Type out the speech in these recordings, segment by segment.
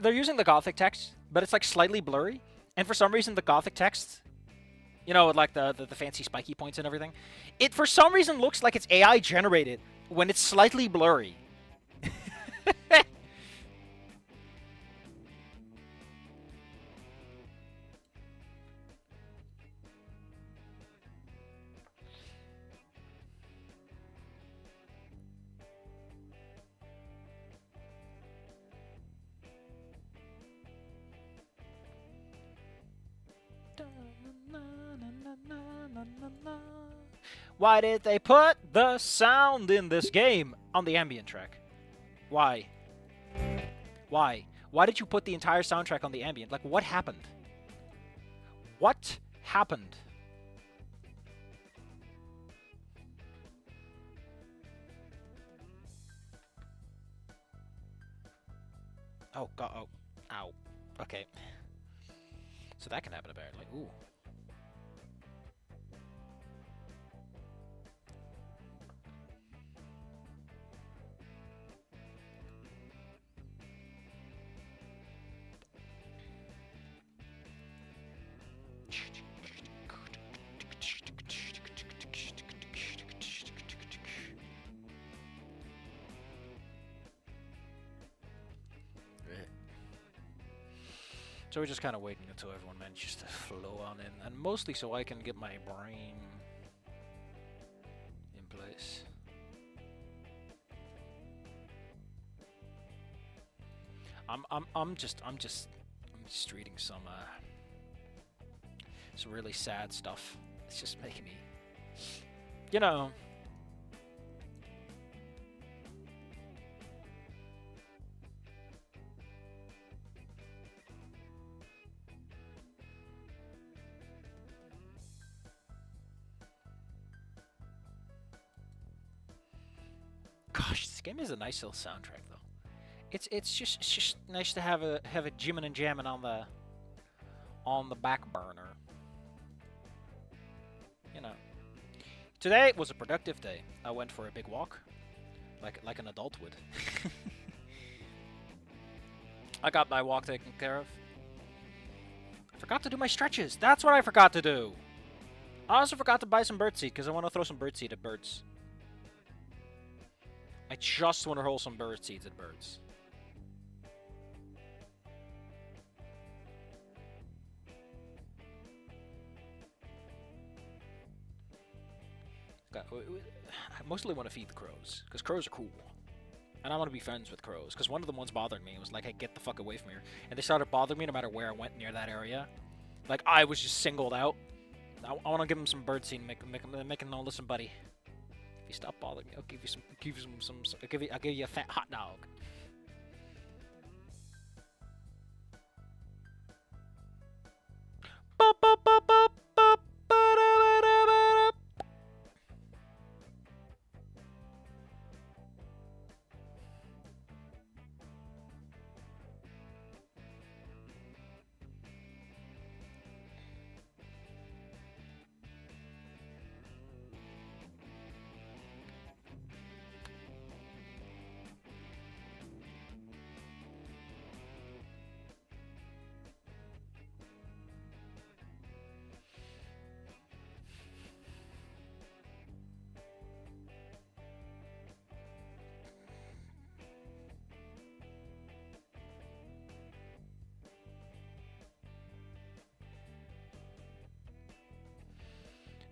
They're using the Gothic text, but it's like slightly blurry. And for some reason, the Gothic text, you know, with like the fancy spiky points and everything, it for some reason looks like it's AI generated when it's slightly blurry. Why did they put the sound in this game on the ambient track? Why? Why? Why did you put the entire soundtrack on the ambient? Like, what happened? What happened? Oh, God. Oh. Ow. Okay. So that can happen apparently. Like, ooh. So we're just kind of waiting until everyone manages to flow on in, and mostly so I can get my brain in place. I'm just reading some really sad stuff. It's just making me, you know. Gosh, this game is a nice little soundtrack though. It's just nice to have a jimming and jamming on the back burner. You know. Today was a productive day. I went for a big walk, like an adult would. I got my walk taken care of. I forgot to do my stretches. That's what I forgot to do. I also forgot to buy some birdseed because I want to throw some birdseed at birds. I just want to roll some bird seeds at birds. I mostly want to feed the crows, because crows are cool. And I want to be friends with crows, because one of them once bothered me. It was like, hey, get the fuck away from here. And they started bothering me no matter where I went near that area. Like, I was just singled out. I want to give them some birdseed and make them know, listen, buddy. If you stop bothering me, I'll give you some I'll give you a fat hot dog.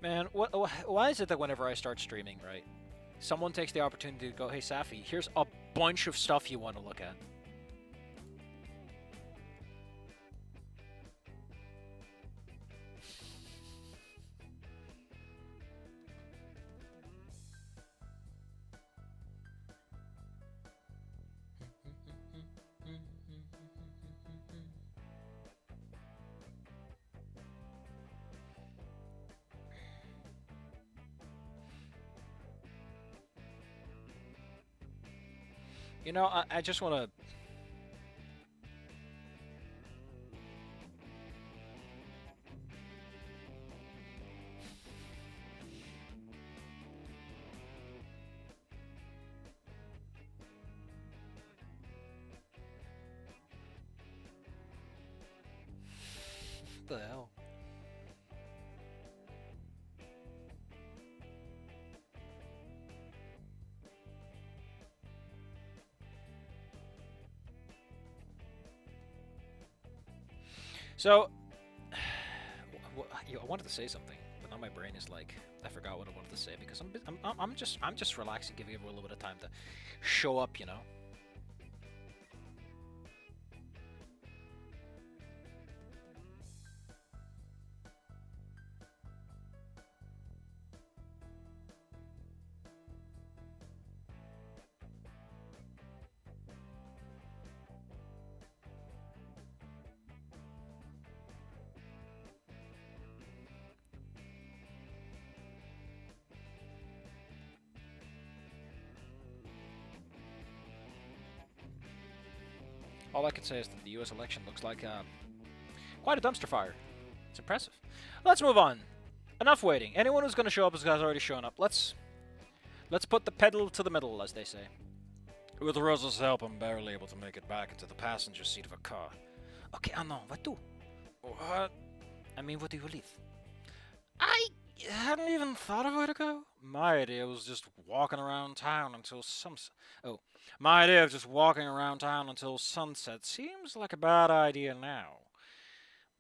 Man, why is it that whenever I start streaming, right, someone takes the opportunity to go, hey, Safi, here's a bunch of stuff you want to look at. You know, I just want to... the hell? So, I wanted to say something, but now my brain is like, I forgot what I wanted to say because I'm just relaxing, giving everyone a little bit of time to show up, you know. All I can say is that the U.S. election looks like quite a dumpster fire. It's impressive. Let's move on. Enough waiting. Anyone who's going to show up has already shown up. Let's put the pedal to the metal, as they say. With Rosa's help, I'm barely able to make it back into the passenger seat of a car. Okay, no, what do? What? I mean, what do you believe? I hadn't even thought of where to go. My idea was just walking around town until my idea of just walking around town until sunset seems like a bad idea now.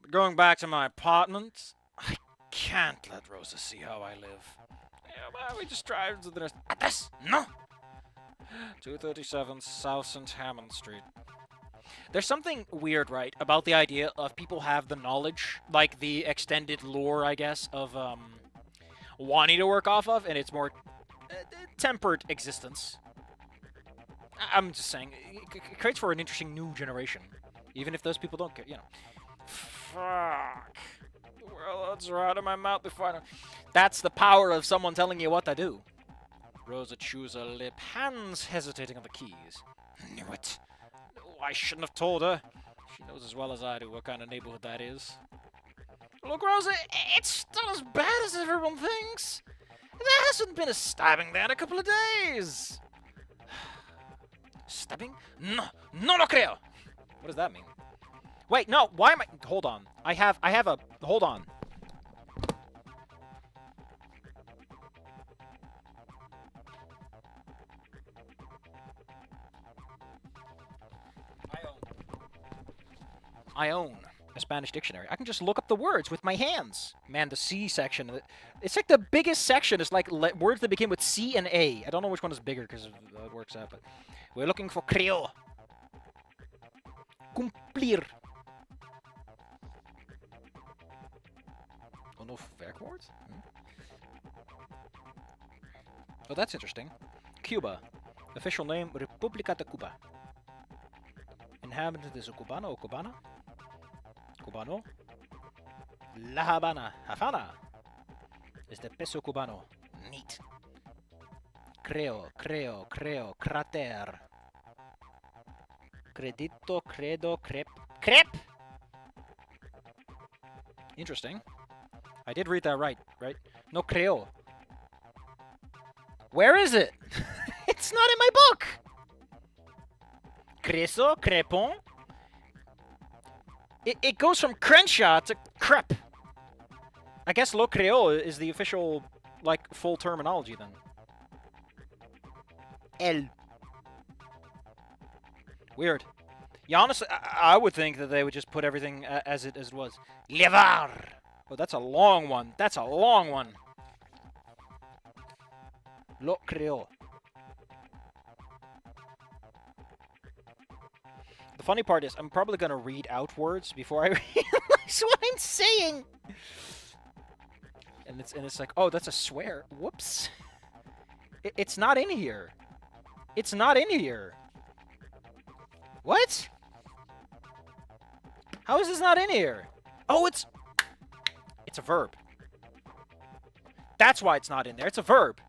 But going back to my apartment, I can't let Rosa see how I live. Yeah, well, we just drive to the next address. No. 237 South St. Hammond Street. There's something weird, right, about the idea of people have the knowledge, like the extended lore, I guess, of wanting to work off of, and it's more tempered existence. I'm just saying, it creates for an interesting new generation, even if those people don't care, you know. Fuck. Well, let's right in my mouth before I... That's the power of someone telling you what to do. Rosa chews her lip, hands hesitating on the keys. Knew it. I shouldn't have told her. She knows as well as I do what kind of neighborhood that is. Look, Rosa, it's not as bad as everyone thinks. There hasn't been a stabbing there in a couple of days. Stabbing? No, no lo creo. What does that mean? Wait, no, why am I... Hold on. I have a... Hold on. I own a Spanish dictionary. I can just look up the words with my hands. Man, the C section. It's like the biggest section. It's like words that begin with C and A. I don't know which one is bigger because it works out, but we're looking for creo. Cumplir. Oh, no werkwoord? Oh, that's interesting. Cuba. Official name, República de Cuba. Inhabitant is a Cubano or Cubana? Cubano. La Habana. Havana is the peso cubano. Neat. Creo. Crater. Credito, credo, crepe. Interesting. I did read that right? No creo. Where is it? It's not in my book. Creso, crepon. It goes from Crenshaw to crepe. I guess lo creo is the official, like, full terminology then. El. Weird. Yeah, honestly, I would think that they would just put everything as it was. Levar. Oh, that's a long one. Lo creo. The funny part is, I'm probably gonna read out words before I realize what I'm saying. And it's like, oh, that's a swear. Whoops. It's not in here. It's not in here. What? How is this not in here? Oh, it's a verb. That's why it's not in there. It's a verb.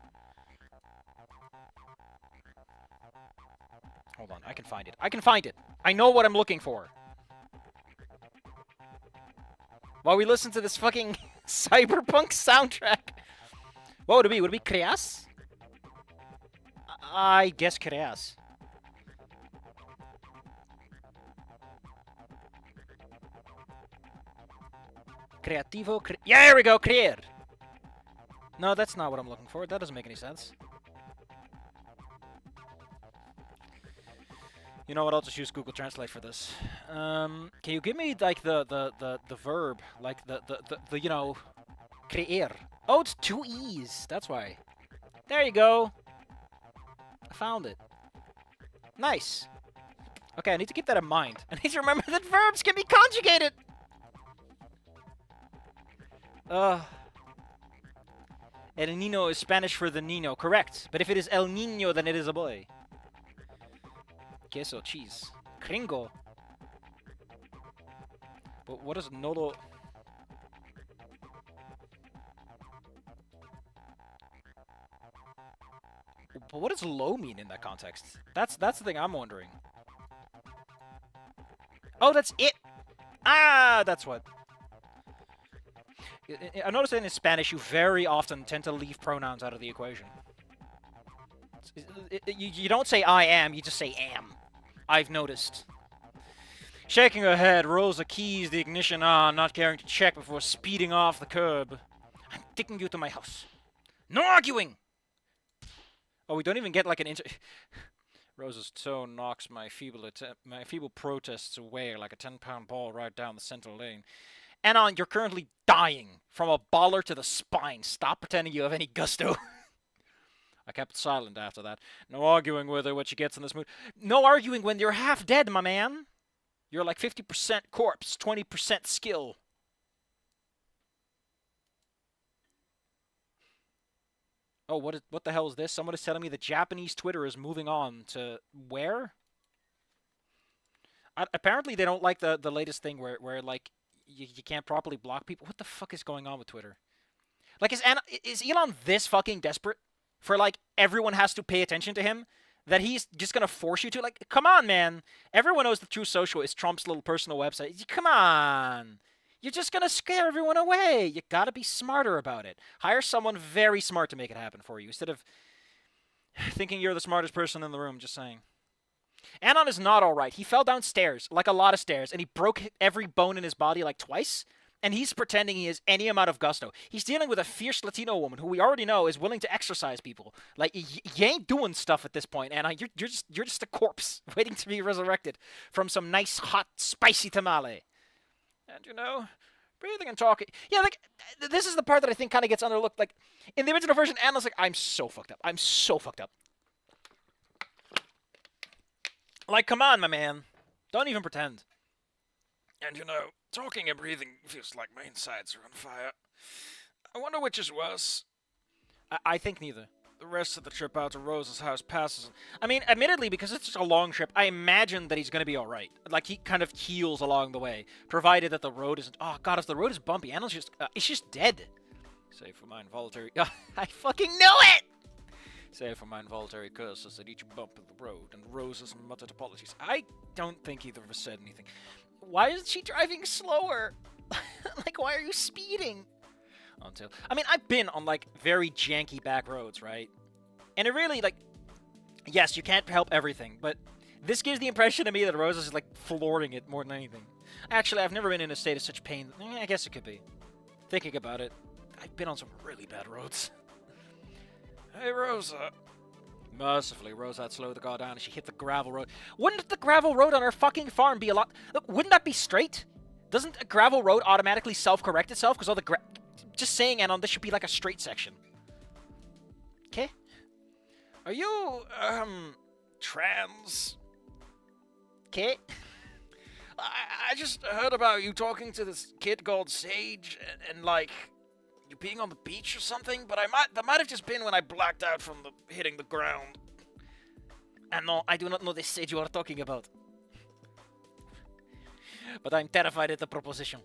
Hold on, I can find it. I know what I'm looking for. While we listen to this fucking cyberpunk soundtrack. What would it be? Would it be creas? I guess creas. Creativo. Yeah, here we go. Creer. No, that's not what I'm looking for. That doesn't make any sense. You know what? I'll just use Google Translate for this. Can you give me like the verb, like the you know, creer? Oh, it's 2 E's. That's why. There you go. I found it. Nice. Okay, I need to keep that in mind. I need to remember that verbs can be conjugated. El Nino is Spanish for the Nino, correct. But if it is El Nino, then it is a boy. Queso, cheese. Gringo. But what is Nolo? But what does low mean in that context? That's the thing I'm wondering. Oh, that's it! Ah, that's what. I noticed that in Spanish, you very often tend to leave pronouns out of the equation. You don't say I am, you just say am. I've noticed. Shaking her head, Rosa keys the ignition on, not caring to check before speeding off the curb. I'm taking you to my house. No arguing! Oh, we don't even get like an Rosa's tone knocks my feeble protests away like a 10-pound ball right down the central lane. Anon, you're currently dying from a baller to the spine. Stop pretending you have any gusto. I kept silent after that. No arguing with her when she gets in this mood. No arguing when you're half dead, my man. You're like 50% corpse, 20% skill. Oh, what the hell is this? Someone is telling me the Japanese Twitter is moving on to where? Apparently they don't like the latest thing where like you can't properly block people. What the fuck is going on with Twitter? Like is Elon this fucking desperate for like everyone has to pay attention to him that he's just gonna force you to? Like, come on, man. Everyone knows the True Social is Trump's little personal website. Come on. You're just gonna scare everyone away. You gotta be smarter about it. Hire someone very smart to make it happen for you instead of thinking you're the smartest person in the room. Just saying. Anon is not alright. He fell downstairs, like a lot of stairs, and he broke every bone in his body like twice. And he's pretending he has any amount of gusto. He's dealing with a fierce Latino woman who we already know is willing to exercise people. Like, you ain't doing stuff at this point, Anon. You're just a corpse waiting to be resurrected from some nice, hot, spicy tamale. And, you know, breathing and talking. Yeah, like, this is the part that I think kind of gets underlooked. Like, in the original version, Anna's like, I'm so fucked up. I'm so fucked up. Like, come on, my man. Don't even pretend. And, you know, talking and breathing feels like my insides are on fire. I wonder which is worse. I think neither. The rest of the trip out to Rosa's house passes. I mean, admittedly, because it's just a long trip, I imagine that he's going to be alright. Like, he kind of heals along the way, provided that the road isn't... Oh, God, if the road is bumpy, Annal's just... it's just dead. Save for my involuntary... I fucking knew it! Save for my involuntary curses at each bump in the road, and Rosa's muttered apologies. I don't think either of us said anything. Why isn't she driving slower? Like, why are you speeding? Until I mean, I've been on like very janky back roads, right? And it really like, yes, you can't help everything, but this gives the impression to me that Rosa's is like flooring it more than anything. Actually, I've never been in a state of such pain. I guess it could be. Thinking about it, I've been on some really bad roads. Hey, Rosa. Mercifully, Rosa had slowed the car down and she hit the gravel road. Wouldn't the gravel road on her fucking farm be a lot... Look, wouldn't that be straight? Doesn't a gravel road automatically self-correct itself? Because all the just saying, Anon, this should be like a straight section. Okay? Are you, trans? Okay? I just heard about you talking to this kid called Sage, and like... you being on the beach or something, but that might have just been when I blacked out from hitting the ground. And no, I do not know the Sage you are talking about. But I'm terrified at the proposition.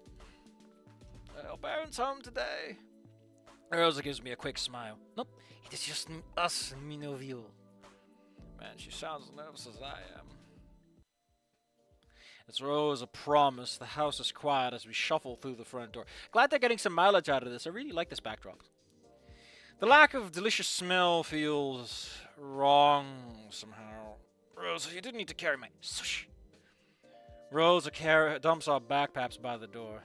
Our parents home today? Rosa gives me a quick smile. Nope, it is just us, me no you. Man, she sounds as nervous as I am. As Rosa promised, the house is quiet as we shuffle through the front door. Glad they're getting some mileage out of this. I really like this backdrop. The lack of delicious smell feels wrong somehow. Rosa, you didn't need to carry my sushi. Rosa dumps our backpacks by the door.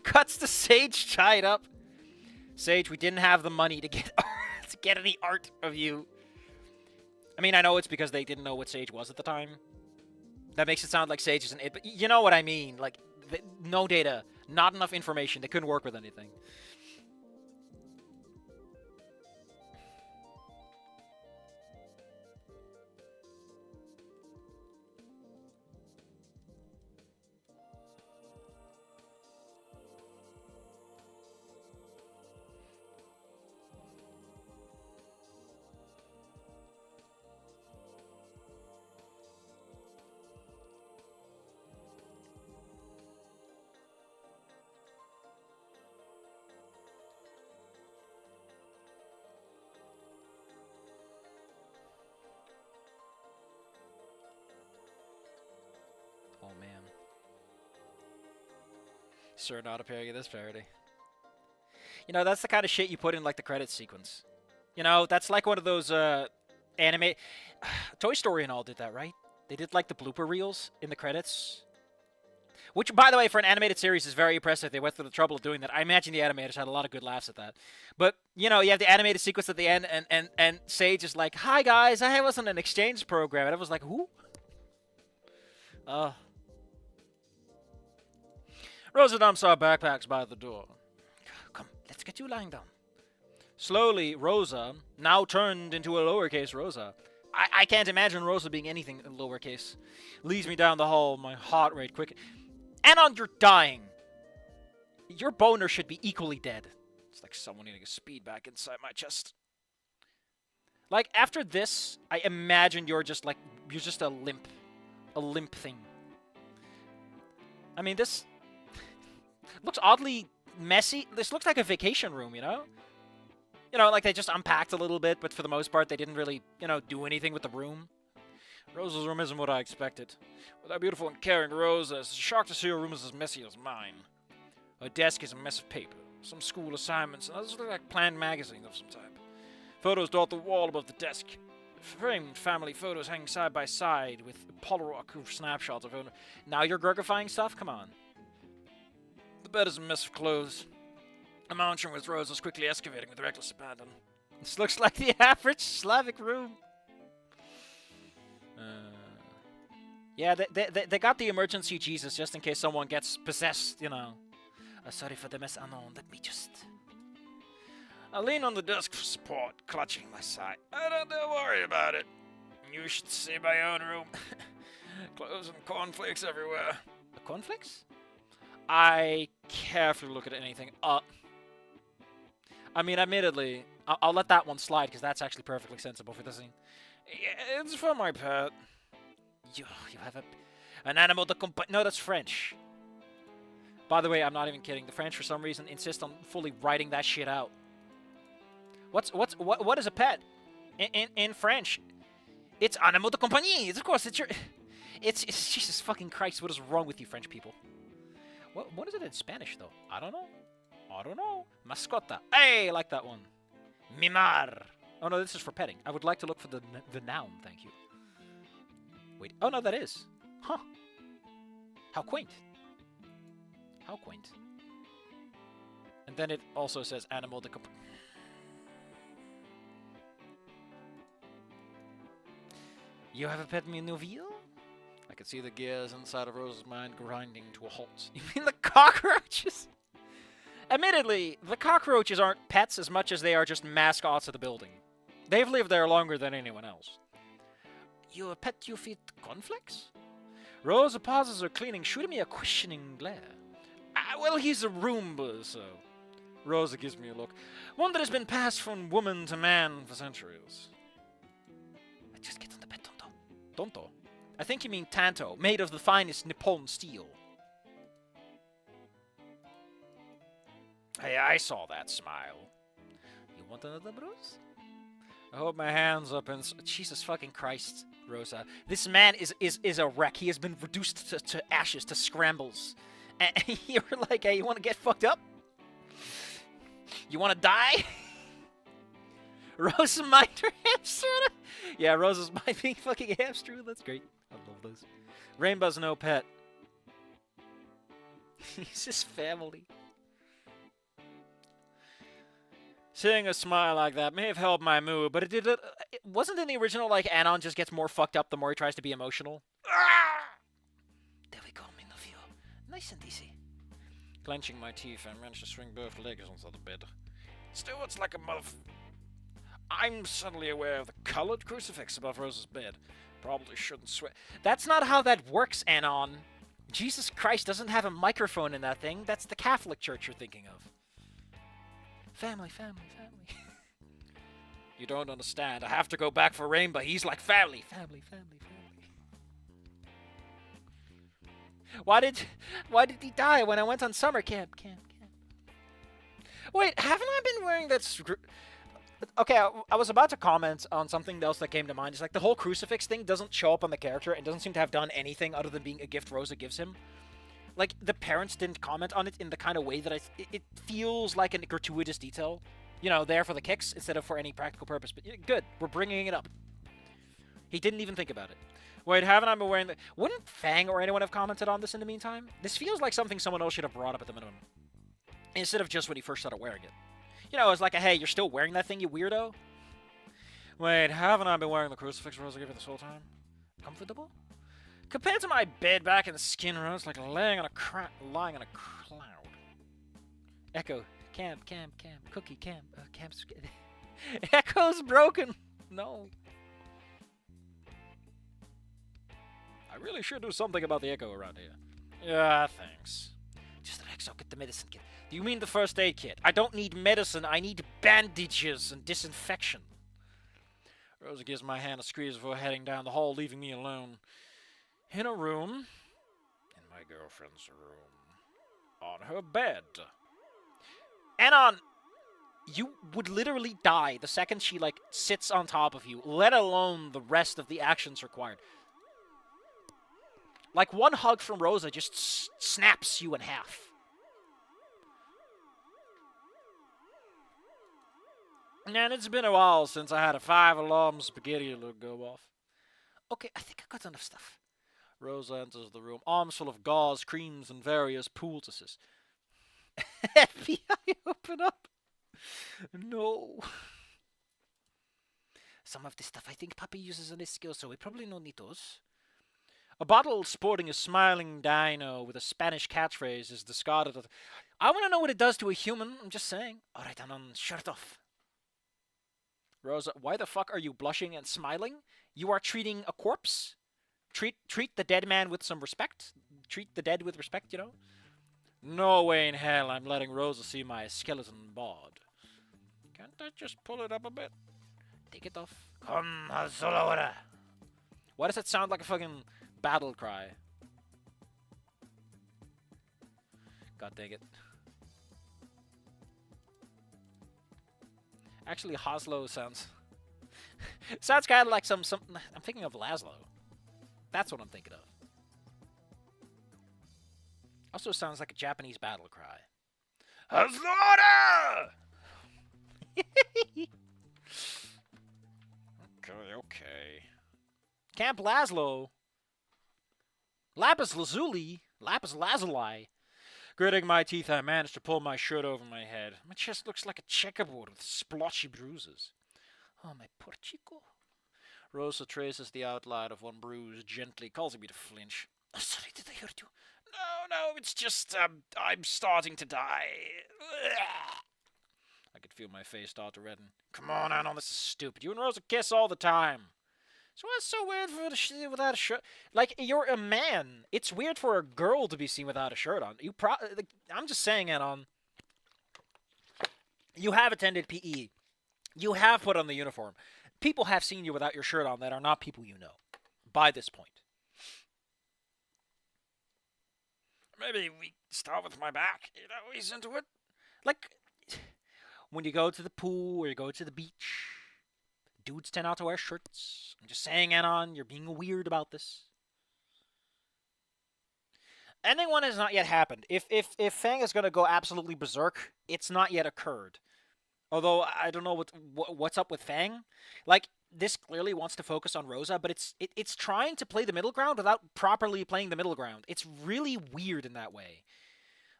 Cuts to Sage tied up. Sage, we didn't have the money to get to get any art of you. I mean, I know it's because they didn't know what Sage was at the time. That makes it sound like Sage isn't it, but you know what I mean. Like, no data, not enough information. They couldn't work with anything. Oh, man. Sure, not a parody of this parody. You know, that's the kind of shit you put in, like, the credits sequence. You know, that's like one of those, anime... Toy Story and all did that, right? They did, like, the blooper reels in the credits. Which, by the way, for an animated series is very impressive. They went through the trouble of doing that. I imagine the animators had a lot of good laughs at that. But, you know, you have the animated sequence at the end, and Sage is like, "Hi, guys, I was on an exchange program." And I was like, who? Rosa dumps our backpacks by the door. Come, let's get you lying down. Slowly, Rosa, now turned into a lowercase Rosa. I can't imagine Rosa being anything lowercase. Leads me down the hall, my heart rate quick. Anon, you're dying. Your boner should be equally dead. It's like someone needing a speed back inside my chest. Like, after this, I imagine you're just a limp thing. I mean, this looks oddly messy. This looks like a vacation room, you know? You know, like they just unpacked a little bit, but for the most part, they didn't really, you know, do anything with the room. Rosa's room isn't what I expected. With that beautiful and caring Rosa, it's a shock to see her room is as messy as mine. Her desk is a mess of paper, some school assignments, and others look like planned magazines of some type. Photos dot the wall above the desk. Framed family photos hanging side by side with Polaroid snapshots of her. Now you're Gurgifying stuff? Come on. The bed is a mess of clothes. A mountain with Rosa's quickly excavating with reckless abandon. This looks like the average Slavic room. Yeah, they got the emergency Jesus just in case someone gets possessed, you know. Sorry for the mess, Anon. Let me just... I lean on the desk for support, clutching my side. Don't worry about it. You should see my own room. Clothes and cornflakes everywhere. The cornflakes? I carefully look at anything. I mean, admittedly, I'll let that one slide because that's actually perfectly sensible for the scene. Yeah, it's for my pet. You have an animal to No, that's French. By the way, I'm not even kidding. The French, for some reason, insist on fully writing that shit out. What is a pet? In French, it's animal de compagnie. Of course, it's Jesus fucking Christ. What is wrong with you, French people? What is it in Spanish though? I don't know. Mascota. Hey, I like that one. Mimar. Oh no, this is for petting. I would like to look for the noun. Thank you. Wait. Oh no, that is. Huh. How quaint. How quaint. And then it also says animal de compagnie. You have a pet Minoville? I could see the gears inside of Rosa's mind grinding to a halt. You mean the cockroaches? Admittedly, the cockroaches aren't pets as much as they are just mascots of the building. They've lived there longer than anyone else. You a pet you feed cornflakes? Rosa pauses her cleaning, shooting me a questioning glare. Well, he's a Roomba, so... Rosa gives me a look. One that has been passed from woman to man for centuries. Just get on the bed, Tonto. Tonto? I think you mean Tanto, made of the finest Nippon steel. Hey, I saw that smile. You want another bruise? I hold my hands up and... Jesus fucking Christ, Rosa. This man is a wreck. He has been reduced to ashes, to scrambles. And you're like, hey, you want to get fucked up? You want to die? Rosa mind her hamster? Yeah, Rosa's mind being fucking hamster. That's great. I love those. Rainbow's no pet. He's his family. Seeing a smile like that may have helped my mood, but it wasn't in the original like Anon just gets more fucked up the more he tries to be emotional. Ah! There we go, my love you. Nice and easy. Clenching my teeth, I managed to swing both legs onto the bed. Still, it's like a I'm suddenly aware of the colored crucifix above Rosa's bed. Probably shouldn't swear. That's not how that works, Anon. Jesus Christ doesn't have a microphone in that thing. That's the Catholic Church you're thinking of. Family, family, family. You don't understand. I have to go back for Rain, but he's like family. Family, family, family. Why did he die when I went on summer camp? Wait, haven't I been wearing that Okay, I was about to comment on something else that came to mind. It's like the whole crucifix thing doesn't show up on the character and doesn't seem to have done anything other than being a gift Rosa gives him. Like, the parents didn't comment on it in the kind of way that it feels like a gratuitous detail. You know, there for the kicks instead of for any practical purpose. But good, we're bringing it up. He didn't even think about it. Wait, haven't I been wearing the... Wouldn't Fang or anyone have commented on this in the meantime? This feels like something someone else should have brought up at the minimum. Instead of just when he first started wearing it. You know, it's like, hey, you're still wearing that thing, you weirdo? Wait, haven't I been wearing the crucifix Rosa gave me this whole time? Comfortable? Compared to my bed back in the skin room, it's like lying on a cloud. Echo, camp, cookie, camp, Echo's broken. No. I really should do something about the echo around here. Yeah, thanks. Just relax, I'll get the medicine kit. Do you mean the first aid kit? I don't need medicine, I need bandages and disinfection. Rosa gives my hand a squeeze before heading down the hall, leaving me alone. In a room. In my girlfriend's room. On her bed. Anon, you would literally die the second she, like, sits on top of you, let alone the rest of the actions required. Like, one hug from Rosa just snaps you in half. And it's been a while since I had a 5-alarm spaghetti alert go off. Okay, I think I got enough stuff. Rosa enters the room, arms full of gauze, creams, and various poultices. FBI, open up! No. Some of the stuff I think Papi uses on his skills, so we probably don't need those. A bottle sporting a smiling dino with a Spanish catchphrase is discarded. I want to know what it does to a human. I'm just saying. All right, Anon, shirt off. Rosa, why the fuck are you blushing and smiling? You are treating a corpse? Treat the dead man with some respect? Treat the dead with respect, you know? No way in hell I'm letting Rosa see my skeleton bod. Can't I just pull it up a bit? Take it off. Come, Hazolora. Why does that sound like a fucking battle cry? God dang it. Actually, Hoslo sounds... sounds kind of like some... I'm thinking of Laszlo. That's what I'm thinking of. Also sounds like a Japanese battle cry. Hazlora! Okay. Camp Laszlo. Lapis Lazuli. Lapis Lazuli. Gritting my teeth, I managed to pull my shirt over my head. My chest looks like a checkerboard with splotchy bruises. Oh, my poor chico. Rosa traces the outline of one bruise gently, causing me to flinch. Oh, sorry, did I hurt you? No, it's just, I'm starting to die. I could feel my face start to redden. Come on, Anon, this is stupid. You and Rosa kiss all the time. So what's so weird for without a shirt? Like, you're a man. It's weird for a girl to be seen without a shirt on. I'm just saying, Anon. You have attended PE. You have put on the uniform. People have seen you without your shirt on that are not people you know. By this point. Maybe we start with my back. You know, he's into it. Like, when you go to the pool or you go to the beach, dudes tend not to wear shirts. I'm just saying, Anon, you're being weird about this. Ending one has not yet happened. If Fang is going to go absolutely berserk, it's not yet occurred. Although, I don't know what's up with Fang. Like, this clearly wants to focus on Rosa, but it's trying to play the middle ground without properly playing the middle ground. It's really weird in that way.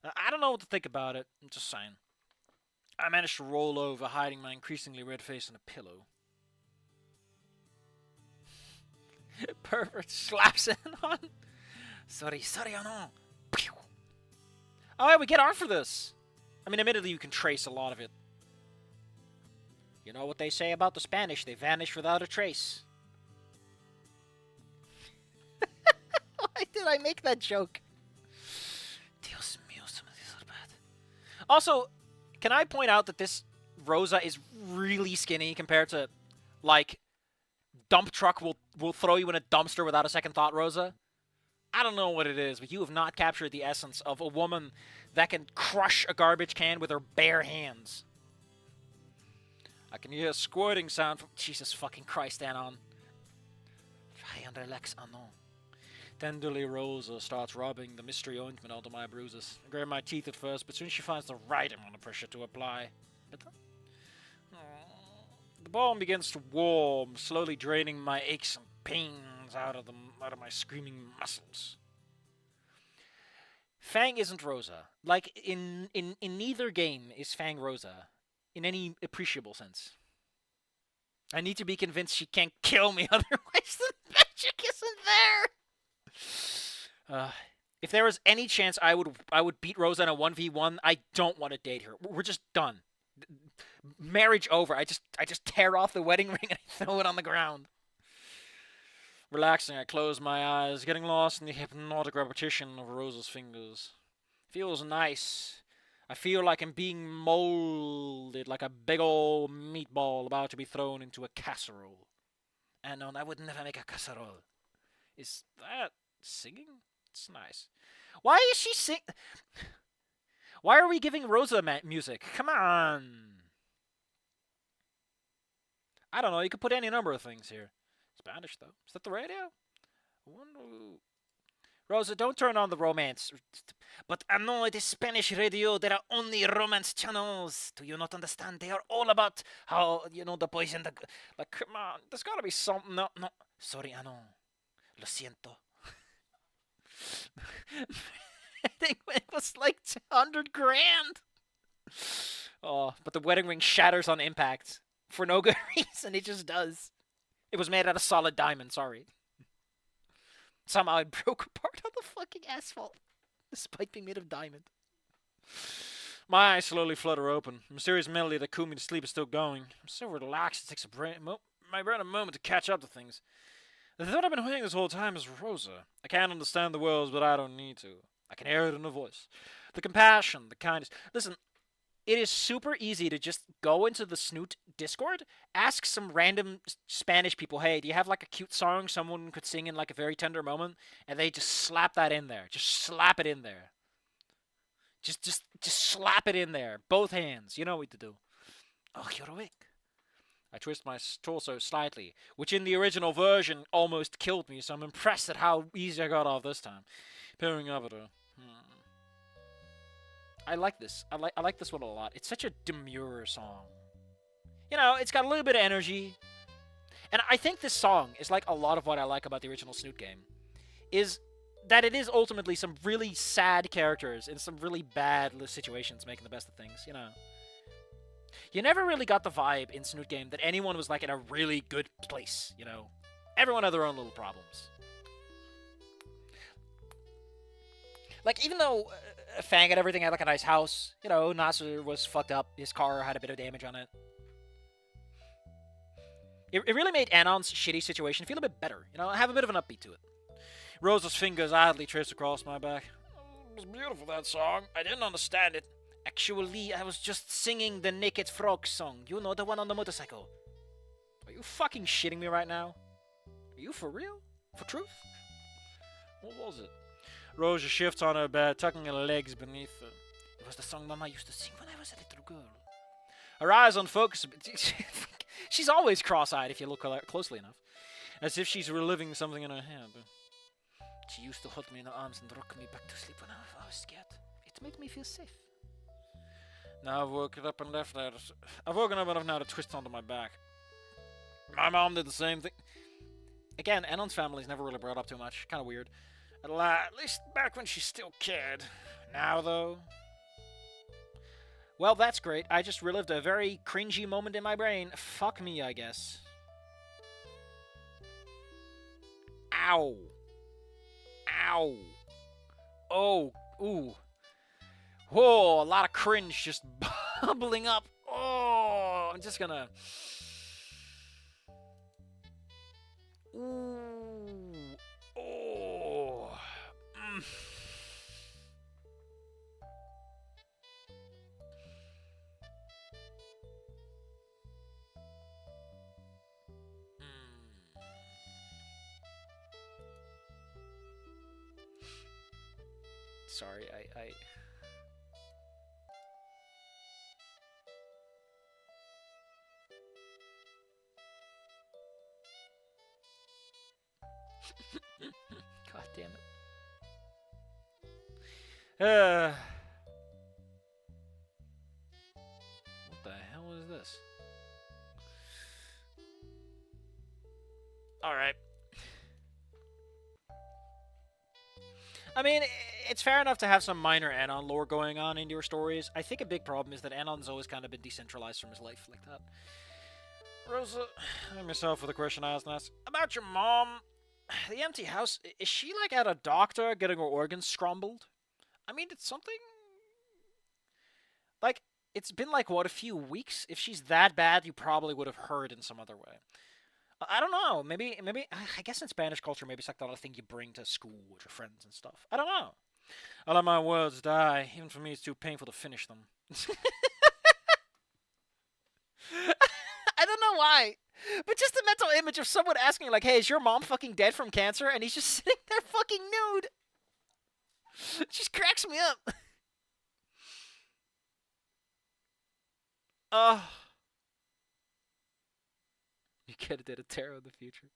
I don't know what to think about it. I'm just saying. I managed to roll over, hiding my increasingly red face in a pillow. Pervert slaps it on. Sorry, oh no. Pew. Oh, yeah, we get art for this. I mean, admittedly, you can trace a lot of it. You know what they say about the Spanish? They vanish without a trace. Why did I make that joke? Dios mío, some of these are bad. Also, can I point out that this Rosa is really skinny compared to, like, dump truck will throw you in a dumpster without a second thought, Rosa? I don't know what it is, but you have not captured the essence of a woman that can crush a garbage can with her bare hands. I can hear a squirting sound from... Jesus fucking Christ, Anon. Try and relax, Anon. Tenderly, Rosa starts rubbing the mystery ointment onto my bruises. I grab my teeth at first, but soon she finds the right amount of pressure to apply. The balm begins to warm, slowly draining my aches and pains out of my screaming muscles. Fang isn't Rosa. Like, in neither game is Fang Rosa, in any appreciable sense. I need to be convinced she can't kill me, otherwise the magic isn't there! If there was any chance I would beat Rosa in a 1v1, I don't want to date her. We're just done. Marriage over. I just tear off the wedding ring and I throw it on the ground. Relaxing, I close my eyes, getting lost in the hypnotic repetition of Rosa's fingers. Feels nice. I feel like I'm being molded like a big old meatball about to be thrown into a casserole. And no, I would never make a casserole. Is that singing? It's nice. Why is she sing? Why are we giving Rosa music? Come on. I don't know. You could put any number of things here. Spanish, though. Is that the radio? I wonder... Rosa, don't turn on the romance. But I know it is Spanish radio. There are only romance channels. Do you not understand? They are all about how, you know, the boys in the... Like, come on. There's gotta be something. No. Sorry, I know. Lo siento. I think it was like 200 grand. Oh, but the wedding ring shatters on impact. For no good reason. It just does. It was made out of solid diamond, sorry. Somehow it broke apart on the fucking asphalt, despite being made of diamond. My eyes slowly flutter open. The mysterious melody that cooled me to sleep is still going. I'm so relaxed it takes my brain a moment to catch up to things. The thought I've been hearing this whole time is Rosa. I can't understand the words, but I don't need to. I can hear it in her voice. The compassion, the kindness. Listen, it is super easy to just go into the Snoot Discord, ask some random Spanish people, hey, do you have like a cute song someone could sing in like a very tender moment? And they just slap that in there. Just slap it in there. Just slap it in there. Both hands. You know what to do. Oh, you're awake. I twist my torso slightly, which in the original version almost killed me, so I'm impressed at how easy I got off this time. Peering up at her. I like this. I like this one a lot. It's such a demure song. You know, it's got a little bit of energy. And I think this song is like a lot of what I like about the original Snoot game. Is that it is ultimately some really sad characters in some really bad situations making the best of things, you know. You never really got the vibe in Snoot game that anyone was like in a really good place, you know. Everyone had their own little problems. Like, even though Fang and everything had like a nice house, you know, Nasser was fucked up. His car had a bit of damage on it. It really made Anon's shitty situation feel a bit better, you know, have a bit of an upbeat to it. Rosa's fingers idly traced across my back. It was beautiful, that song. I didn't understand it. Actually, I was just singing the Naked Frog song. You know, the one on the motorcycle. Are you fucking shitting me right now? Are you for real? For truth? What was it? Rosa shifts on her bed, tucking her legs beneath her. It was the song Mama used to sing when I was a little girl. Her eyes unfocused. She's always cross-eyed if you look closely enough. As if she's reliving something in her head. She used to hold me in her arms and rock me back to sleep when I was scared. It made me feel safe. Now I've woken up enough now to twist onto my back. My mom did the same thing. Again, Anon's family's never really brought up too much. Kind of weird. At least back when she still cared. Now, though... Well, that's great. I just relived a very cringy moment in my brain. Fuck me, I guess. Ow. Ow. Oh. Ooh. Whoa, a lot of cringe just bubbling up. Oh, I'm just gonna... Ooh. Oh. Mm. Sorry, I... God damn it. What the hell is this? Alright. I mean, it's fair enough to have some minor Anon lore going on in your stories. I think a big problem is that Anon's always kind of been decentralized from his life like that. Rosa, I myself with a question I asked about your mom. The empty house, is she like at a doctor getting her organs scrambled? I mean, it's something... Like, it's been like, what, a few weeks? If she's that bad, you probably would have heard in some other way. I don't know. Maybe. I guess in Spanish culture, maybe it's like not a thing you bring to school with your friends and stuff. I don't know. I let my words die. Even for me, it's too painful to finish them. I don't know why, but just the mental image of someone asking, like, "Hey, is your mom fucking dead from cancer?" And he's just sitting there fucking nude. It just cracks me up. You could have did a tarot in the future.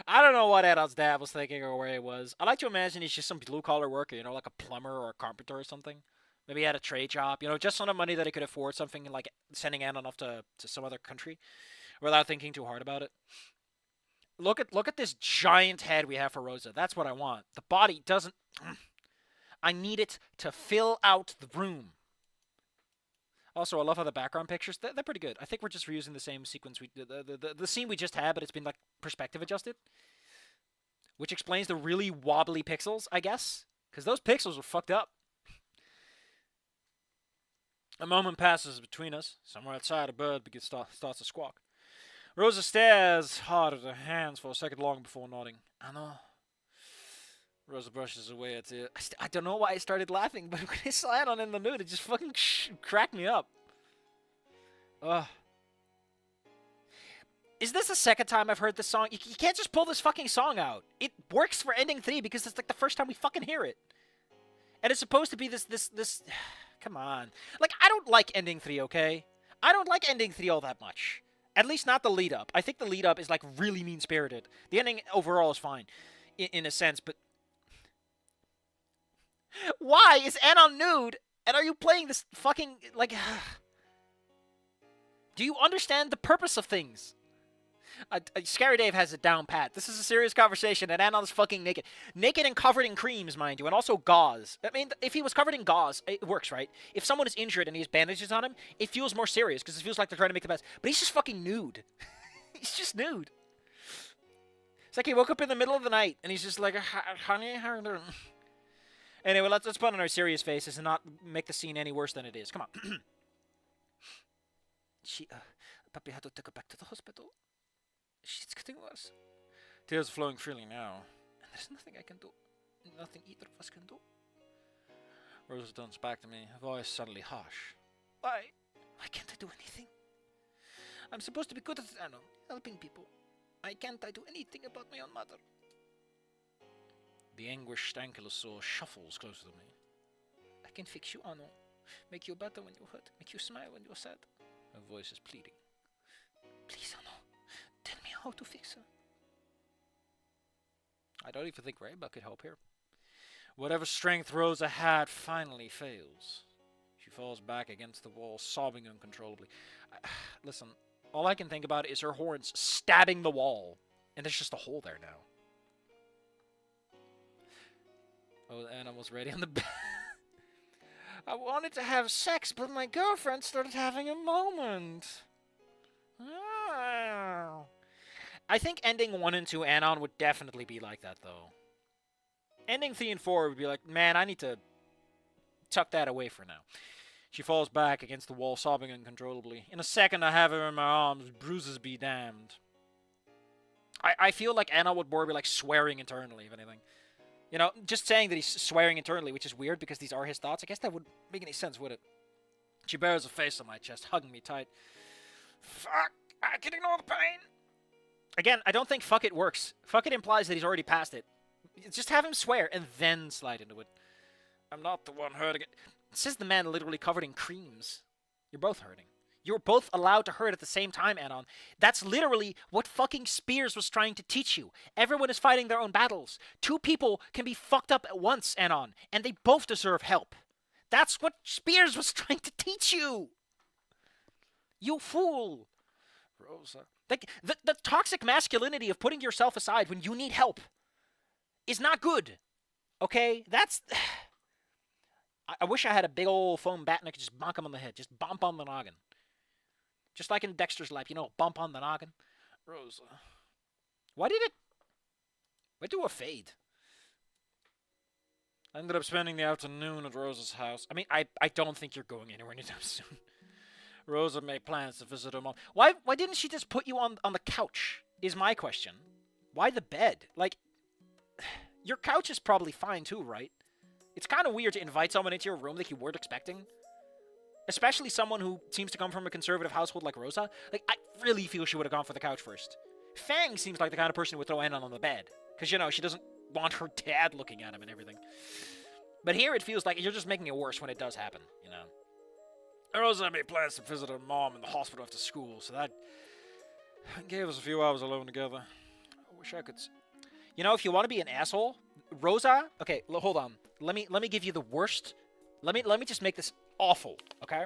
I don't know what Adolf's dad was thinking or where he was. I like to imagine he's just some blue-collar worker, you know, like a plumber or a carpenter or something. Maybe he had a trade job, you know, just enough money that he could afford something like sending Anna off to some other country without thinking too hard about it. Look at this giant head we have for Rosa. That's what I want. The body doesn't... I need it to fill out the room. Also, I love how the background pictures, they're pretty good. I think we're just reusing the same sequence, the scene we just had, but it's been like perspective adjusted. Which explains the really wobbly pixels, I guess. Because those pixels were fucked up. A moment passes between us. Somewhere outside, a bird starts to squawk. Rosa stares hard at her hands for a second long before nodding. I know. Rosa brushes away a tear. I don't know why I started laughing, but when I saw Anon in the nude, it just fucking cracked me up. Ugh. Is this the second time I've heard this song? You can't just pull this fucking song out. It works for ending 3 because it's like the first time we fucking hear it. And it's supposed to be this... Come on. Like, I don't like ending 3, okay? I don't like ending 3 all that much. At least not the lead-up. I think the lead-up is, like, really mean-spirited. The ending overall is fine, in a sense, but... Why is Anon nude? And are you playing this fucking, like... Do you understand the purpose of things? Scary Dave has it down pat. This is a serious conversation, and Anon's fucking naked. Naked and covered in creams, mind you, and also gauze. I mean, if he was covered in gauze, it works, right? If someone is injured and he has bandages on him, it feels more serious, because it feels like they're trying to make the best. But he's just fucking nude. He's just nude. It's like he woke up in the middle of the night, and he's just like, honey, how are you doing? Anyway, let's put on our serious faces and not make the scene any worse than it is. Come on. Papi had to take her back to the hospital. She's getting worse. Tears are flowing freely now. And there's nothing I can do. Nothing either of us can do. Rosa turns back to me, her voice suddenly harsh. Why? Why can't I do anything? I'm supposed to be good at, I know, helping people. Why can't I do anything about my own mother? The anguished ankylosaur shuffles closer to me. I can fix you, Anno. Make you better when you're hurt. Make you smile when you're sad. Her voice is pleading. Please, Anno. Tell me how to fix her. I don't even think Rainbow could help here. Whatever strength Rosa had finally fails. She falls back against the wall, sobbing uncontrollably. Listen, all I can think about is her horns stabbing the wall. And there's just a hole there now. Oh, Anna was ready on the bed. I wanted to have sex, but my girlfriend started having a moment. Ah. I think ending 1 and 2 Anon would definitely be like that, though. Ending 3 and 4 would be like, man, I need to tuck that away for now. She falls back against the wall, sobbing uncontrollably. In a second, I have her in my arms. Bruises be damned. I feel like Anon would more be like swearing internally, if anything. You know, just saying that he's swearing internally, which is weird because these are his thoughts. I guess that wouldn't make any sense, would it? She bears a face on my chest, hugging me tight. Fuck, I can ignore the pain. Again, I don't think fuck it works. Fuck it implies that he's already past it. Just have him swear and then slide into it. I'm not the one hurting it. Says the man literally covered in creams. You're both hurting. You're both allowed to hurt at the same time, Anon. That's literally what fucking Spears was trying to teach you. Everyone is fighting their own battles. 2 people can be fucked up at once, Anon, and they both deserve help. That's what Spears was trying to teach you. You fool. Rosa. Like, the toxic masculinity of putting yourself aside when you need help is not good. Okay? That's... I wish I had a big old foam bat and I could just bonk him on the head. Just bump on the noggin. Just like in Dexter's Lab, you know, bump on the noggin. Rosa. Why did it... Why do a fade? I ended up spending the afternoon at Rosa's house. I mean, I don't think you're going anywhere anytime soon. Rosa made plans to visit her mom. Why didn't she just put you on the couch, is my question. Why the bed? Like, your couch is probably fine too, right? It's kind of weird to invite someone into your room that you weren't expecting. Especially someone who seems to come from a conservative household like Rosa. Like, I really feel she would have gone for the couch first. Fang seems like the kind of person who would throw Anon on the bed. Because, you know, she doesn't want her dad looking at him and everything. But here it feels like you're just making it worse when it does happen, you know. Rosa made plans to visit her mom in the hospital after school, so that gave us a few hours alone together. I wish I could... You know, if you want to be an asshole, Rosa... Okay, hold on. Let me give you the worst... Let me just make this awful, okay?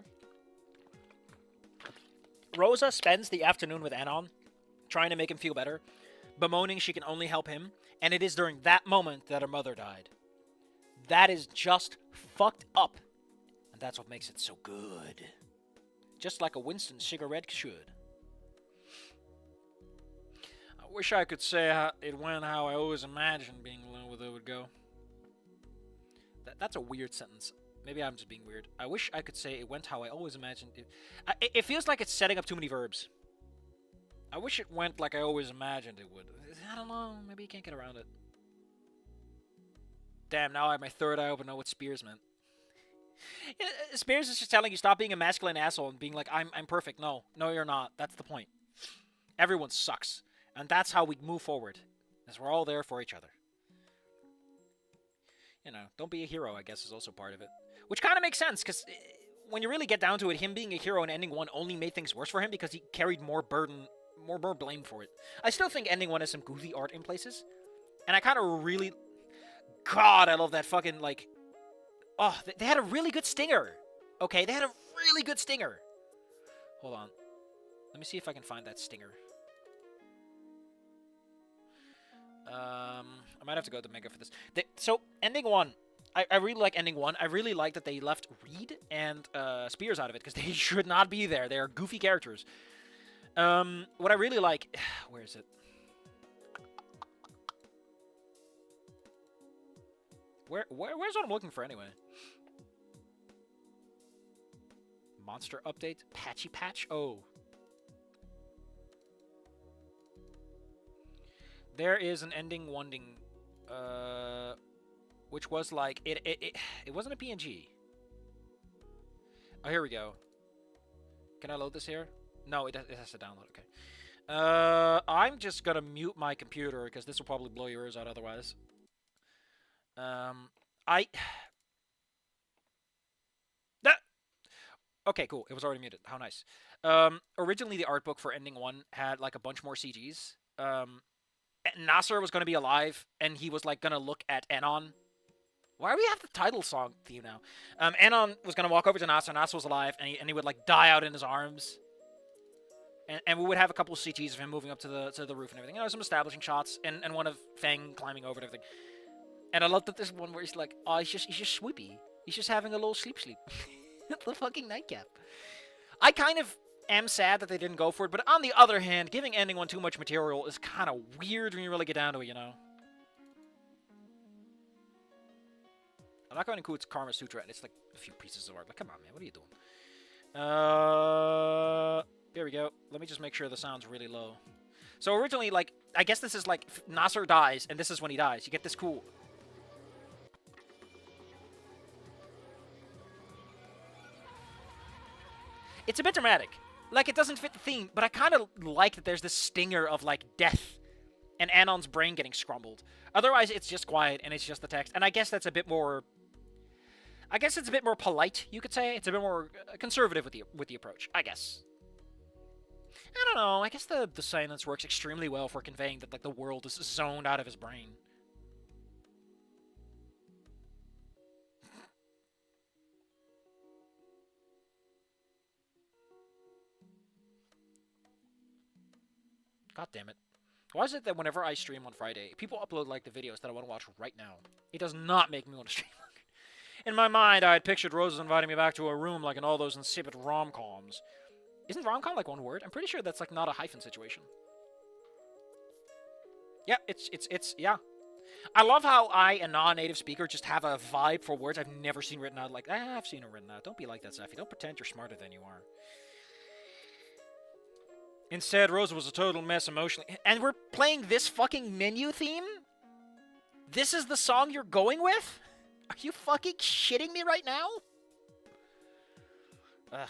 Rosa spends the afternoon with Anon, trying to make him feel better, bemoaning she can only help him, and it is during that moment that her mother died. That is just fucked up. And that's what makes it so good. Just like a Winston cigarette should. I wish I could say it went how I always imagined being alone with her would go. That's a weird sentence. Maybe I'm just being weird. I wish I could say it went how I always imagined it. It feels like it's setting up too many verbs. I wish it went like I always imagined it would. I don't know. Maybe you can't get around it. Damn, now I have my third eye open to know what Spears meant. Spears is just telling you stop being a masculine asshole and being like, I'm perfect. No, you're not. That's the point. Everyone sucks. And that's how we move forward. As we're all there for each other. You know, don't be a hero, I guess, is also part of it. Which kind of makes sense, because when you really get down to it, him being a hero and ending 1 only made things worse for him because he carried more burden, more blame for it. I still think ending 1 has some goofy art in places. And I kind of really... God, I love that fucking, like... Oh, they had a really good stinger. Okay, they had a really good stinger. Hold on. Let me see if I can find that stinger. I might have to go to Mega for this. So, ending 1. I really like ending 1. I really like that they left Reed and Spears out of it, because they should not be there. They are goofy characters. What I really like... Where is it? Where's what I'm looking for anyway? Monster update? Patchy patch? Oh. There is an ending wonding, which was like, it wasn't a PNG. Oh, here we go. Can I load this here? No, it has to download, okay. I'm just gonna mute my computer, because this will probably blow your ears out otherwise. Okay, cool. It was already muted. How nice. Originally, the art book for ending 1 had, like, a bunch more CGs. Nasser was going to be alive, and he was, like, going to look at Anon. Why do we have the title song theme now? Anon was going to walk over to Nasser. Nasser was alive, and he would, like, die out in his arms. And we would have a couple of CGs of him moving up to the roof and everything. You know, some establishing shots, and one of Fang climbing over and everything. And I love that there's one where he's like, oh, he's just swoopy. He's just having a little sleep. The fucking nightcap. I kind of am sad that they didn't go for it, but on the other hand, giving anyone too much material is kind of weird when you really get down to it, you know? I'm not going to include Karma Sutra, and it's like a few pieces of art. Like, come on, man, what are you doing? Here we go. Let me just make sure the sound's really low. So originally, like, I guess this is like Nasser dies, and this is when he dies. You get this cool. It's a bit dramatic. Like, it doesn't fit the theme, but I kind of like that there's this stinger of, like, death and Anon's brain getting scrumbled. Otherwise, it's just quiet, and it's just the text. And I guess that's a bit more... I guess it's a bit more polite, you could say. It's a bit more conservative with the approach, I guess. I don't know. I guess the silence works extremely well for conveying that, like, the world is zoned out of his brain. God damn it. Why is it that whenever I stream on Friday, people upload, like, the videos that I want to watch right now? It does not make me want to stream. In my mind, I had pictured Rosa inviting me back to a room like in all those insipid rom-coms. Isn't rom-com like one word? I'm pretty sure that's, like, not a hyphen situation. Yeah, it's yeah. I love how I, a non-native speaker, just have a vibe for words I've never seen written out. Like, I've seen it written out. Don't be like that, Safi. Don't pretend you're smarter than you are. Instead, Rosa was a total mess emotionally. And we're playing this fucking menu theme? This is the song you're going with? Are you fucking shitting me right now? Ugh.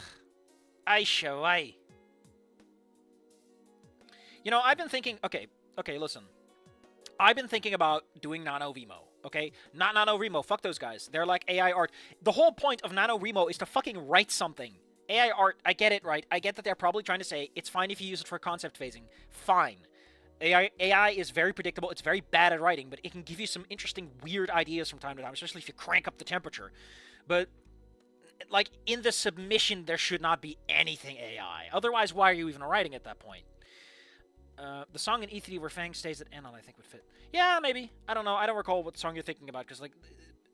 I. You know, I've been thinking... Okay, listen. I've been thinking about doing NaNoWriMo, okay? Not NaNoWriMo. Fuck those guys. They're like AI art. The whole point of NaNoWriMo is to fucking write something. AI art, I get it, right? I get that they're probably trying to say, it's fine if you use it for concept phasing. Fine. AI is very predictable, it's very bad at writing, but it can give you some interesting, weird ideas from time to time, especially if you crank up the temperature. But, like, in the submission, there should not be anything AI. Otherwise, why are you even writing at that point? The song in E3 where Fang stays at Anon, I think, would fit. Yeah, maybe. I don't know. I don't recall what song you're thinking about, because, like...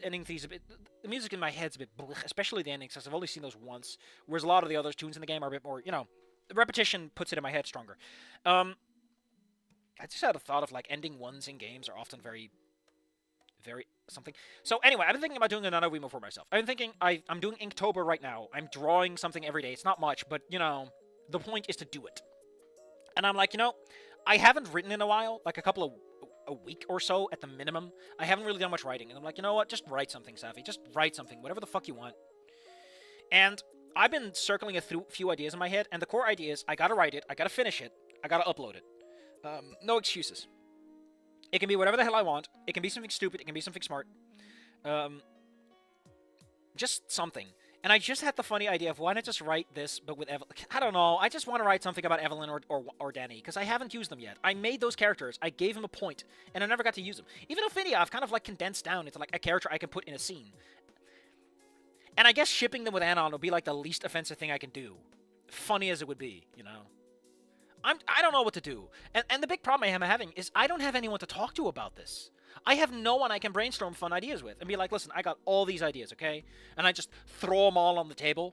ending theme's a bit... The music in my head's a bit... especially the endings, because I've only seen those once. Whereas a lot of the other tunes in the game are a bit more, you know... The repetition puts it in my head stronger. I just had a thought of, like, ending ones in games are often very... very... something. So, anyway, I've been thinking about doing another Wemo for myself. I've been thinking... I'm doing Inktober right now. I'm drawing something every day. It's not much, but, you know... The point is to do it. And I'm like, you know... I haven't written in a while. Like, a week or so at the minimum. I haven't really done much writing. And I'm like, you know what? Just write something, Safi. Just write something. Whatever the fuck you want. And I've been circling a few ideas in my head. And the core idea is I gotta write it. I gotta finish it. I gotta upload it. No excuses. It can be whatever the hell I want. It can be something stupid. It can be something smart. Just something. And I just had the funny idea of why not just write this, but with Evelyn. I don't know. I just want to write something about Evelyn or Danny, because I haven't used them yet. I made those characters. I gave them a point, and I never got to use them. Even Ophidia, I've kind of, like, condensed down into, like, a character I can put in a scene. And I guess shipping them with Anon will be, like, the least offensive thing I can do. Funny as it would be, you know? I don't know what to do. And the big problem I am having is I don't have anyone to talk to about this. I have no one I can brainstorm fun ideas with and be like, listen, I got all these ideas, okay? And I just throw them all on the table.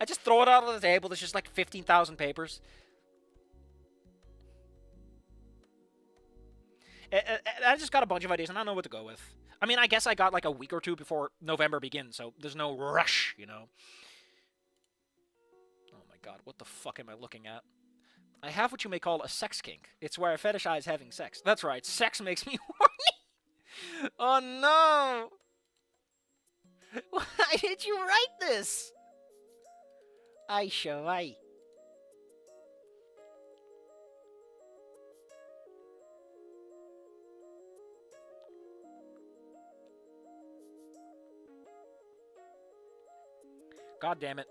I just throw it out on the table. There's just like 15,000 papers. I just got a bunch of ideas and I don't know what to go with. I mean, I guess I got like a week or two before November begins, so there's no rush, you know? Oh my god, what the fuck am I looking at? I have what you may call a sex kink. It's where I fetishize having sex. That's right, sex makes me horny. Oh no! Why did you write this? I. God damn it.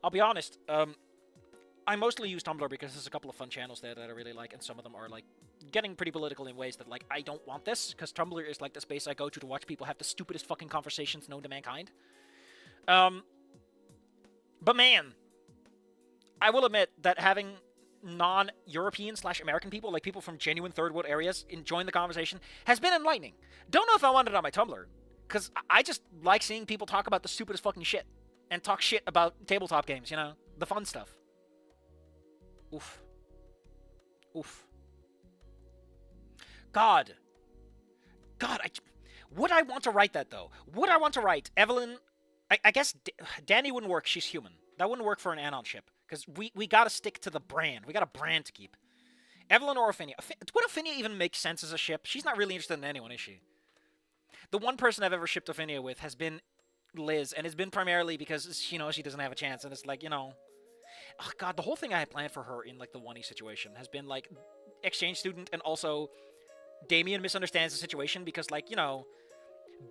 I'll be honest, I mostly use Tumblr because there's a couple of fun channels there that I really like, and some of them are, like, getting pretty political in ways that, like, I don't want this, because Tumblr is, like, the space I go to watch people have the stupidest fucking conversations known to mankind. But man, I will admit that having non-European/American people, like people from genuine third world areas, join the conversation has been enlightening. Don't know if I want it on my Tumblr, because I just like seeing people talk about the stupidest fucking shit, and talk shit about tabletop games, you know? The fun stuff. Oof. Oof. God, would I want to write that, though? Would I want to write Evelyn... I guess Danny wouldn't work. She's human. That wouldn't work for an Anon ship. Because we gotta stick to the brand. We got a brand to keep. Evelyn or Ophinia. Would Ophinia even make sense as a ship? She's not really interested in anyone, is she? The one person I've ever shipped Ophinia with has been Liz. And it's been primarily because she knows she doesn't have a chance. And it's like, you know... Oh, God, the whole thing I had planned for her in, like, the 1E situation has been, like, exchange student, and also Damien misunderstands the situation because, like, you know...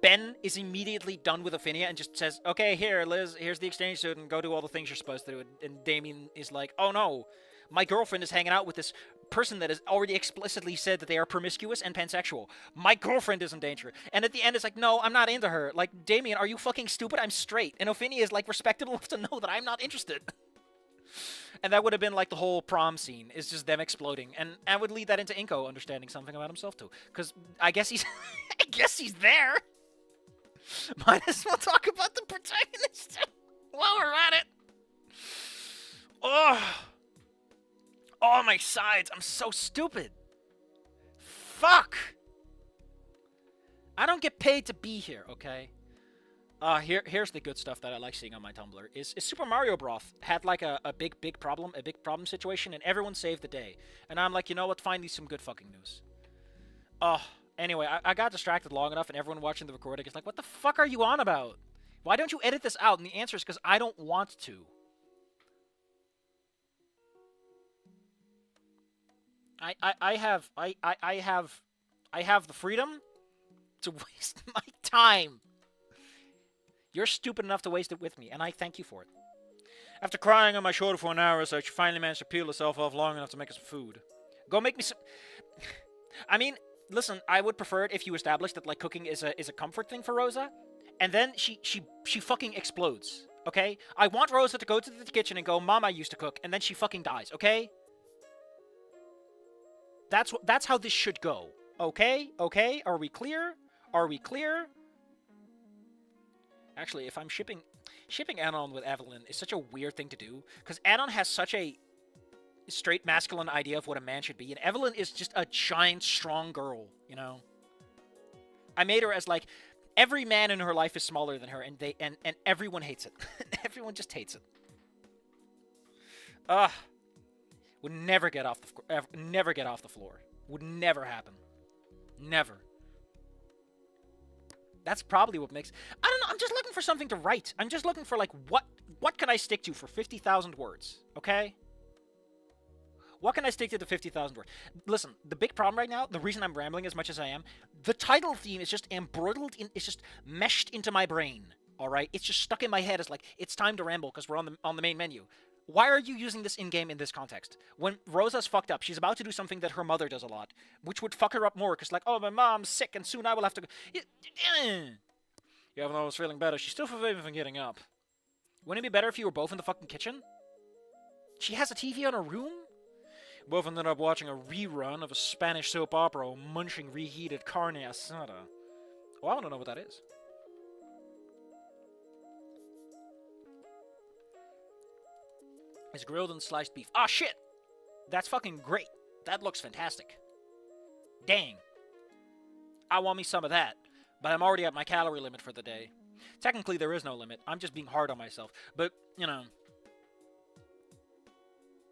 Ben is immediately done with Ophinia and just says, okay, here, Liz, here's the exchange student, go do all the things you're supposed to do. And Damien is like, oh no, my girlfriend is hanging out with this person that has already explicitly said that they are promiscuous and pansexual. My girlfriend is in danger. And at the end, it's like, no, I'm not into her. Like, Damien, are you fucking stupid? I'm straight. And Ophinia is, like, respectable enough to know that I'm not interested. And that would have been, like, the whole prom scene, is just them exploding. And I would lead that into Inko understanding something about himself, too. Because I guess he's... I guess he's there. Might as well talk about the protagonist while we're at it. Oh, my sides. I'm so stupid. Fuck. I don't get paid to be here, okay? Here's the good stuff that I like seeing on my Tumblr. Is Super Mario Broth had like a big problem situation, and everyone saved the day. And I'm like, you know what? Finally some good fucking news. Anyway, I got distracted long enough, and everyone watching the recording is like, what the fuck are you on about? Why don't you edit this out? And the answer is because I don't want to. I have the freedom to waste my time. You're stupid enough to waste it with me, and I thank you for it. After crying on my shoulder for an hour or so, she finally managed to peel herself off long enough to make us some food. Go make me some... I mean... Listen, I would prefer it if you established that, like, cooking is a comfort thing for Rosa, and then she fucking explodes, okay? I want Rosa to go to the kitchen and go, Mom, I used to cook, and then she fucking dies, okay? That's how this should go, okay? Okay? Are we clear? Are we clear? Actually, if I'm shipping Anon with Evelyn is such a weird thing to do, because Anon has such a straight masculine idea of what a man should be, and Evelyn is just a giant strong girl, you know. I made her as like every man in her life is smaller than her, and everyone hates it. Everyone just hates it. Would never get off the floor. Would never happen. Never. That's probably what makes... I don't know, I'm just looking for something to write. I'm just looking for, like, what can I stick to for 50,000 words, okay? What can I stick to 50,000 words? Listen, the big problem right now, the reason I'm rambling as much as I am, the title theme is just embroidered in, it's just meshed into my brain, alright? It's just stuck in my head as like, it's time to ramble because we're on the main menu. Why are you using this in-game in this context? When Rosa's fucked up, she's about to do something that her mother does a lot, which would fuck her up more, because like, oh, my mom's sick, and soon I will have to go... Even though I was feeling better, she's still forbidden from getting up. Wouldn't it be better if you were both in the fucking kitchen? She has a TV in her room? Both ended up watching a rerun of a Spanish soap opera while munching reheated carne asada. Oh, I want to know what that is. It's grilled and sliced beef. Ah, shit! That's fucking great. That looks fantastic. Dang. I want me some of that. But I'm already at my calorie limit for the day. Technically, there is no limit. I'm just being hard on myself. But, you know...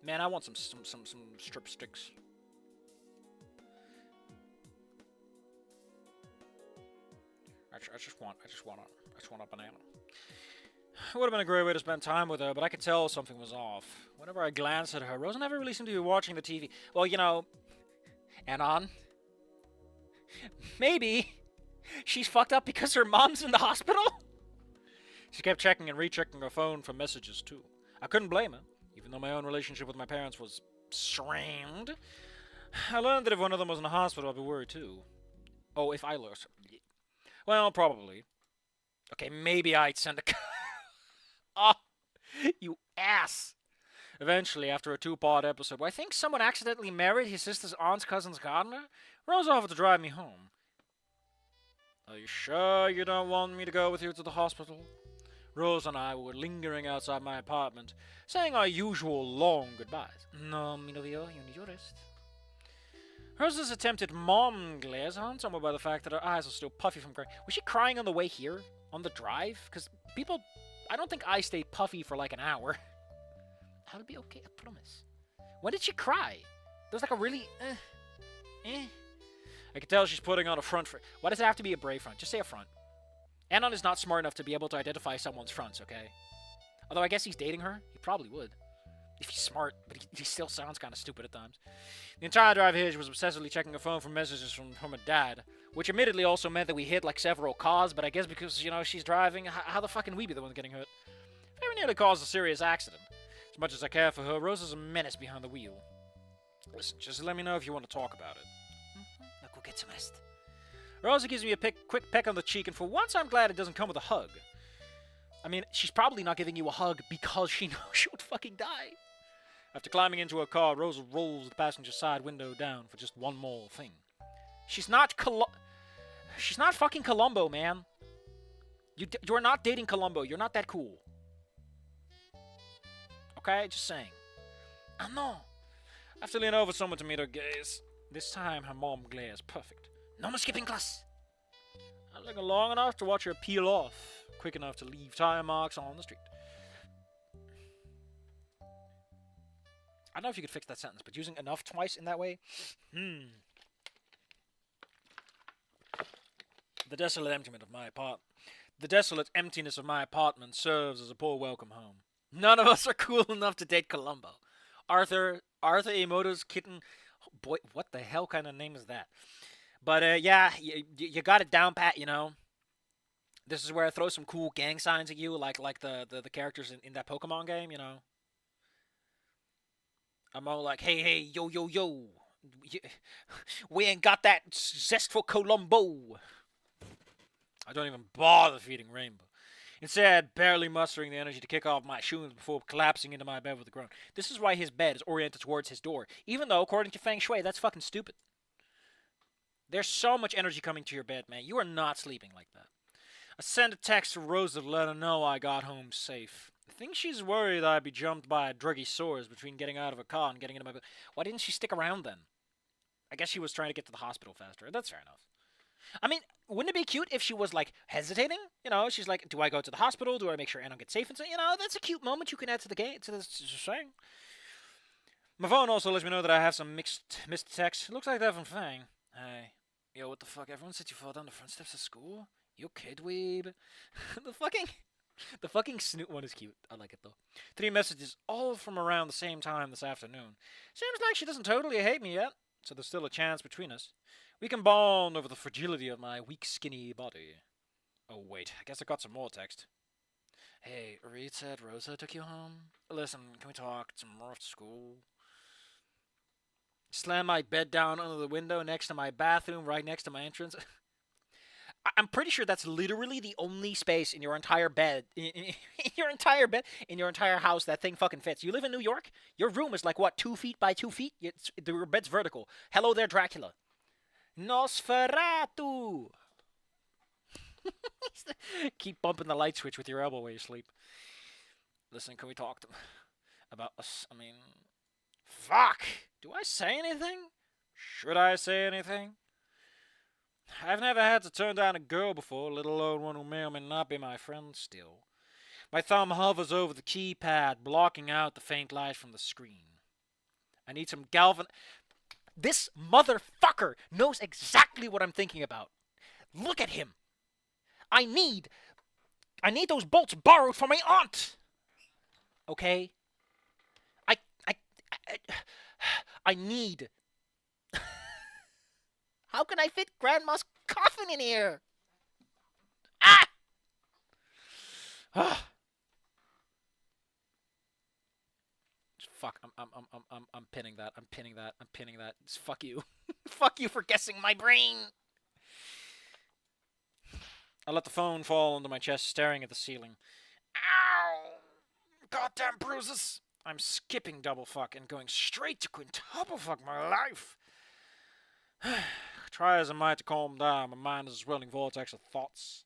Man, I want some strip sticks. I just want a banana. It would have been a great way to spend time with her, but I could tell something was off. Whenever I glanced at her, Rosa never really seemed to be watching the TV. Well, you know, Anon. Maybe she's fucked up because her mom's in the hospital? She kept checking and rechecking her phone for messages, too. I couldn't blame her. Even though my own relationship with my parents was strained, I learned that if one of them was in the hospital, I'd be worried too. Oh, if I lost. Well, probably. Okay, maybe I'd send a. Oh, you ass! Eventually, after a two-part episode where I think someone accidentally married his sister's aunt's cousin's gardener, Rosa offered to drive me home. Are you sure you don't want me to go with you to the hospital? Rose and I were lingering outside my apartment, saying our usual long goodbyes. No, mi novio, you need your rest. Rosa's attempted mom glares aren't somewhere by the fact that her eyes are still puffy from crying. Was she crying on the way here? On the drive? Because people... I don't think I stay puffy for like an hour. I'll be okay, I promise. When did she cry? There was like a really... I can tell she's putting on a front for... Why does it have to be a brave front? Just say a front. Anon is not smart enough to be able to identify someone's fronts, okay? Although I guess he's dating her. He probably would. If he's smart, but he still sounds kind of stupid at times. The entire drive here, she was obsessively checking her phone for messages from her dad, which admittedly also meant that we hit like several cars, but I guess because, you know, she's driving, how the fuck can we be the ones getting hurt? Very nearly caused a serious accident. As much as I care for her, Rosa's a menace behind the wheel. Listen, just let me know if you want to talk about it. Now go get some rest. Rosa gives me a quick peck on the cheek, and for once I'm glad it doesn't come with a hug. I mean, she's probably not giving you a hug because she knows she would fucking die. After climbing into her car, Rosa rolls the passenger side window down for just one more thing. She's not She's not fucking Columbo, man. You're not dating Columbo. You're not that cool. Okay? Just saying. I know. I have to lean over someone to meet her gaze. This time, her mom glares perfect. No more skipping class. I linger long enough to watch her peel off, quick enough to leave tire marks on the street. I don't know if you could fix that sentence, but using enough twice in that way? The desolate emptiness of my apartment serves as a poor welcome home. None of us are cool enough to date Columbo. Arthur Emoto's kitten... Boy, what the hell kind of name is that? But, yeah, you got it down pat, you know. This is where I throw some cool gang signs at you, like the characters in that Pokemon game, you know. I'm all like, hey, yo. We ain't got that zest for Columbo. I don't even bother feeding Rainbow. Instead, barely mustering the energy to kick off my shoes before collapsing into my bed with a groan. This is why his bed is oriented towards his door, even though, according to Feng Shui, that's fucking stupid. There's so much energy coming to your bed, man. You are not sleeping like that. I sent a text to Rosa to let her know I got home safe. I think she's worried I'd be jumped by a druggy sores between getting out of a car and getting into my bed. Why didn't she stick around then? I guess she was trying to get to the hospital faster. That's fair enough. I mean, wouldn't it be cute if she was, like, hesitating? You know, she's like, do I go to the hospital? Do I make sure Anna gets safe? And so, you know, that's a cute moment you can add to the game, to this thing. My phone also lets me know that I have some missed texts. It looks like they're from Fang. Hey. Yo, what the fuck? Everyone said you fall down the front steps of school? You okay, dweeb? The fucking Snoot one is cute. I like it, though. 3 messages, all from around the same time this afternoon. Seems like she doesn't totally hate me yet, so there's still a chance between us. We can bond over the fragility of my weak, skinny body. Oh, wait. I guess I got some more text. Hey, Reed said Rosa took you home. Listen, can we talk some more after school? Slam my bed down under the window next to my bathroom, right next to my entrance. I'm pretty sure that's literally the only space in your entire bed, in your entire bed, in your entire house that thing fucking fits. You live in New York? Your room is like, what, 2 feet by 2 feet? Your bed's vertical. Hello there, Dracula. Nosferatu! Keep bumping the light switch with your elbow while you sleep. Listen, can we talk about us? I mean, fuck! Do I say anything? Should I say anything? I've never had to turn down a girl before, let alone one who may or may not be my friend still. My thumb hovers over the keypad, blocking out the faint light from the screen. I need some This motherfucker knows exactly what I'm thinking about. Look at him. I need those bolts borrowed from my aunt. Okay? I need. How can I fit Grandma's coffin in here? Ah! Fuck. I'm pinning that. I'm pinning that. I'm pinning that. Just fuck you. Fuck you for guessing my brain. I let the phone fall onto my chest, staring at the ceiling. Ow! Goddamn bruises! I'm skipping double fuck and going straight to quintuple fuck my life. Try as I might to calm down, my mind is a swirling vortex of thoughts.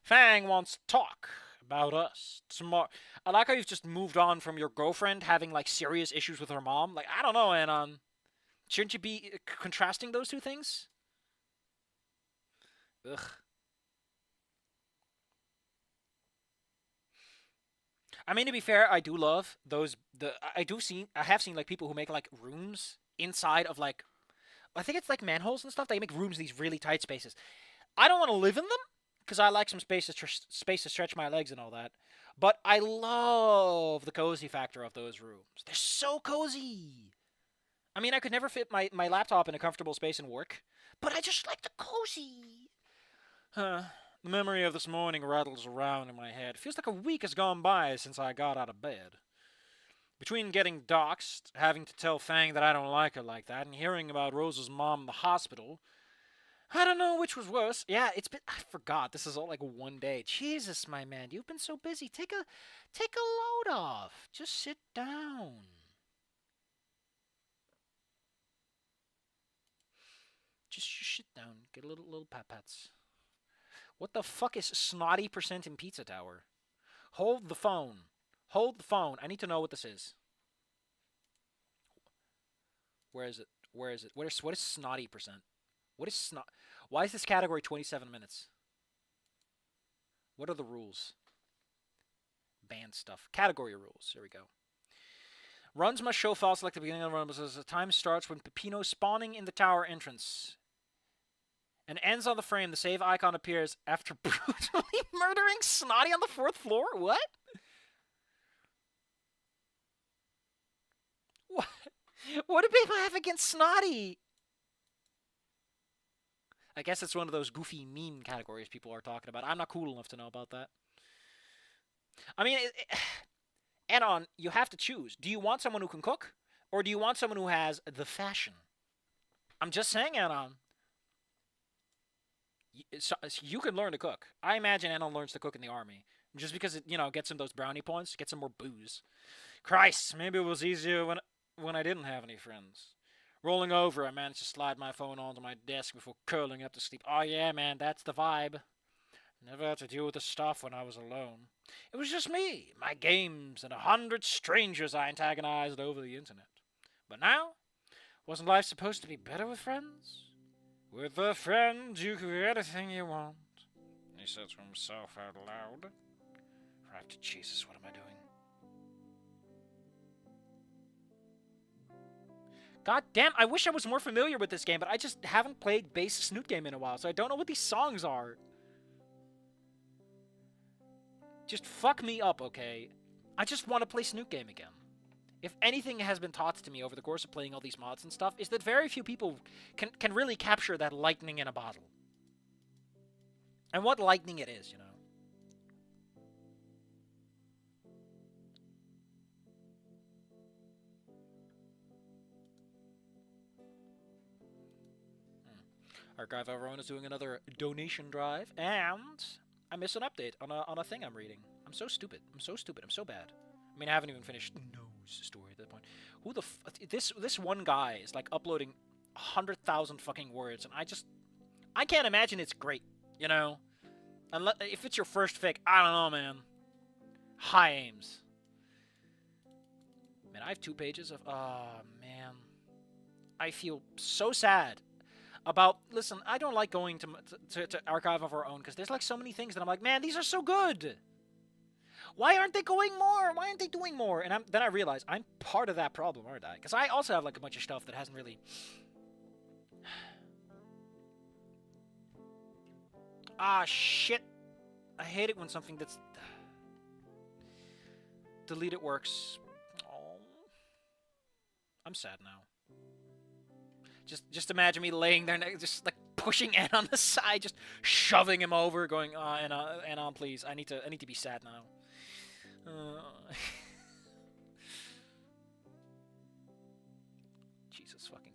Fang wants to talk about us tomorrow. I like how you've just moved on from your girlfriend having like serious issues with her mom. Like, I don't know, Anon. Shouldn't you be contrasting those two things? Ugh. I mean, to be fair, I do love those. I have seen like people who make like rooms inside of like, I think it's like manholes and stuff. They make rooms in these really tight spaces. I don't want to live in them because I like some space to stretch my legs and all that. But I love the cozy factor of those rooms. They're so cozy. I mean, I could never fit my laptop in a comfortable space and work, but I just like the cozy. The memory of this morning rattles around in my head. Feels like a week has gone by since I got out of bed. Between getting doxxed, having to tell Fang that I don't like her like that, and hearing about Rosa's mom in the hospital, I don't know which was worse. Yeah, it's been... I forgot. This is all like one day. Jesus, my man, you've been so busy. Take a load off. Just sit down. Just sit down. Get a little pat-pats. What the fuck is snotty % in Pizza Tower? Hold the phone. Hold the phone. I need to know what this is. Where is it? Where is it? What is snotty %? What is snot? Why is this category 27 minutes? What are the rules? Band stuff. Category rules. Here we go. Runs must show file select at the beginning of the run because the time starts when Peppino spawning in the tower entrance and ends on the frame. The save icon appears after brutally murdering Snotty on the 4th floor? What? What? What do people have against Snotty? I guess it's one of those goofy meme categories people are talking about. I'm not cool enough to know about that. I mean, Anon, you have to choose. Do you want someone who can cook? Or do you want someone who has the fashion? I'm just saying, Anon. You can learn to cook. I imagine Anon learns to cook in the army. Just because it, gets him those brownie points, gets him more booze. Christ, maybe it was easier when I didn't have any friends. Rolling over, I managed to slide my phone onto my desk before curling up to sleep. Oh yeah, man, that's the vibe. Never had to deal with the stuff when I was alone. It was just me, my games, and 100 strangers I antagonized over the internet. But now, wasn't life supposed to be better with friends? With a friend, you can do anything you want. He said to himself out loud. Right to Jesus, what am I doing? God damn, I wish I was more familiar with this game, but I just haven't played base Snoot game in a while, so I don't know what these songs are. Just fuck me up, okay? I just want to play Snoot game again. If anything has been taught to me over the course of playing all these mods and stuff, is that very few people can really capture that lightning in a bottle. And what lightning it is, Archive of Our Own is doing another donation drive, and I missed an update on a thing I'm reading. I'm so stupid. I'm so stupid. I'm so bad. I mean, I haven't even finished No's story at that point. Who the this one guy is like uploading 100,000 fucking words, and I can't imagine it's great, Unless if it's your first fic, I don't know, man. High aims. Man, I have 2 pages of. Oh man, I feel so sad. Listen, I don't like going to Archive of Our Own because there's like so many things that I'm like, man, these are so good. Why aren't they going more? Why aren't they doing more? And then I realize I'm part of that problem, aren't I? Because I also have like a bunch of stuff that hasn't really. Ah, shit. I hate it when something that's. Delete it works. Oh. I'm sad now. Just imagine me laying there, just like pushing Ann on the side, just shoving him over, going, Ann, please, I need to be sad now.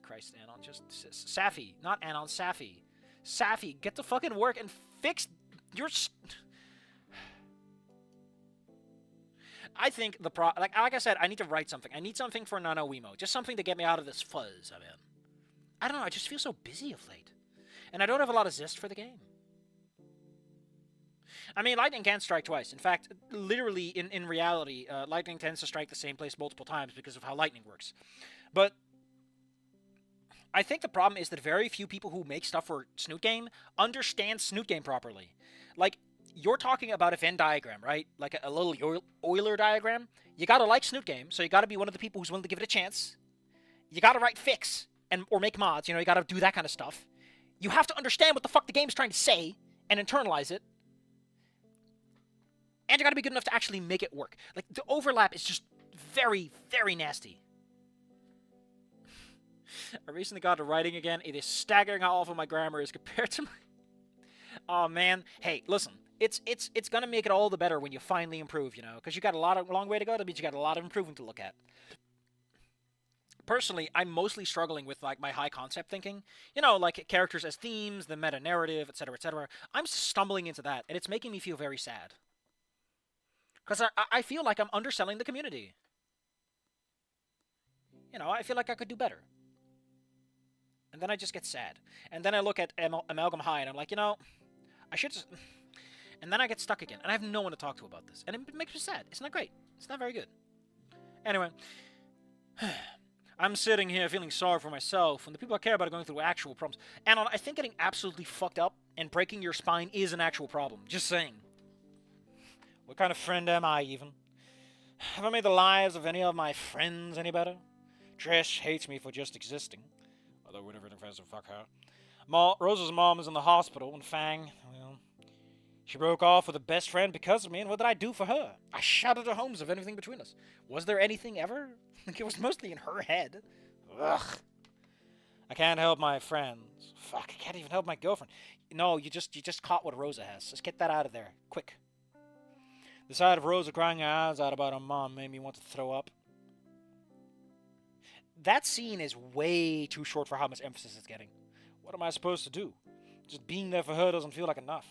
Christ, Anon, just Safi, not Anon, Safi. Safi, get to fucking work and fix your. I think the like I said, I need to write something. I need something for NaNoWriMo, just something to get me out of this fuzz I'm in. I don't know. I just feel so busy of late, and I don't have a lot of zest for the game. I mean, lightning can strike twice. In fact, literally, in reality, lightning tends to strike the same place multiple times because of how lightning works. But I think the problem is that very few people who make stuff for Snoot Game understand Snoot Game properly. Like, you're talking about a Venn diagram, right? Like a little Euler diagram. You gotta like Snoot Game, so you gotta be one of the people who's willing to give it a chance. You gotta write fix or make mods. You gotta do that kind of stuff. You have to understand what the fuck the game's trying to say and internalize it. And you gotta be good enough to actually make it work. Like, the overlap is just very, very nasty. I recently got to writing again. It is staggering how awful my grammar is compared to my... Oh, man. Hey, listen. It's gonna make it all the better when you finally improve, because you got a long way to go. That means you got a lot of improvement to look at. Personally, I'm mostly struggling with, like, my high concept thinking. Like characters as themes, the meta narrative, etc., etc. I'm stumbling into that, and it's making me feel very sad. Because I feel like I'm underselling the community. I feel like I could do better. And then I just get sad. And then I look at Amalgam High, and I'm like, I should just... And then I get stuck again, and I have no one to talk to about this. And it makes me sad. It's not great. It's not very good. Anyway. I'm sitting here feeling sorry for myself, and the people I care about are going through actual problems. And I think getting absolutely fucked up and breaking your spine is an actual problem. Just saying. What kind of friend am I, even? Have I made the lives of any of my friends any better? Trish hates me for just existing. Although we're never defensive, fuck her. Rosa's mom is in the hospital, and Fang, well, she broke off with a best friend because of me, and what did I do for her? I shattered her homes of anything between us. Was there anything ever? It was mostly in her head. Ugh. I can't help my friends. Fuck, I can't even help my girlfriend. No, you just caught what Rosa has. Just get that out of there, quick. The sight of Rosa crying her eyes out about her mom made me want to throw up. That scene is way too short for how much emphasis it's getting. What am I supposed to do? Just being there for her doesn't feel like enough.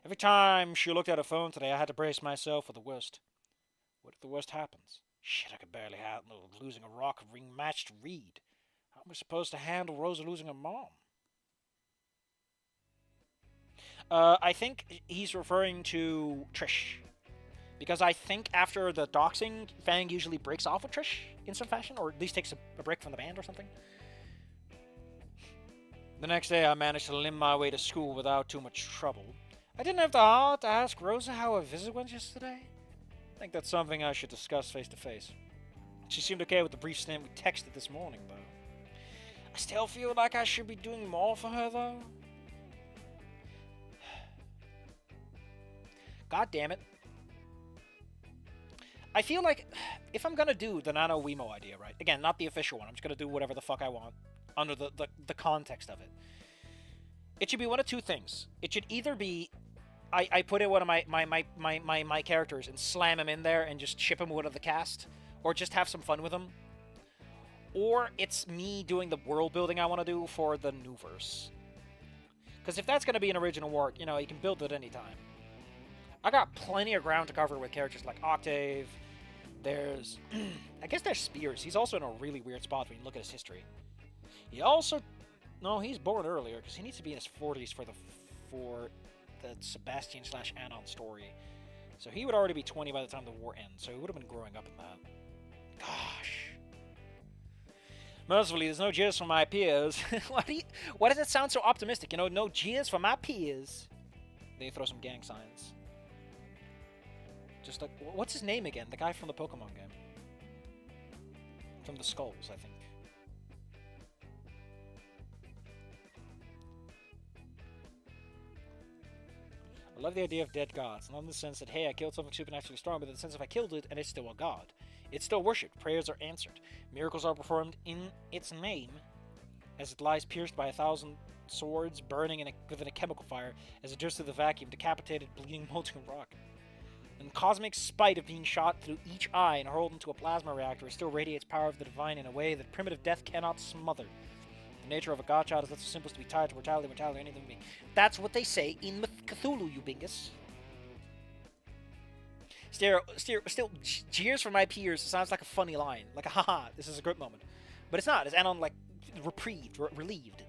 Every time she looked at her phone today, I had to brace myself for the worst. What if the worst happens? Shit, I could barely handle losing a rock ring matched Reed. How am I supposed to handle Rosa losing her mom? I think he's referring to Trish. Because I think after the doxing, Fang usually breaks off with Trish in some fashion, or at least takes a break from the band or something. The next day, I managed to limp my way to school without too much trouble. I didn't have the heart to ask Rosa how her visit went yesterday. I think that's something I should discuss face to face. She seemed okay with the brief stint we texted this morning, though. I still feel like I should be doing more for her, though. God damn it. I feel like if I'm gonna do the NaNoWriMo idea, right? Again, not the official one. I'm just gonna do whatever the fuck I want under the context of it. It should be one of two things. It should either be I put in one of my characters and slam him in there and just ship him out of the cast, or just have some fun with him. Or it's me doing the world building I want to do for the new verse. Because if that's gonna be an original work, you can build it anytime. I got plenty of ground to cover with characters like Octave. There's... I guess there's Spears. He's also in a really weird spot when you look at his history. He also... No, he's born earlier, because he needs to be in his 40s for the Sebastian/Anon story. So he would already be 20 by the time the war ends, so he would have been growing up in that. Gosh. Mercifully, there's no jeers from my peers. Why does it sound so optimistic? No jeers from my peers. They throw some gang signs. Just like, what's his name again? The guy from the Pokemon game. From the Skulls, I think. I love the idea of dead gods, not in the sense that, hey, I killed something supernaturally strong, but in the sense of I killed it and it's still a god. It's still worshipped, prayers are answered, miracles are performed in its name, as it lies pierced by 1,000 swords, burning within a chemical fire, as it drifts through the vacuum, decapitated, bleeding, molten rock. And cosmic spite of being shot through each eye and hurled into a plasma reactor, it still radiates power of the divine in a way that primitive death cannot smother. The nature of a godchild is not so simple as to be tied to mortality, or anything. That's what they say in Cthulhu, you bingus. Still, jeers from my peers sounds like a funny line. Like a haha, this is a great moment. But it's not. It's Anon, like, relieved.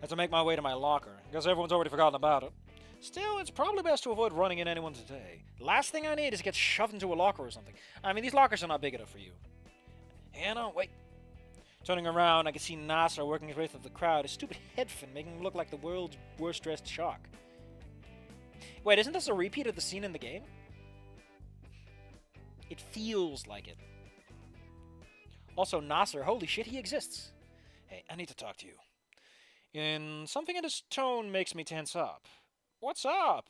As I make my way to my locker. Guess everyone's already forgotten about it. Still, it's probably best to avoid running into anyone today. Last thing I need is to get shoved into a locker or something. I mean, these lockers are not big enough for you. Hannah, wait. Turning around, I can see Nasser working his way through the crowd, his stupid head fin making him look like the world's worst-dressed shark. Wait, isn't this a repeat of the scene in the game? It feels like it. Also, Nasser, holy shit, he exists. Hey, I need to talk to you. And something in his tone makes me tense up. What's up?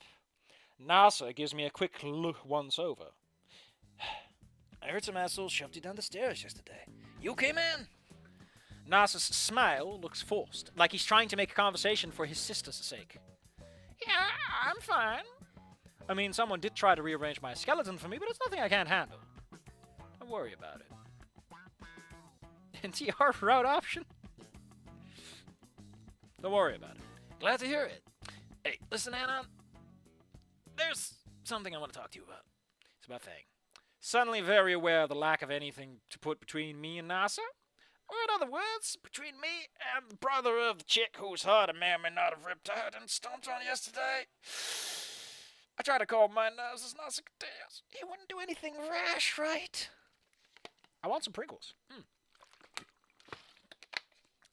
Nasser gives me a quick look once over. I heard some asshole shoved you down the stairs yesterday. You okay, man? Nasser's smile looks forced, like he's trying to make a conversation for his sister's sake. Yeah, I'm fine. I mean, someone did try to rearrange my skeleton for me, but it's nothing I can't handle. Don't worry about it. NTR route option? Don't worry about it. Glad to hear it. Hey, listen, Anna. There's something I want to talk to you about. It's about Fang. Suddenly very aware of the lack of anything to put between me and Nasser. Or in other words, between me and the brother of the chick whose heart a man may not have ripped out and stomped on yesterday. I tried to calm my nerves as Nasser could dare. He wouldn't do anything rash, right? I want some Pringles.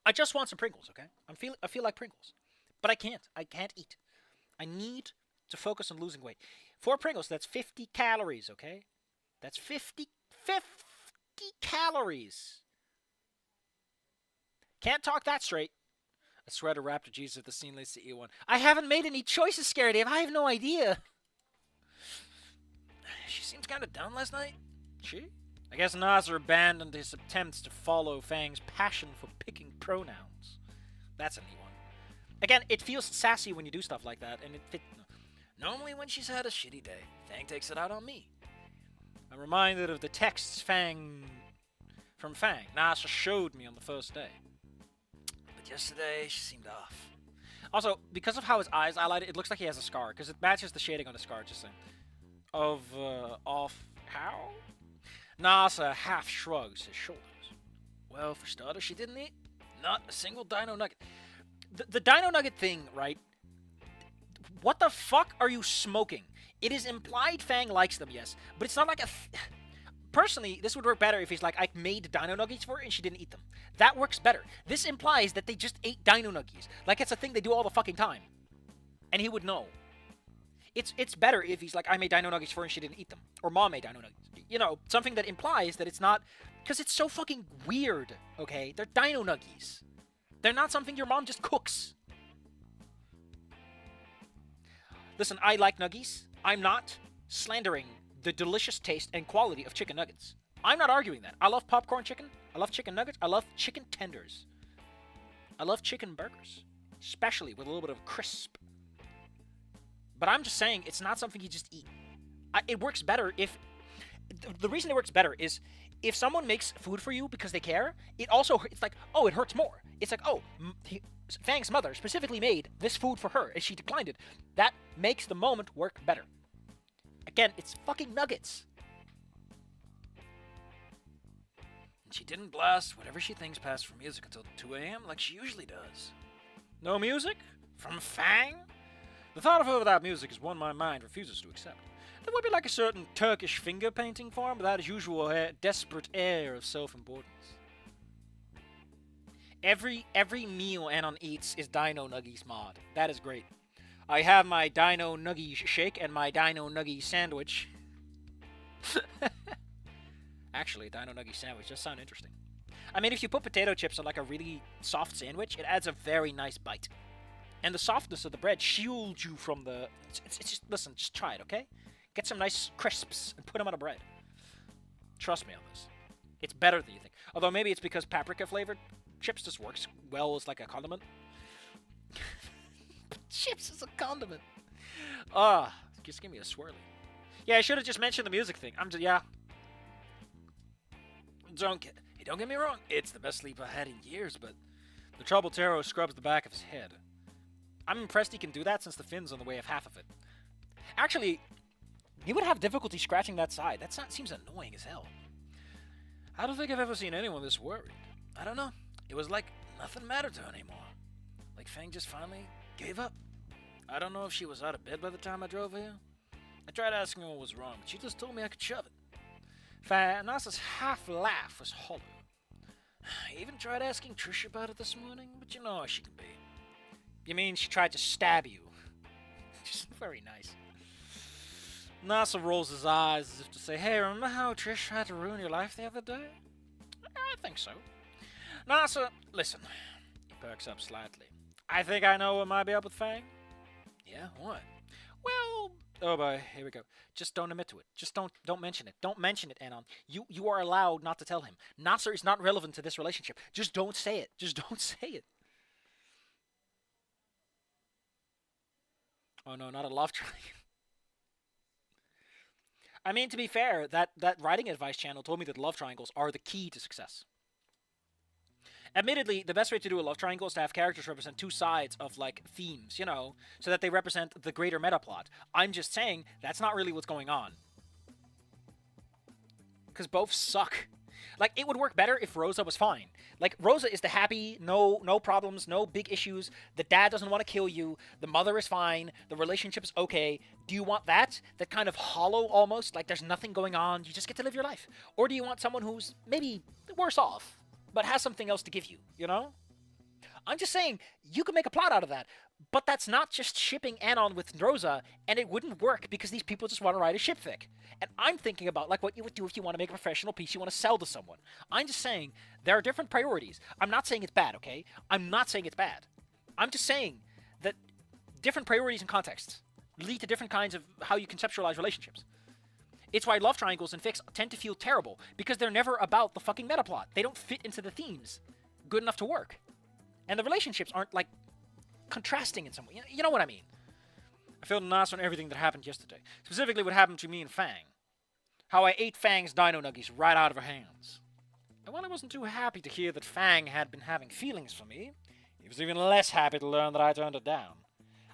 I just want some Pringles, okay? I feel like Pringles. But I can't. I can't eat. I need to focus on losing weight. 4 Pringles, that's 50 calories, okay? That's 50 calories. Can't talk that straight. I swear to Raptor Jesus if the scene leads to E1. I haven't made any choices, Scary Dave. I have no idea. She seemed kind of down last night. She? I guess Nasser abandoned his attempts to follow Fang's passion for picking pronouns. That's a neat one. Again, it feels sassy when you do stuff like that, and it fit. Normally when she's had a shitty day, Fang takes it out on me. I'm reminded of the texts Fang Nasser showed me on the first day. But yesterday, she seemed off. Also, because of how his eyes highlighted, it looks like he has a scar, because it matches the shading on the scar, just saying. Off how? Nasser half shrugs his shoulders. Well, for starters, she didn't eat not a single dino nugget. The dino nugget thing, right? What the fuck are you smoking? It is implied Fang likes them, yes, but it's not like a... Personally, this would work better if he's like, I made dino nuggies for her and she didn't eat them. That works better. This implies that they just ate dino nuggies. Like it's a thing they do all the fucking time. And he would know. It's better if he's like, I made dino nuggets for her and she didn't eat them. Or Mom made dino nuggets. You know, something that implies that it's not... Because it's so fucking weird, okay? They're dino nuggies. They're not something your mom just cooks. Listen, I like nuggies. I'm not slandering the delicious taste and quality of chicken nuggets. I'm not arguing that. I love popcorn chicken. I love chicken nuggets. I love chicken tenders. I love chicken burgers. Especially with a little bit of crisp. But I'm just saying, it's not something you just eat. It works better if... The reason it works better is if someone makes food for you because they care, it's like, oh, it hurts more. It's like, oh, Fang's mother specifically made this food for her and she declined it. That makes the moment work better. Again, it's fucking nuggets. And she didn't blast whatever she thinks past for music until 2 a.m. like she usually does. No music? From Fang? The thought of her without music is one my mind refuses to accept. There would be like a certain Turkish finger painting for him without his usual desperate air of self-importance. Every meal Anon eats is Dino Nuggies mod. That is great. I have my Dino Nuggies shake and my Dino Nuggies sandwich. Actually, Dino Nuggies sandwich does sound interesting. I mean, if you put potato chips on like a really soft sandwich, it adds a very nice bite. And the softness of the bread shields you from the... It's just, listen, just try it, okay? Get some nice crisps and put them on a bread. Trust me on this. It's better than you think. Although maybe it's because paprika-flavored chips just works well as like a condiment. Chips is a condiment. Just give me a swirly. Yeah, I should have just mentioned the music thing. I'm just, yeah. Don't get me wrong, it's the best sleep I had in years, but The troubled Taro scrubs the back of his head. I'm impressed he can do that since the fin's on the way of half of it. Actually, he would have difficulty scratching that side. That seems annoying as hell. I don't think I've ever seen anyone this worried. I don't know. It was like nothing mattered to her anymore. Like Fang just finally gave up. I don't know if she was out of bed by the time I drove here. I tried asking her what was wrong, but she just told me I could shove it. Nasa's half laugh was hollow. I even tried asking Trish about it this morning, but you know how she can be. You mean she tried to stab you? Just very nice. Nasa rolls his eyes as if to say, hey, remember how Trish tried to ruin your life the other day? I think so. Nasa, listen. He perks up slightly. I think I know what might be up with Fang. Yeah, what? Well, oh boy, here we go. Just don't admit to it. Just don't mention it. Don't mention it, Anon. You are allowed not to tell him. Nasser is not relevant to this relationship. Just don't say it. Just don't say it. Oh no, not a love triangle. I mean, to be fair, that writing advice channel told me that love triangles are the key to success. Admittedly, the best way to do a love triangle is to have characters represent two sides of, like, themes, you know, so that they represent the greater meta plot. I'm just saying that's not really what's going on. Because both suck. Like, it would work better if Rosa was fine. Like, Rosa is the happy, no problems, no big issues. The dad doesn't want to kill you. The mother is fine. The relationship's okay. Do you want that? That kind of hollow almost? Like, there's nothing going on. You just get to live your life. Or do you want someone who's maybe worse off, but has something else to give you, you know? I'm just saying, you can make a plot out of that. But that's not just shipping Anon with Rosa, and it wouldn't work because these people just want to write a shipfic. And I'm thinking about, like, what you would do if you want to make a professional piece you want to sell to someone. I'm just saying, there are different priorities. I'm not saying it's bad, okay? I'm not saying it's bad. I'm just saying that different priorities and contexts lead to different kinds of how you conceptualize relationships. It's why love triangles and fics tend to feel terrible, because they're never about the fucking meta plot. They don't fit into the themes good enough to work. And the relationships aren't, like, contrasting in some way. You know what I mean? I filled an ass on everything that happened yesterday. Specifically what happened to me and Fang. How I ate Fang's dino nuggies right out of her hands. And while I wasn't too happy to hear that Fang had been having feelings for me, he was even less happy to learn that I turned her down.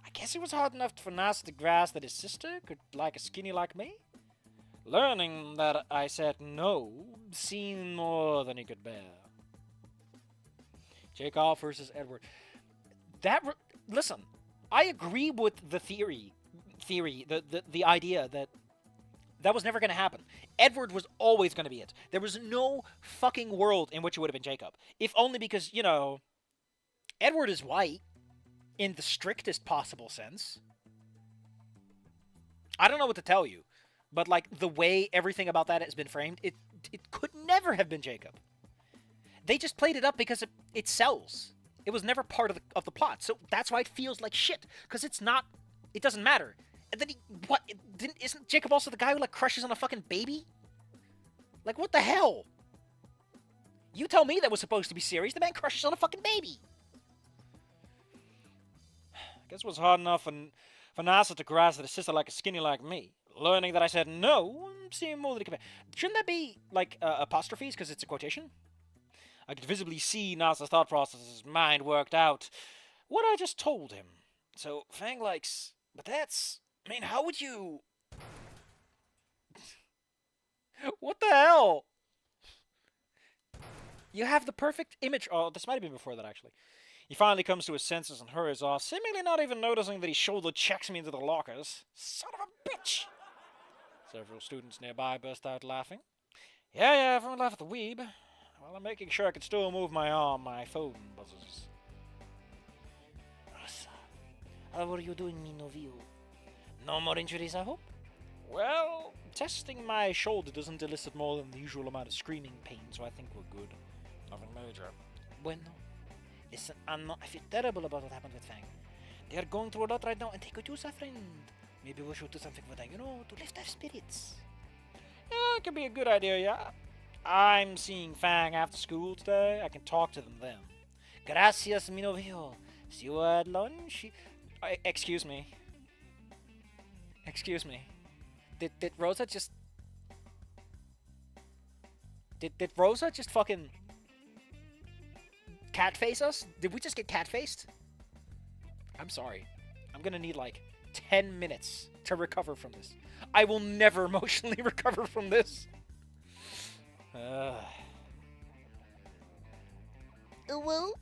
I guess it was hard enough for Nasa to grasp that his sister could like a skinny like me. Learning that I said no seemed more than he could bear. Jacob versus Edward. Listen, I agree with the the idea that was never going to happen. Edward was always going to be it. There was no fucking world in which it would have been Jacob. If only because, you know, Edward is white in the strictest possible sense. I don't know what to tell you, but, like, the way everything about that has been framed, it could never have been Jacob. They just played it up because it sells. It was never part of the plot, so that's why it feels like shit. Because it's not. It doesn't matter. And then isn't Jacob also the guy who, like, crushes on a fucking baby? Like, what the hell? You tell me that was supposed to be serious. The man crushes on a fucking baby. I guess it was hard enough for Nasa to grasp that a sister like a skinny like me. Learning that I said no seemed more than he could bear. Shouldn't that be, like, apostrophes because it's a quotation? I could visibly see Nasa's thought process as his mind worked out what I just told him. So, Fang likes... But that's... I mean, how would you... What the hell? You have the perfect image... Oh, this might have been before that, actually. He finally comes to his senses and hurries off, seemingly not even noticing that he shoulder checks me into the lockers. Son of a bitch! Several students nearby burst out laughing. Yeah, everyone laughed at the weeb. Well, I'm making sure I can still move my arm. My phone buzzes. Rosa, how are you doing, mi novio? No more injuries, I hope? Well, testing my shoulder doesn't elicit more than the usual amount of screaming pain, so I think we're good. Nothing major. Bueno. Listen, I feel terrible about what happened with Fang. They are going through a lot right now, and they could use a friend. Maybe we should do something for them, you know, to lift their spirits. Yeah, it could be a good idea, yeah. I'm seeing Fang after school today. I can talk to them then. Gracias, mi novio. See you at lunch? Excuse me. Excuse me. Did Rosa just... Did Rosa just fucking... catface us? Did we just get catfaced? I'm sorry. I'm gonna need like 10 minutes to recover from this. I will never emotionally recover from this. Well,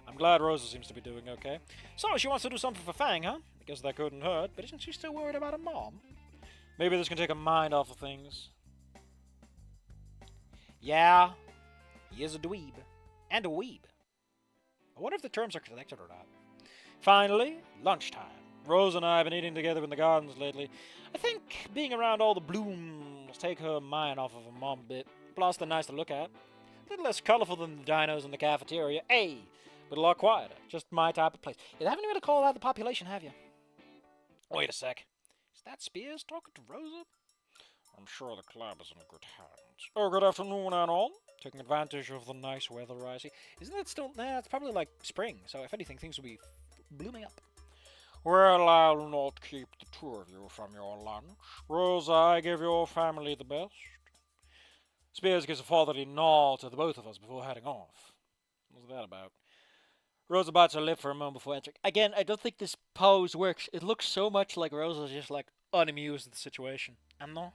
I'm glad Rosa seems to be doing okay. So she wants to do something for Fang, huh? I guess that couldn't hurt, but isn't she still worried about her mom? Maybe this can take her mind off of things. Yeah, he is a dweeb. And a weeb. I wonder if the terms are connected or not. Finally, lunchtime. Rose and I have been eating together in the gardens lately. I think being around all the blooms take her mind off of her mom a bit. Plus, they're nice to look at. A little less colorful than the dinos in the cafeteria. Hey, but a lot quieter. Just my type of place. You haven't even called out the population, have you? Wait a sec. Is that Spears talking to Rosa? I'm sure the club is in good hands. Oh, good afternoon and all. Taking advantage of the nice weather, I see. Isn't it still... Nah, it's probably like spring, so if anything, things will be blooming up. Well, I'll not keep the two of you from your lunch. Rosa, I give your family the best. Spears gives a fatherly nod to the both of us before heading off. What's that about? Rosa bites her lip for a moment before entering. Again, I don't think this pose works. It looks so much like Rosa's just like unamused at the situation. And no,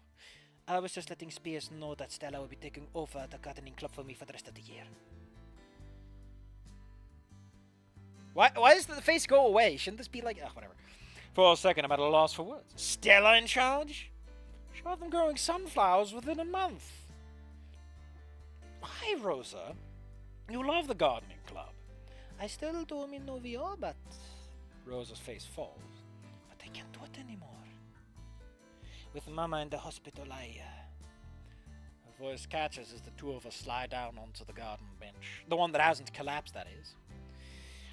I was just letting Spears know that Stella will be taking over the gardening club for me for the rest of the year. Why does the face go away? Shouldn't this be like... whatever. For a second, I'm at a loss for words. Stella in charge? Show them growing sunflowers within a month. Why, Rosa? You love the gardening club. I still do mi novio, but... Rosa's face falls. But I can't do it anymore. With Mama in the hospital, Her voice catches as the two of us slide down onto the garden bench. The one that hasn't collapsed, that is.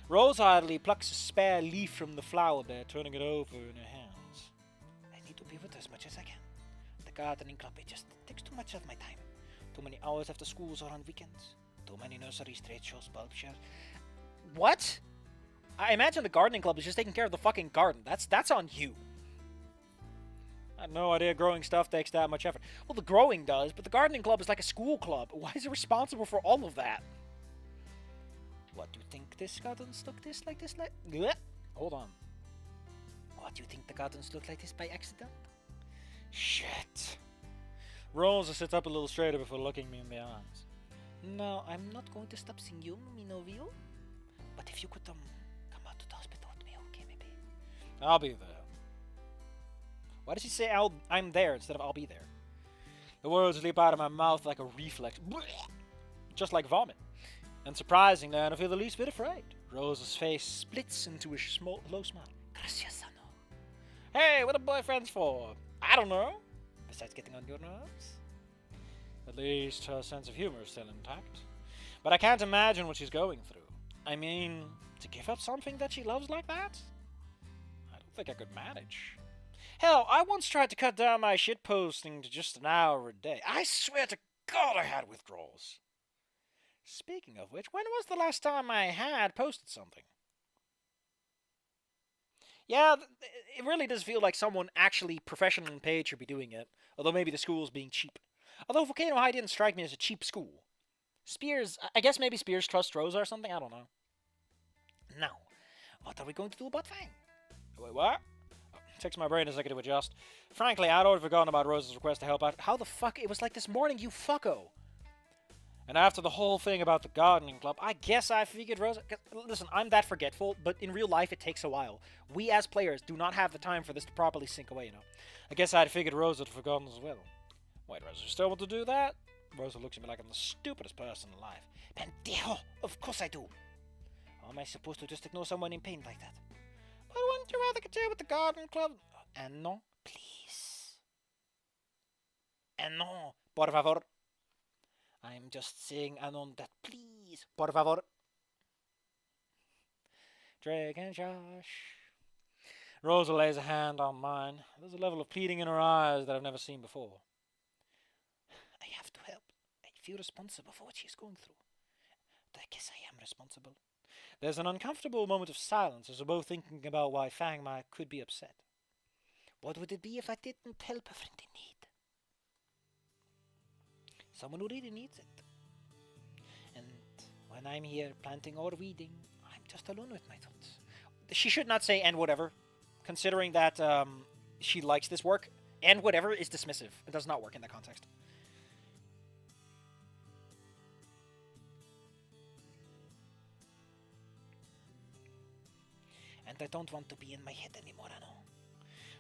Rose idly plucks a spare leaf from the flower bed, turning it over in her hands. I need to be with her as much as I can. The gardening club, it just takes too much of my time. Too many hours after schools or on weekends. Too many nurseries, trade shows, bulb shares. What? I imagine the gardening club is just taking care of the fucking garden. That's on you. I had no idea growing stuff takes that much effort. Well, the growing does, but the gardening club is like a school club. Why is it responsible for all of that? What do you think this gardens look like this? Blech. Hold on. What do you think the gardens look like this by accident? Shit. Rosa sits up a little straighter before looking me in the eyes. No, I'm not going to stop seeing you, mi novio. But if you could come out to the hospital with me, okay, maybe. I'll be there. Why does she say I'm there instead of I'll be there? The words leap out of my mouth like a reflex. Just like vomit. And surprisingly, I don't feel the least bit afraid. Rosa's face splits into a low smile. Gracias, Sano. Hey, what are boyfriends for? I don't know. Besides getting on your nerves? At least her sense of humor is still intact. But I can't imagine what she's going through. I mean, to give up something that she loves like that? I don't think I could manage. Hell, I once tried to cut down my shitposting to just an hour a day. I swear to God I had withdrawals. Speaking of which, when was the last time I had posted something? Yeah, it really does feel like someone actually professional and paid should be doing it. Although maybe the school's being cheap. Although Volcano High didn't strike me as a cheap school. Spears, I guess maybe Spears trusts Rosa or something, I don't know. Now, what are we going to do about Fang? Wait, what? Takes my brain a second to adjust. Frankly, I'd already forgotten about Rosa's request to help out. How the fuck? It was like this morning, you fucko. And after the whole thing about the gardening club, I guess I figured Rosa... Listen, I'm that forgetful, but in real life it takes a while. We as players do not have the time for this to properly sink away, you know. I guess I'd figured Rosa had forgotten as well. Wait, Rosa, you still want to do that? Rosa looks at me like I'm the stupidest person alive. Pendejo! Of course I do! How am I supposed to just ignore someone in pain like that? But wouldn't you rather continue with the garden club? And no, please. And no, por favor. I'm just saying anon that please, por favor. Drake and Josh. Rosa lays a hand on mine. There's a level of pleading in her eyes that I've never seen before. I have to help. I feel responsible for what she's going through. I guess I am responsible. There's an uncomfortable moment of silence as we're both thinking about why Fang could be upset. What would it be if I didn't help a friend in need? Someone who really needs it. And when I'm here planting or weeding, I'm just alone with my thoughts. She should not say "and whatever," considering that she likes this work. "And whatever" is dismissive. It does not work in that context. And I don't want to be in my head anymore, I know.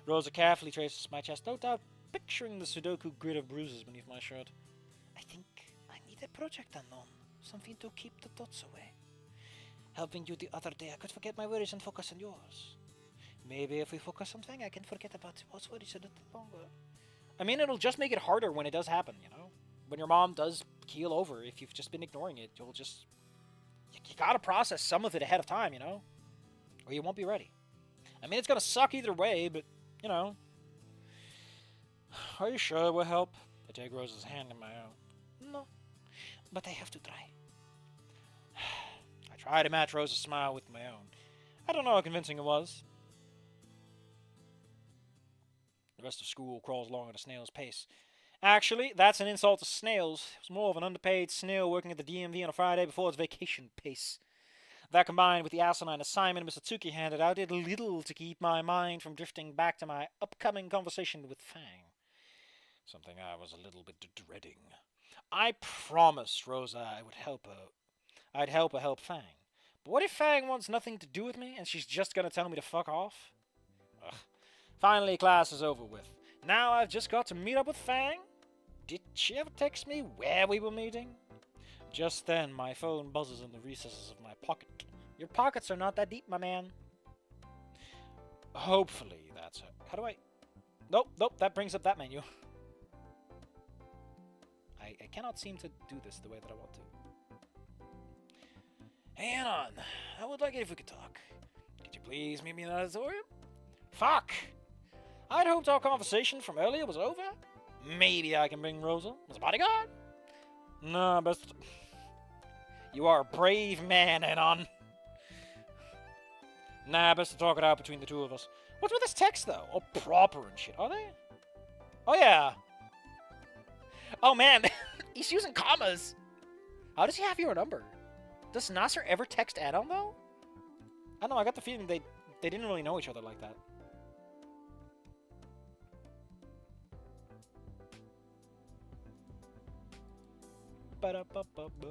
Rosa carefully traces my chest, no doubt picturing the Sudoku grid of bruises beneath my shirt. I think I need a project unknown. Something to keep the thoughts away. Helping you the other day, I could forget my worries and focus on yours. Maybe if we focus on something, I can forget about those worries a little longer. I mean, it'll just make it harder when it does happen, you know? When your mom does keel over, if you've just been ignoring it, you'll just... You gotta process some of it ahead of time, you know? Or you won't be ready. I mean, it's gonna suck either way, but, you know. Are you sure it will help? I take Rosa's hand in my own. No, but I have to try. I try to match Rosa's smile with my own. I don't know how convincing it was. The rest of school crawls along at a snail's pace. Actually, that's an insult to snails. It was more of an underpaid snail working at the DMV on a Friday before its vacation pace. That, combined with the asinine assignment Mr. Tsuki handed out, did little to keep my mind from drifting back to my upcoming conversation with Fang. Something I was a little bit dreading. I promised Rosa I would help her. I'd help her help Fang. But what if Fang wants nothing to do with me and she's just gonna tell me to fuck off? Ugh. Finally, class is over with. Now I've just got to meet up with Fang. Did she ever text me where we were meeting? Just then, my phone buzzes in the recesses of my pocket. Your pockets are not that deep, my man. Hopefully, that's it. How do I... Nope, that brings up that menu. I cannot seem to do this the way that I want to. Hey, Anon, I would like it if we could talk. Could you please meet me in the auditorium? Fuck! I'd hoped our conversation from earlier was over. Maybe I can bring Rosa as a bodyguard? Nah, best... You are a brave man, Anon. Nah, best to talk it out between the two of us. What's with this text, though? Oh, proper and shit, are they? Oh, yeah. Oh, man. He's using commas. How does he have your number? Does Nasser ever text Anon, though? I don't know, I got the feeling they didn't really know each other like that. Ba-da-ba-ba-ba.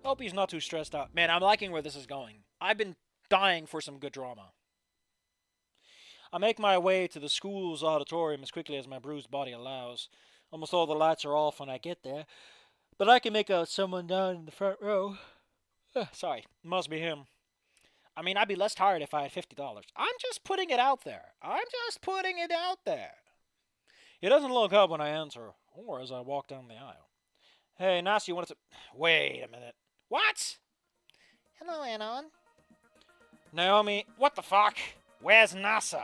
Hope he's not too stressed out. Man, I'm liking where this is going. I've been dying for some good drama. I make my way to the school's auditorium as quickly as my bruised body allows. Almost all the lights are off when I get there, but I can make out someone down in the front row. Sorry, must be him. I mean, I'd be less tired if I had $50. I'm just putting it out there. He doesn't look up when I enter, or as I walk down the aisle. Hey, Nas, you wanted to... Wait a minute. What? Hello, Anon. Naomi, what the fuck? Where's Nasa?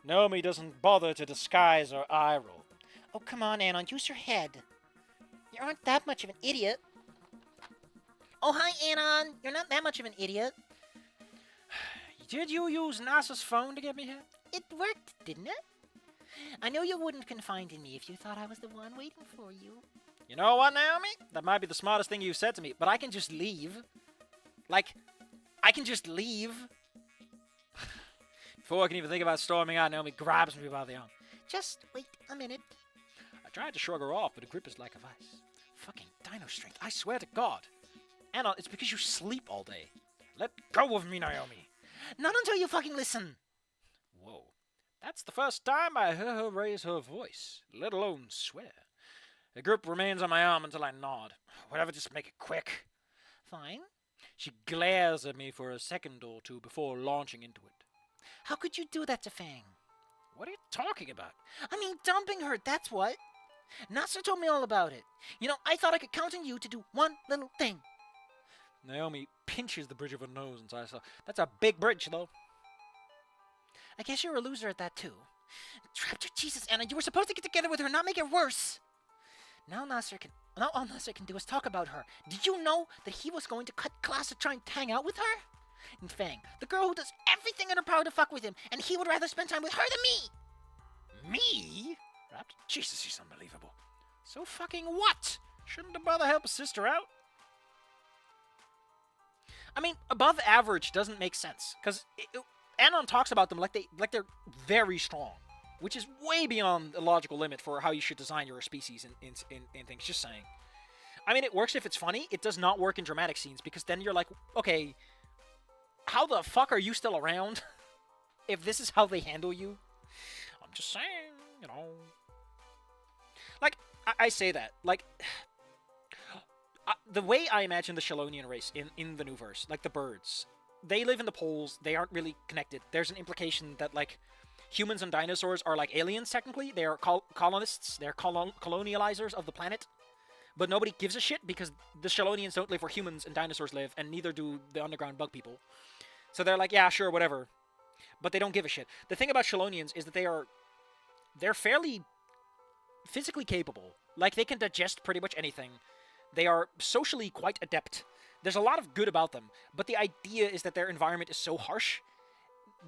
Naomi doesn't bother to disguise her eye roll. Oh, come on, Anon, use your head. You aren't that much of an idiot. Oh, hi, Anon. You're not that much of an idiot. Did you use Nasa's phone to get me here? It worked, didn't it? I know you wouldn't confide in me if you thought I was the one waiting for you. You know what, Naomi? That might be the smartest thing you've said to me, but I can just leave. Like, I can just leave. Before I can even think about storming out, Naomi grabs me by the arm. Just wait a minute. I tried to shrug her off, but her grip is like a vice. Fucking dino strength, I swear to God. Anna, it's because you sleep all day. Let go of me, Naomi. Not until you fucking listen. Whoa. That's the first time I heard her raise her voice, let alone swear. The grip remains on my arm until I nod. Whatever, just make it quick. Fine. She glares at me for a second or two before launching into it. How could you do that to Fang? What are you talking about? I mean, dumping her, that's what. Nasser told me all about it. You know, I thought I could count on you to do one little thing. Naomi pinches the bridge of her nose inside herself. That's a big bridge, though. I guess you're a loser at that, too. Raptor, Jesus, Anna, you were supposed to get together with her, not make it worse. Now all Nasser can do is talk about her. Did you know that he was going to cut class to try and hang out with her? And Fang, the girl who does everything in her power to fuck with him, and he would rather spend time with her than me. Me? Raptor? Jesus, she's unbelievable. So fucking what? Shouldn't the brother help his sister out? I mean, above average doesn't make sense, because Anon talks about them like they're very strong, which is way beyond the logical limit for how you should design your species in things. Just saying. I mean, it works if it's funny. It does not work in dramatic scenes, because then you're like, okay, how the fuck are you still around if this is how they handle you? I'm just saying, you know. Like, I say that. Like, the way I imagine the Shalonian race in the new verse, like the birds, they live in the poles, they aren't really connected. There's an implication that, like, humans and dinosaurs are like aliens, technically. They are colonists, they're colonializers of the planet. But nobody gives a shit because the Shalonians don't live where humans and dinosaurs live, and neither do the underground bug people. So they're like, yeah, sure, whatever. But they don't give a shit. The thing about Shalonians is that they're fairly physically capable. Like, they can digest pretty much anything. They are socially quite adept. There's a lot of good about them, but the idea is that their environment is so harsh.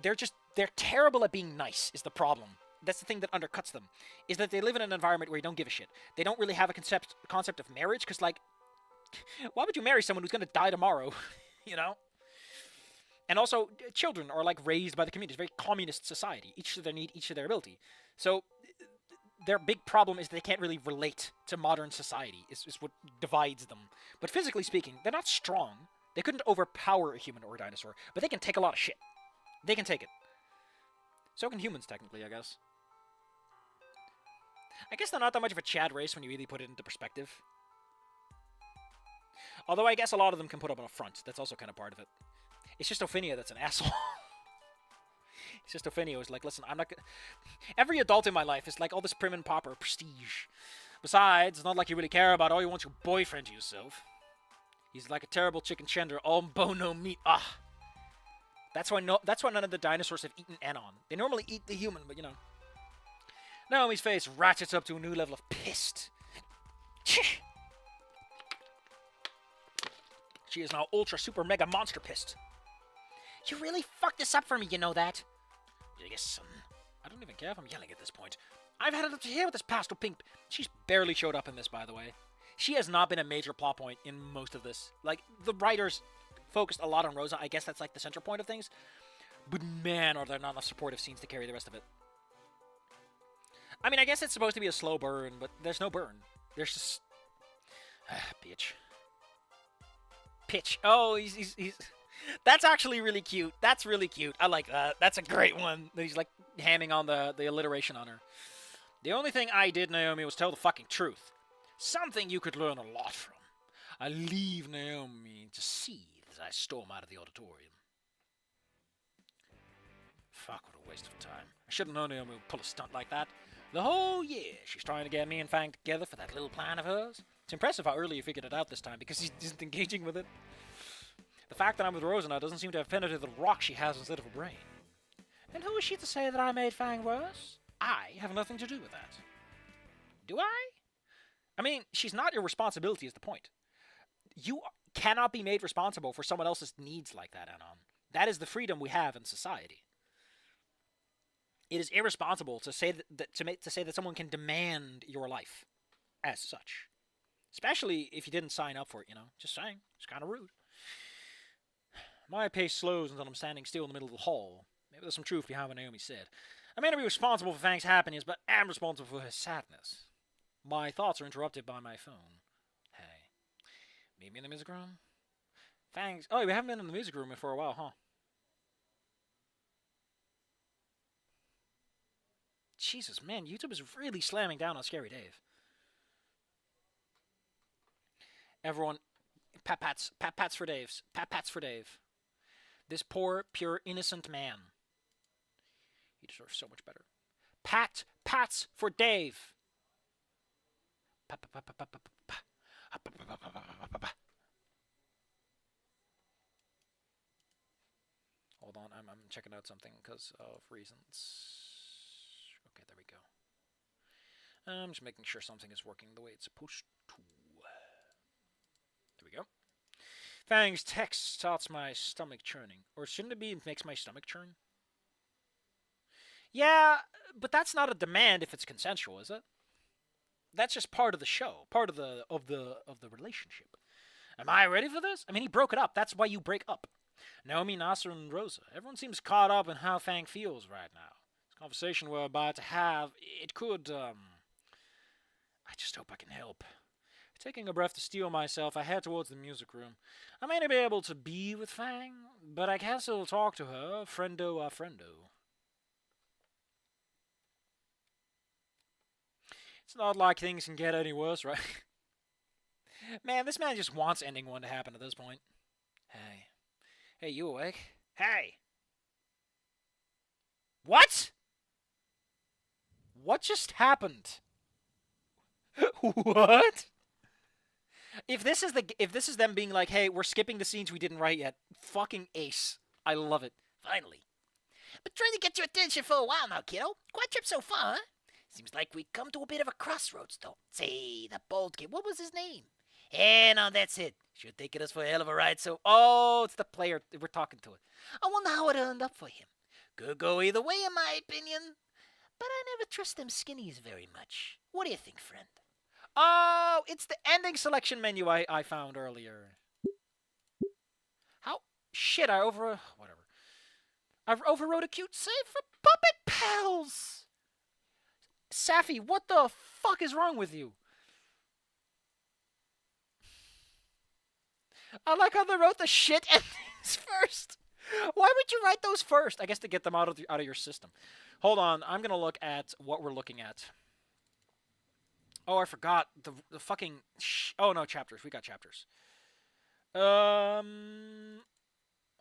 They're terrible at being nice is the problem. That's the thing that undercuts them, is that they live in an environment where you don't give a shit. They don't really have a concept of marriage, because, like, why would you marry someone who's going to die tomorrow, you know? And also, children are, like, raised by the community. It's a very communist society, each to their need, each to their ability. So their big problem is they can't really relate to modern society, is what divides them. But physically speaking, they're not strong. They couldn't overpower a human or a dinosaur, but they can take a lot of shit. They can take it. So can humans, technically, I guess. I guess they're not that much of a Chad race when you really put it into perspective. Although I guess a lot of them can put up on a front. That's also kind of part of it. It's just Ophinia that's an asshole. It's just Ophinia who's like, listen, I'm not gonna... Every adult in my life is like all this prim and proper prestige. Besides, it's not like you really care about all you want your boyfriend to yourself. He's like a terrible chicken tender, all bone, no meat. Ah. That's why none of the dinosaurs have eaten Anon. They normally eat the human, but you know. Naomi's face ratchets up to a new level of pissed. She is now ultra super mega monster pissed. You really fucked this up for me, you know that? Yes, son. I don't even care if I'm yelling at this point. I've had it up to here with this pastel pink. She's barely showed up in this, by the way. She has not been a major plot point in most of this. Like, the writers focused a lot on Rosa. I guess that's like the center point of things. But man, are there not enough supportive scenes to carry the rest of it. I mean, I guess it's supposed to be a slow burn, but there's no burn. There's just... bitch. Pitch. Oh, he's... That's actually really cute. That's really cute. I like that. That's a great one. He's like hamming on the alliteration on her. The only thing I did, Naomi, was tell the fucking truth. Something you could learn a lot from. I leave Naomi to seethe as I storm out of the auditorium. Fuck, what a waste of time. I should have known Naomi would pull a stunt like that. The whole year, she's trying to get me and Fang together for that little plan of hers. It's impressive how early you figured it out this time, because he isn't engaging with it. The fact that I'm with Rosa now doesn't seem to have penetrated the rock she has instead of a brain. And who is she to say that I made Fang worse? I have nothing to do with that. Do I? I mean, she's not your responsibility is the point. You cannot be made responsible for someone else's needs like that, Anon. That is the freedom we have in society. It is irresponsible to say that someone can demand your life as such. Especially if you didn't sign up for it, you know. Just saying. It's kind of rude. My pace slows until I'm standing still in the middle of the hall. Maybe there's some truth behind what Naomi said. I may not be responsible for Fang's happiness, but am responsible for his sadness. My thoughts are interrupted by my phone. Hey, meet me in the music room? Fang's... Oh, we haven't been in the music room for a while, huh? Jesus, man, YouTube is really slamming down on Scary Dave. Everyone, pat-pats for Dave. Pat-pats for Dave. This poor, pure, innocent man. He deserves so much better. Pats for Dave. Hold on, I'm checking out something because of reasons. Okay, there we go. I'm just making sure something is working the way it's supposed to. There we go. Fang's text starts my stomach churning. Or shouldn't it be it makes my stomach churn? Yeah, but that's not a demand if it's consensual, is it? That's just part of the show, part of the relationship. Am I ready for this? I mean, he broke it up. That's why you break up. Naomi, Nasser, and Rosa. Everyone seems caught up in how Fang feels right now. This conversation we're about to have, it could, I just hope I can help. Taking a breath to steel myself, I head towards the music room. I may not be able to be with Fang, but I can still talk to her, friendo a friendo. It's not like things can get any worse, right? Man, this man just wants ending one to happen at this point. Hey. Hey, you awake? Hey! What? What just happened? What? If this is them being like, hey, we're skipping the scenes we didn't write yet, fucking ace. I love it. Finally. Been trying to get your attention for a while now, kiddo. Quite a trip so far, huh? Seems like we come to a bit of a crossroads, though. Say, that bald kid, what was his name? Eh, no, that's it. Sure taking us for a hell of a ride, so... Oh, it's the player. We're talking to it. I wonder how it ended up for him. Could go either way, in my opinion. But I never trust them skinnies very much. What do you think, friend? Oh, it's the ending selection menu I found earlier. How? Shit, whatever. I overrode a cute save for Puppet Pals! Safi, what the fuck is wrong with you? I like how they wrote the shit endings first. Why would you write those first? I guess to get them out of your system. Hold on, I'm gonna look at what we're looking at. Oh, I forgot the fucking. Oh no, chapters. We got chapters.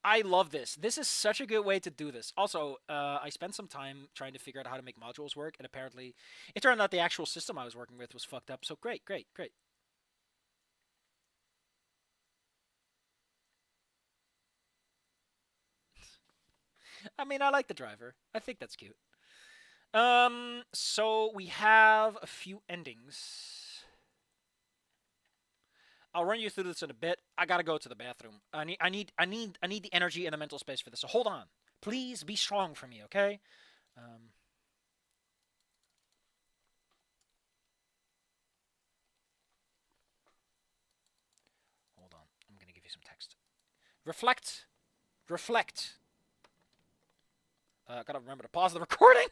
I love this. This is such a good way to do this. Also, I spent some time trying to figure out how to make modules work, and apparently, it turned out the actual system I was working with was fucked up. So great, great, great. I mean, I like the driver. I think that's cute. So we have a few endings. I'll run you through this in a bit. I gotta go to the bathroom. I need the energy and the mental space for this. So hold on. Please be strong for me, okay? Hold on. I'm gonna give you some text. Reflect. Reflect. Gotta remember to pause the recording.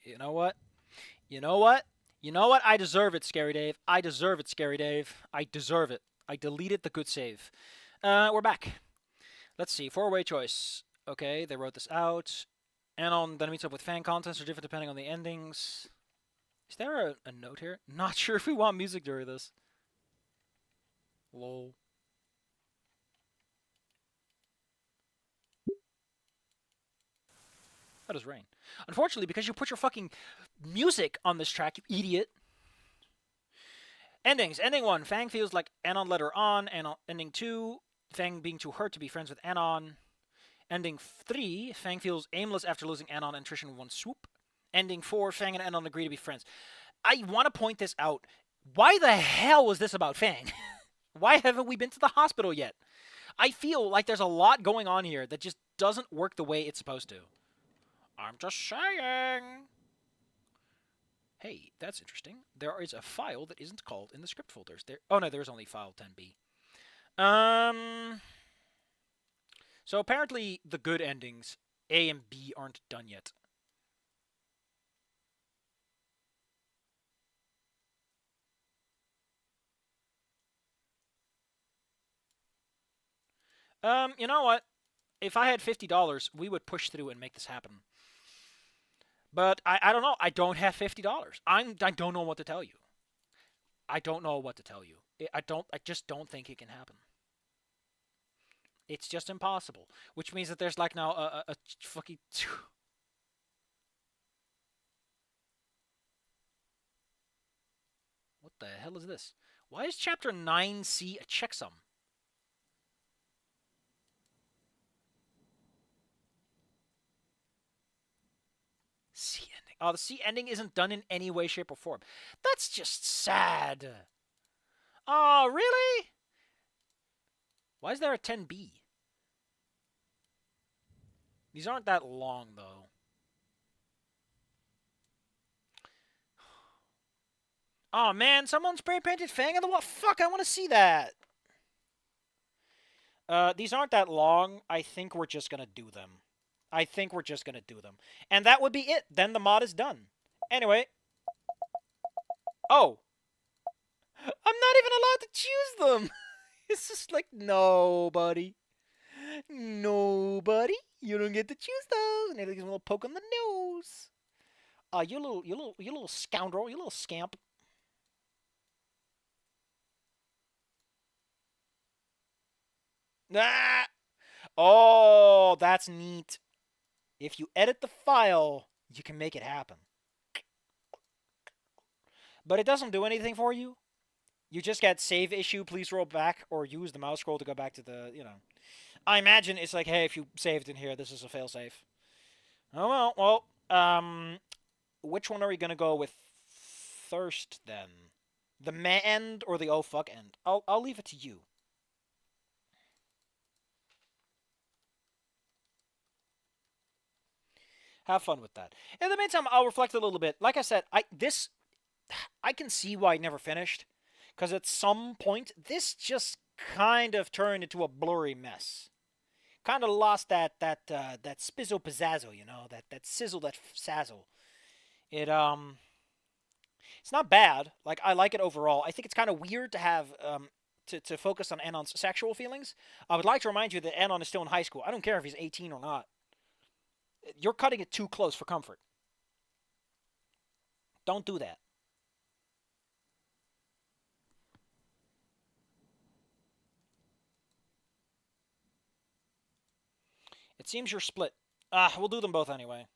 You know what? You know what? You know what? I deserve it, Scary Dave. I deserve it, Scary Dave. I deserve it. I deleted the good save. We're back. Let's see. Four-way choice. Okay, they wrote this out. Anon then meets up with fan contents are different depending on the endings. Is there a note here? Not sure if we want music during this. Lol. That is rain. Unfortunately, because you put your fucking music on this track, you idiot. Endings. Ending 1. Fang feels like Anon led her on. Ending 2. Fang being too hurt to be friends with Anon. Ending 3. Fang feels aimless after losing Anon and Trish in one swoop. Ending 4. Fang and Anon agree to be friends. I want to point this out. Why the hell was this about Fang? Why haven't we been to the hospital yet? I feel like there's a lot going on here that just doesn't work the way it's supposed to. I'm just saying. Hey, that's interesting. There is a file that isn't called in the script folders. Oh no, there's only file 10b. So apparently the good endings, A and B, aren't done yet. You know what? If I had $50, we would push through and make this happen. But I don't know. I don't have $50. I don't know what to tell you. I don't know what to tell you. I just don't think it can happen. It's just impossible. Which means that there's like now a fucking... What the hell is this? Why is chapter 9C a checksum? C ending. Oh, the C ending isn't done in any way, shape, or form. That's just sad. Oh, really? Why is there a 10B? These aren't that long, though. Oh, man, someone spray painted Fang on the wall. Fuck, I want to see that. These aren't that long. I think we're just going to do them. And that would be it. Then the mod is done. Anyway. Oh. I'm not even allowed to choose them. It's just like, nobody. Nobody. You don't get to choose those. And it gives a little poke on the nose. You little scoundrel. You little scamp. Ah! Oh, that's neat. If you edit the file, you can make it happen. But it doesn't do anything for you. You just get save issue, please roll back, or use the mouse scroll to go back to the, I imagine it's like, hey, if you saved in here, this is a failsafe. Oh, well, which one are we going to go with first, then? The meh end or the oh fuck end? I'll leave it to you. Have fun with that. In the meantime, I'll reflect a little bit. Like I said, I can see why I never finished, because at some point this just kind of turned into a blurry mess. Kind of lost that spizzo pizazzo, that sizzle, that sazzle. It's not bad. Like, I like it overall. I think it's kind of weird to have to focus on Anon's sexual feelings. I would like to remind you that Anon is still in high school. I don't care if he's 18 or not. You're cutting it too close for comfort. Don't do that. It seems you're split. We'll do them both anyway.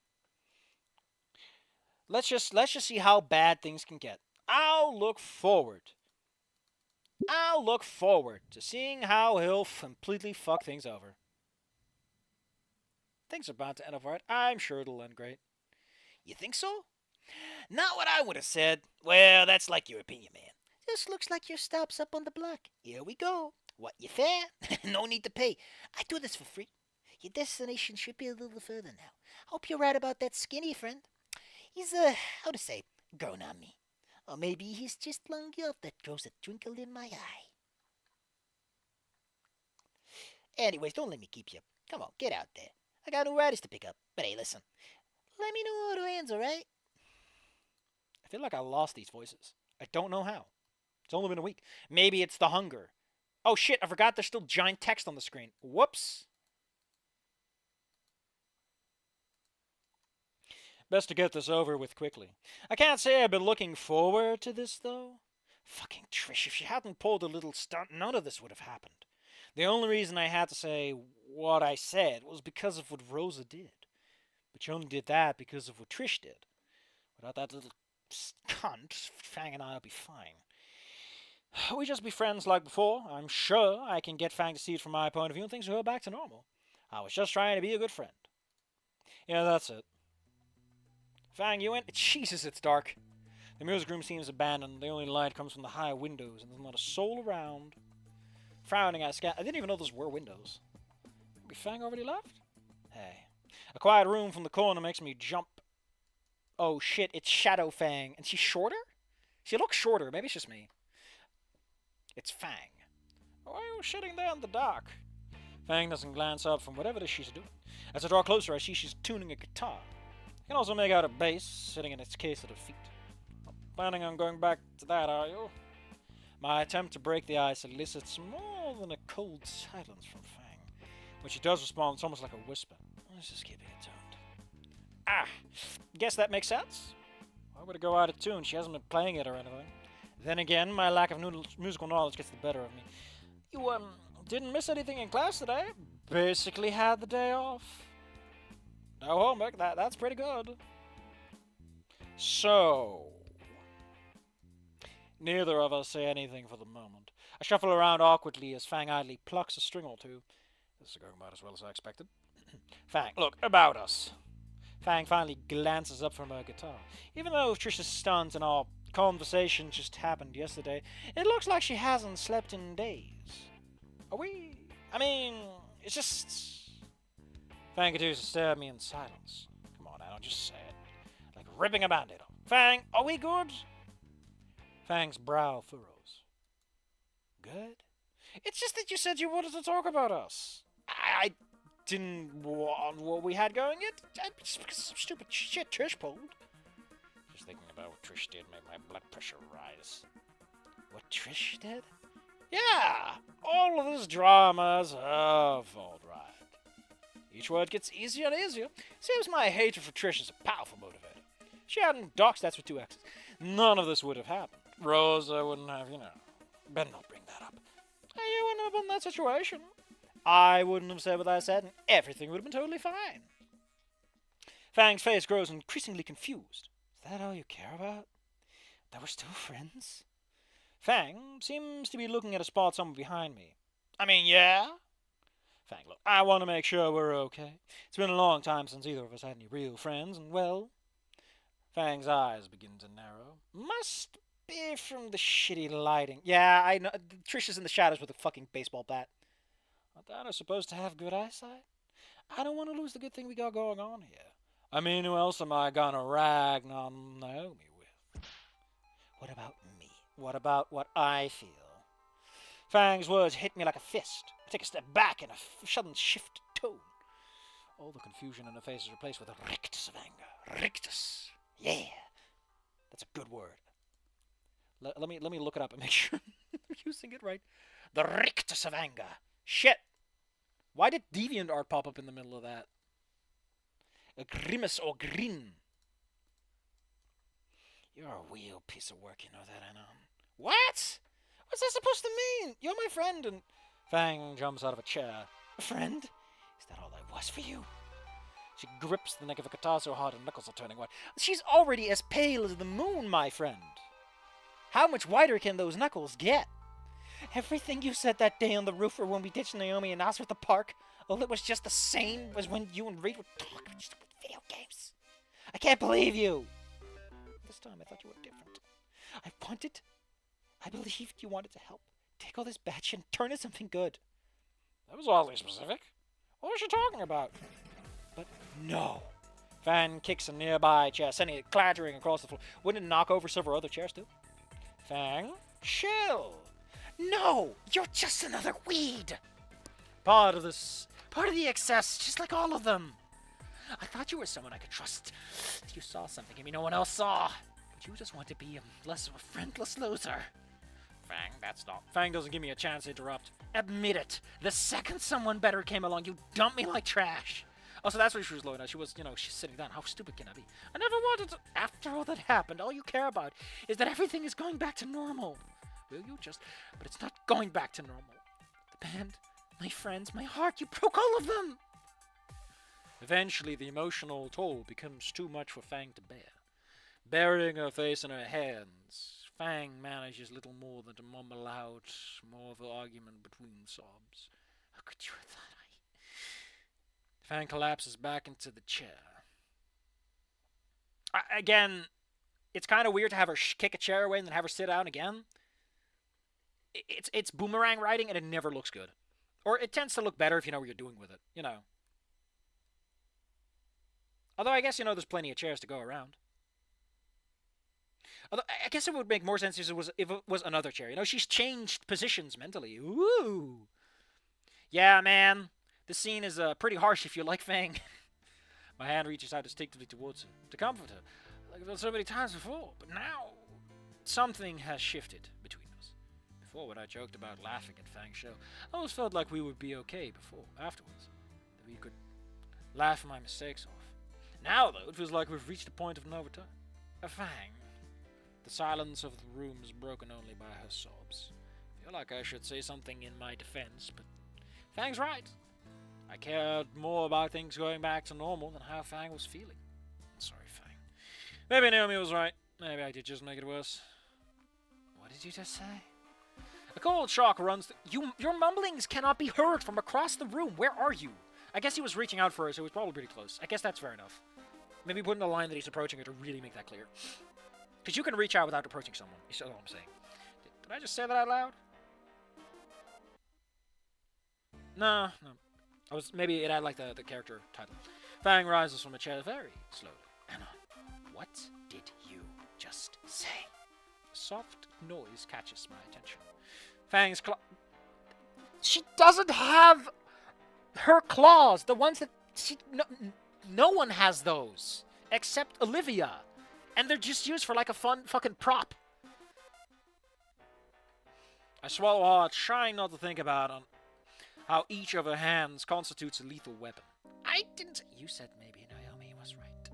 Let's just see how bad things can get. I'll look forward to seeing how he'll completely fuck things over. Things are bound to end up right. I'm sure it'll end great. You think so? Not what I would have said. Well, that's like your opinion, man. This looks like your stop's up on the block. Here we go. What, you fare? No need to pay. I do this for free. Your destination should be a little further now. Hope you're right about that skinny friend. He's, how to say, grown on me. Or maybe he's just long enough that throws a twinkle in my eye. Anyways, don't let me keep you. Come on, get out there. I got new riders to pick up. But hey, listen. Let me know how it ends, alright? feel like I lost these voices. I don't know how. It's only been a week. Maybe it's the hunger. Oh shit, I forgot there's still giant text on the screen. Whoops. Best to get this over with quickly. I can't say I've been looking forward to this, though. Fucking Trish, if she hadn't pulled a little stunt, none of this would have happened. The only reason I had to say what I said was because of what Rosa did. But she only did that because of what Trish did. Without that little cunt, Fang and I will be fine. We just be friends like before. I'm sure I can get Fang to see it from my point of view and things will go back to normal. I was just trying to be a good friend. Yeah, that's it. Fang, you in? Jesus, it's dark. The music room seems abandoned. The only light comes from the high windows, and there's not a soul around. Frowning, I didn't even know those were windows. Maybe Fang already left? Hey. A quiet room from the corner makes me jump. Oh shit, it's Shadow Fang. And she's shorter? She looks shorter. Maybe it's just me. It's Fang. Why are you sitting there in the dark? Fang doesn't glance up from whatever it is she's doing. As I draw closer, I see she's tuning a guitar. You can also make out a bass sitting in its case at her feet. Not planning on going back to that, are you? My attempt to break the ice elicits more than a cold silence from Fang. When she does respond, it's almost like a whisper. Let's just keep it tuned. Ah, guess that makes sense. Why would it go out of tune? She hasn't been playing it or anything. Then again, my lack of musical knowledge gets the better of me. You, didn't miss anything in class today? Basically had the day off. No homework, that's pretty good. So, neither of us say anything for the moment. I shuffle around awkwardly as Fang idly plucks a string or two. This is going about as well as I expected. Fang, look, about us. Fang finally glances up from her guitar. Even though Trish's stunt and our conversation just happened yesterday, it looks like she hasn't slept in days. Are we? I mean, it's just... Fang continues to stare at me in silence. Come on, now, just say it. Like ripping a band-aid off. Fang, are we good? Fang's brow furrows. Good? It's just that you said you wanted to talk about us. I didn't want what we had going yet. Just because of some stupid shit Trish pulled. Just thinking about what Trish did made my blood pressure rise. What Trish did? Yeah! All of this drama's her fault, right? Each word gets easier and easier. Seems my hatred for Trish is a powerful motivator. She hadn't doxed that's with 2 X's. None of this would have happened. Rosa wouldn't have, better not bring that up. You wouldn't have been in that situation. I wouldn't have said what I said, and everything would have been totally fine. Fang's face grows increasingly confused. Is that all you care about? That we're still friends? Fang seems to be looking at a spot somewhere behind me. I mean, yeah? Fang, look, I want to make sure we're okay. It's been a long time since either of us had any real friends, and well... Fang's eyes begin to narrow. Must be from the shitty lighting. Yeah, I know. Trish is in the shadows with a fucking baseball bat. Aren't that supposed to have good eyesight? I don't want to lose the good thing we got going on here. I mean, who else am I gonna rag on Naomi with? What about me? What about what I feel? Fang's words hit me like a fist. I take a step back in a sudden shift of tone. All the confusion in her face is replaced with a rictus of anger. Rictus. Yeah. That's a good word. Let me look it up and make sure I'm using it right. The rictus of anger. Shit. Why did DeviantArt pop up in the middle of that? A grimace or grin. You're a real piece of work, you know that, Anna. What? What's that supposed to mean? You're my friend, and... Fang jumps out of a chair. A friend? Is that all I was for you? She grips the neck of a guitar so hard her knuckles are turning white. She's already as pale as the moon, my friend. How much whiter can those knuckles get? Everything you said that day on the roof or when we ditched Naomi and Oscar at the park, all it was just the same as when you and Reed were talking just about video games. I can't believe you. This time I thought you were different. I believed you wanted to help. Take all this bad shit and turn it something good. That was oddly specific. What was she talking about? But no. Fan kicks a nearby chair, sending it clattering across the floor. Wouldn't it knock over several other chairs too? Fang, chill. No, you're just another weed. Part of the excess, just like all of them. I thought you were someone I could trust. You saw something in me no one else saw. You just want to be less of a friendless loser. Fang, that's not. Fang doesn't give me a chance to interrupt. Admit it. The second someone better came along, you dumped me like trash. Also, that's what she was looking at. She was, she's sitting down. How stupid can I be? I never wanted to. After all that happened, all you care about is that everything is going back to normal. Will you just? But it's not going back to normal. The band, my friends, my heart, you broke all of them. Eventually, the emotional toll becomes too much for Fang to bear. Burying her face in her hands, Fang manages little more than to mumble out more of an argument between sobs. How could you have thought Fang collapses back into the chair. Again, it's kind of weird to have her kick a chair away and then have her sit down again. It's boomerang writing and it never looks good. Or it tends to look better if you know what you're doing with it, Although I guess, there's plenty of chairs to go around. Although I guess it would make more sense if it was another chair. She's changed positions mentally. Ooh. Yeah, man. This scene is pretty harsh if you like Fang. My hand reaches out instinctively towards her, to comfort her, like I've done so many times before. But now, something has shifted between us. Before, when I joked about laughing at Fang's show, I always felt like we would be okay afterwards. That we could laugh my mistakes off. Now, though, it feels like we've reached a point of no return. Fang. The silence of the room is broken only by her sobs. I feel like I should say something in my defense, but Fang's right. I cared more about things going back to normal than how Fang was feeling. Sorry, Fang. Maybe Naomi was right. Maybe I did just make it worse. What did you just say? A cold shock runs your mumblings cannot be heard from across the room. Where are you? I guess he was reaching out for her, so he was probably pretty close. I guess that's fair enough. Maybe put in a line that he's approaching her to really make that clear. Because you can reach out without approaching someone. Is all I'm saying. Did I just say that out loud? No. Maybe it had like the character title. Fang rises from a chair very slowly. Anna, what did you just say? A soft noise catches my attention. Fang's She doesn't have her claws. The ones that no one has those except Olivia, and they're just used for like a fun fucking prop. I swallow hard, trying not to think about how each of her hands constitutes a lethal weapon. I didn't. You said maybe Naomi was right.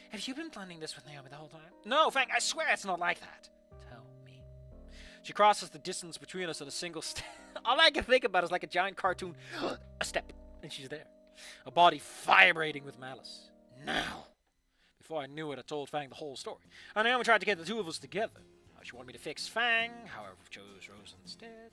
Have you been planning this with Naomi the whole time? No, Fang, I swear it's not like that. Tell me. She crosses the distance between us in a single step. All I can think about is like a giant cartoon. A step, and she's there. A body vibrating with malice. Now. Before I knew it, I told Fang the whole story. And Naomi tried to get the two of us together. How she wanted me to fix Fang, however, chose Rosa instead.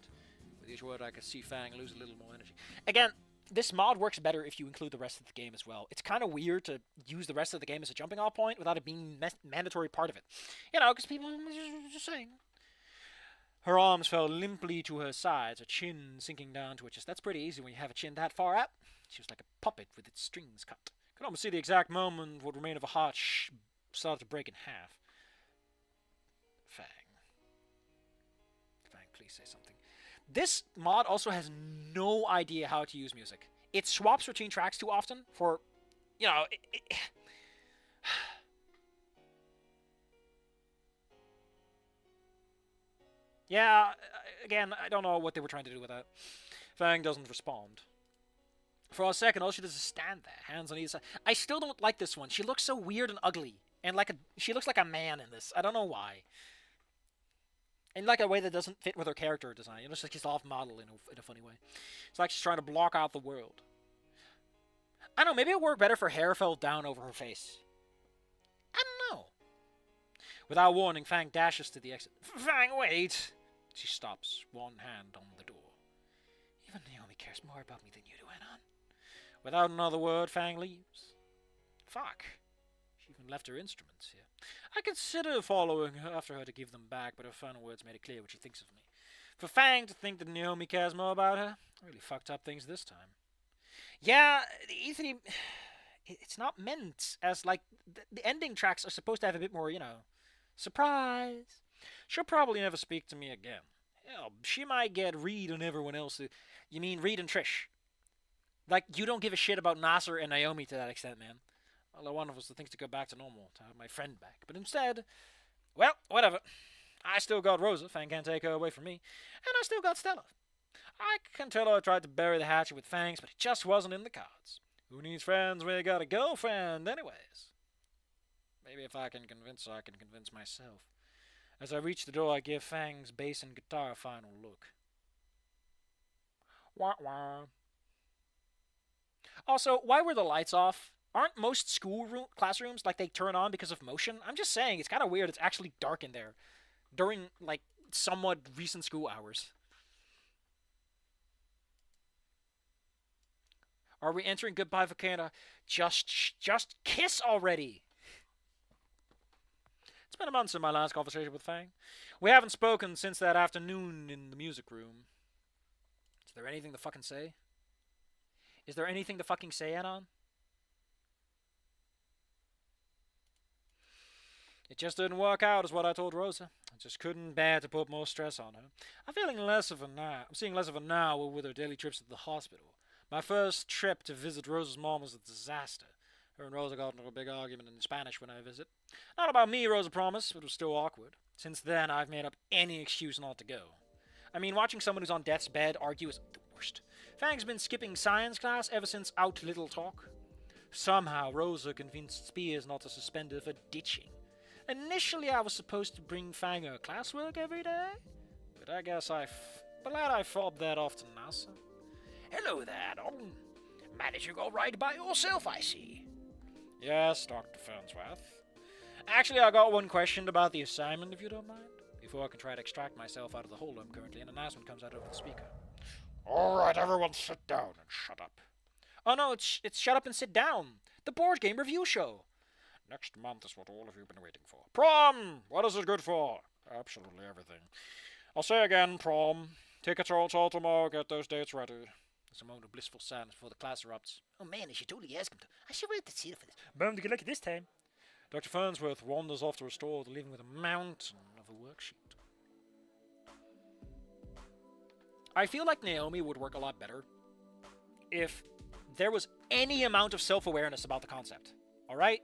With each word, I could see Fang lose a little more energy. Again, this mod works better if you include the rest of the game as well. It's kind of weird to use the rest of the game as a jumping off point without it being mandatory part of it. Because people just saying. Her arms fell limply to her sides, her chin sinking down to her chest. That's pretty easy when you have a chin that far out. She was like a puppet with its strings cut. Could almost see the exact moment what remained of a heart started to break in half. Fang, please say something. This mod also has no idea how to use music. It swaps between tracks too often for, Yeah, again, I don't know what they were trying to do with that. Fang doesn't respond. For a second, all she does is stand there, hands on either side. I still don't like this one. She looks so weird and ugly. And she looks like a man in this. I don't know why. In like a way that doesn't fit with her character design. It's like she's off model in a funny way. It's like she's trying to block out the world. I don't know, maybe it would work better if her hair fell down over her face. I don't know. Without warning, Fang dashes to the exit. Fang, wait! She stops, one hand on the door. Even Naomi cares more about me than you do, Anon. Without another word, Fang leaves. Fuck. She even left her instruments here. I consider following after her to give them back, but her final words made it clear what she thinks of me. For Fang to think that Naomi cares more about her, really fucked up things this time. Yeah, the E3... It's not meant as, like... The ending tracks are supposed to have a bit more, surprise. She'll probably never speak to me again. Hell, she might get Reed and everyone else. You mean Reed and Trish? Like, you don't give a shit about Nasser and Naomi to that extent, man. All I wanted was the things to go back to normal, to have my friend back. But instead, Well, whatever. I still got Rosa. Fang can't take her away from me. And I still got Stella. I can tell her I tried to bury the hatchet with Fangs, but it just wasn't in the cards. Who needs friends when you got a girlfriend, anyways? Maybe if I can convince her, I can convince myself. As I reach the door, I give Fang's bass and guitar a final look. Wah wah. Also, why were the lights off? Aren't most classrooms like they turn on because of motion? I'm just saying, it's kind of weird. It's actually dark in there during like somewhat recent school hours. Are we entering Goodbye Volcano? Just kiss already. It's been a month since my last conversation with Fang. We haven't spoken since that afternoon in the music room. Is there anything to fucking say? Is there anything to fucking say, Anon? It just didn't work out, is what I told Rosa. I just couldn't bear to put more stress on her. I'm seeing less of her now with her daily trips to the hospital. My first trip to visit Rosa's mom was a disaster. Her and Rosa got into a big argument in Spanish when I visit. Not about me, Rosa promised, but it was still awkward. Since then, I've made up any excuse not to go. I mean, watching someone who's on death's bed argue is the worst. Fang's been skipping science class ever since Out Little Talk. Somehow, Rosa convinced Spears not to suspend her for ditching. Initially, I was supposed to bring Fang her classwork every day, but I guess I fobbed that off to NASA. Hello there, Don. Managing all right by yourself, I see. Yes, Dr. Farnsworth. Actually, I got one question about the assignment, if you don't mind, before I can try to extract myself out of the hole I'm currently in. A nice one comes out over the speaker. All right, everyone sit down and shut up. Oh no, it's Shut Up and Sit Down, the board game review show. Next month is what all of you have been waiting for. Prom! What is it good for? Absolutely everything. I'll say again, prom. Tickets are all sold tomorrow. Get those dates ready. There's a moment of blissful silence before the class erupts. Oh man, I should totally ask him to. I should write the seal for this. Bound to get lucky this time. Dr. Farnsworth wanders off to restore, leaving with a mountain of a worksheet. I feel like Naomi would work a lot better if there was any amount of self-awareness about the concept. Alright?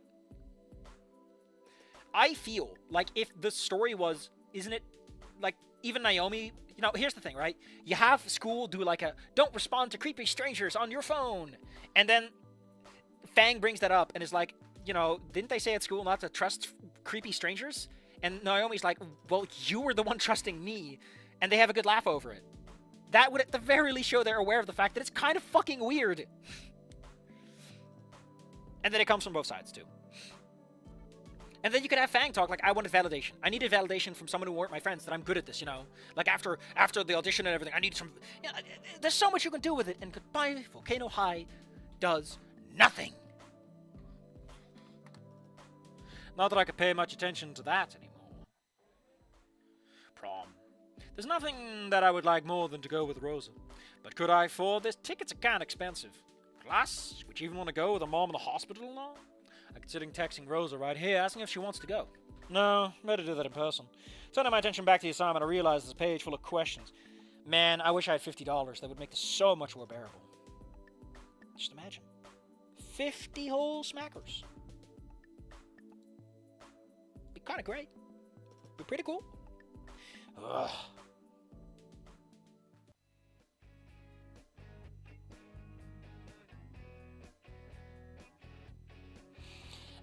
I feel like if the story was, isn't it, like, even Naomi, you know, here's the thing, right? You have school do like a, don't respond to creepy strangers on your phone. And then Fang brings that up and is like, you know, didn't they say at school not to trust creepy strangers? And Naomi's like, well, you were the one trusting me. And they have a good laugh over it. That would at the very least show they're aware of the fact that it's kind of fucking weird. And then it comes from both sides, too. And then you could have Fang talk like, I wanted validation. I needed validation from someone who weren't my friends that I'm good at this, you know? Like, after the audition and everything, I need some... You know, there's so much you can do with it, and Goodbye Volcano High does nothing. Not that I could pay much attention to that anymore. Prom. There's nothing that I would like more than to go with Rosa. But could I afford this? Tickets are kind of expensive. Class? Would you even want to go with a mom in the hospital and all? I'm considering texting Rosa right here, asking if she wants to go. No, better do that in person. Turning my attention back to the assignment, I realized there's a page full of questions. Man, I wish I had $50. That would make this so much more bearable. Just imagine. 50 whole smackers. Be kind of great. Be pretty cool. Ugh.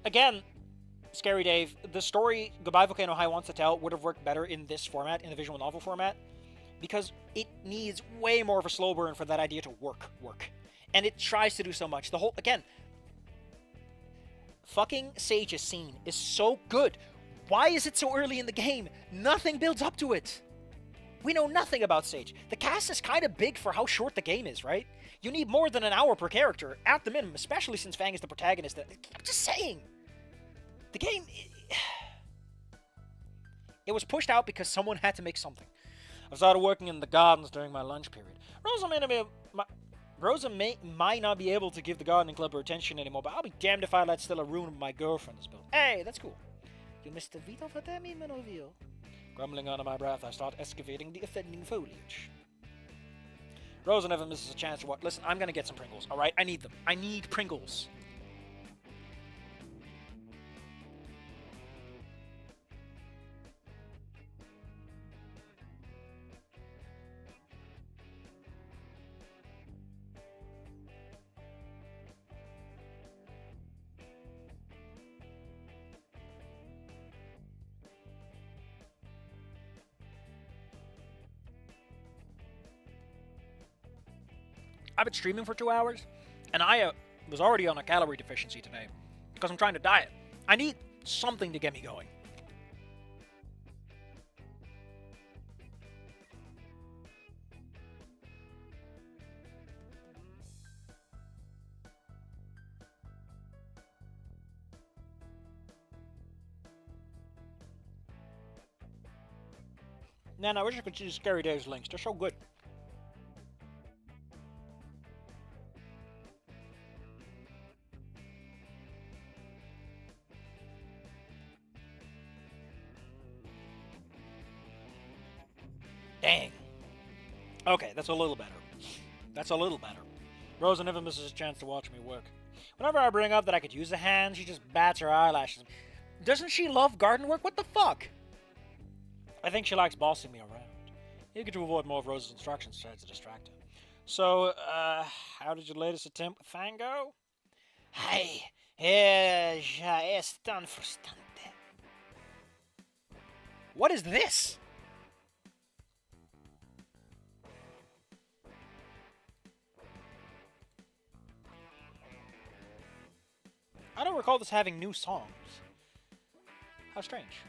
Again, Scary Dave, the story Goodbye Volcano High wants to tell would have worked better in this format, in the visual novel format, because it needs way more of a slow burn for that idea to work. And it tries to do so much. The whole, again, fucking Sage's scene is so good. Why is it so early in the game? Nothing builds up to it. We know nothing about Sage. The cast is kind of big for how short the game is, right? You need more than an hour per character, at the minimum, especially since Fang is the protagonist. I'm just saying. The game... It was pushed out because someone had to make something. I started working in the gardens during my lunch period. Rosa might not be able to give the gardening club her attention anymore, but I'll be damned if I let Stella ruin my girlfriend's build. Hey, that's cool. You missed the Vito for them, Manovio. Grumbling under my breath, I start excavating the offending foliage. Rosa never misses a chance to what. Listen, I'm gonna get some Pringles, alright? I need them. I need Pringles. I've been streaming for 2 hours, and I was already on a calorie deficiency today because I'm trying to diet. I need something to get me going. Man, I wish I could see the Scary Days links. They're so good. Dang. Okay, that's a little better. That's a little better. Rosa never misses a chance to watch me work. Whenever I bring up that I could use a hand, she just bats her eyelashes. Doesn't she love garden work? What the fuck? I think she likes bossing me around. Eager to avoid more of Rosa's instructions, tries to distract her. So, how did your latest attempt with Fango? Ai, já és tão frustrante. What is this? I don't recall this having new songs. How strange.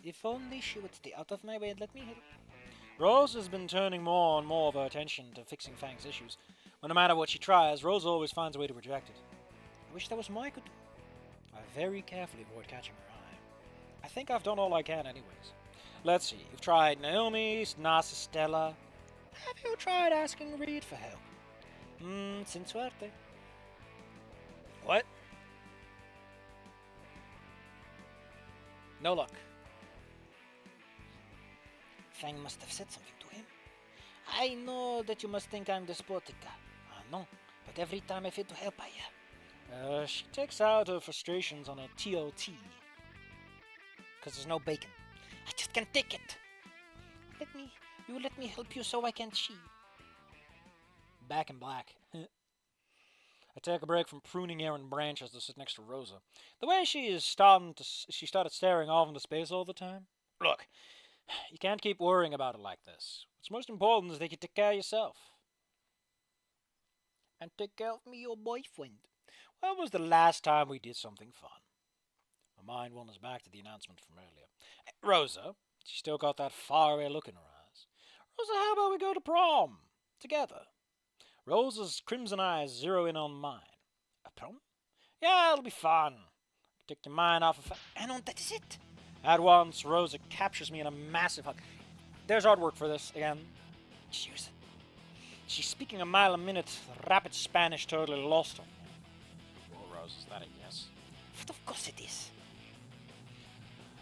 If only she would stay out of my way and let me help. Rose has been turning more and more of her attention to fixing Fang's issues. But no matter what she tries, Rose always finds a way to reject it. I wish there was more I could do. I very carefully avoid catching her eye. I think I've done all I can anyways. Let's see, you've tried Naomi, Nasa, Stella. Have you tried asking Reed for help? Sin suerte. What? No luck. Fang must have said something to him. I know that you must think I'm despotica. No, but every time I fail to help, She takes out her frustrations on a TOT. Because there's no bacon. I just can't take it. You let me help you so I can cheat. Back in black. I take a break from pruning errand branches to sit next to Rosa. The way she started staring off into space all the time. Look, you can't keep worrying about it like this. What's most important is that you take care of yourself. And take care of me, your boyfriend. When was the last time we did something fun? My mind wanders back to the announcement from earlier. Rosa, she still got that faraway look in her eyes. Rosa, how about we go to prom? Together. Rosa's crimson eyes zero in on mine. A prom? Yeah, it'll be fun. Take your mind off of... And that is it. At once, Rosa captures me in a massive hug. There's artwork for this, again. Cheers. She's speaking a mile a minute. Rapid Spanish totally lost her. Well, Rose, is that a yes? But of course it is.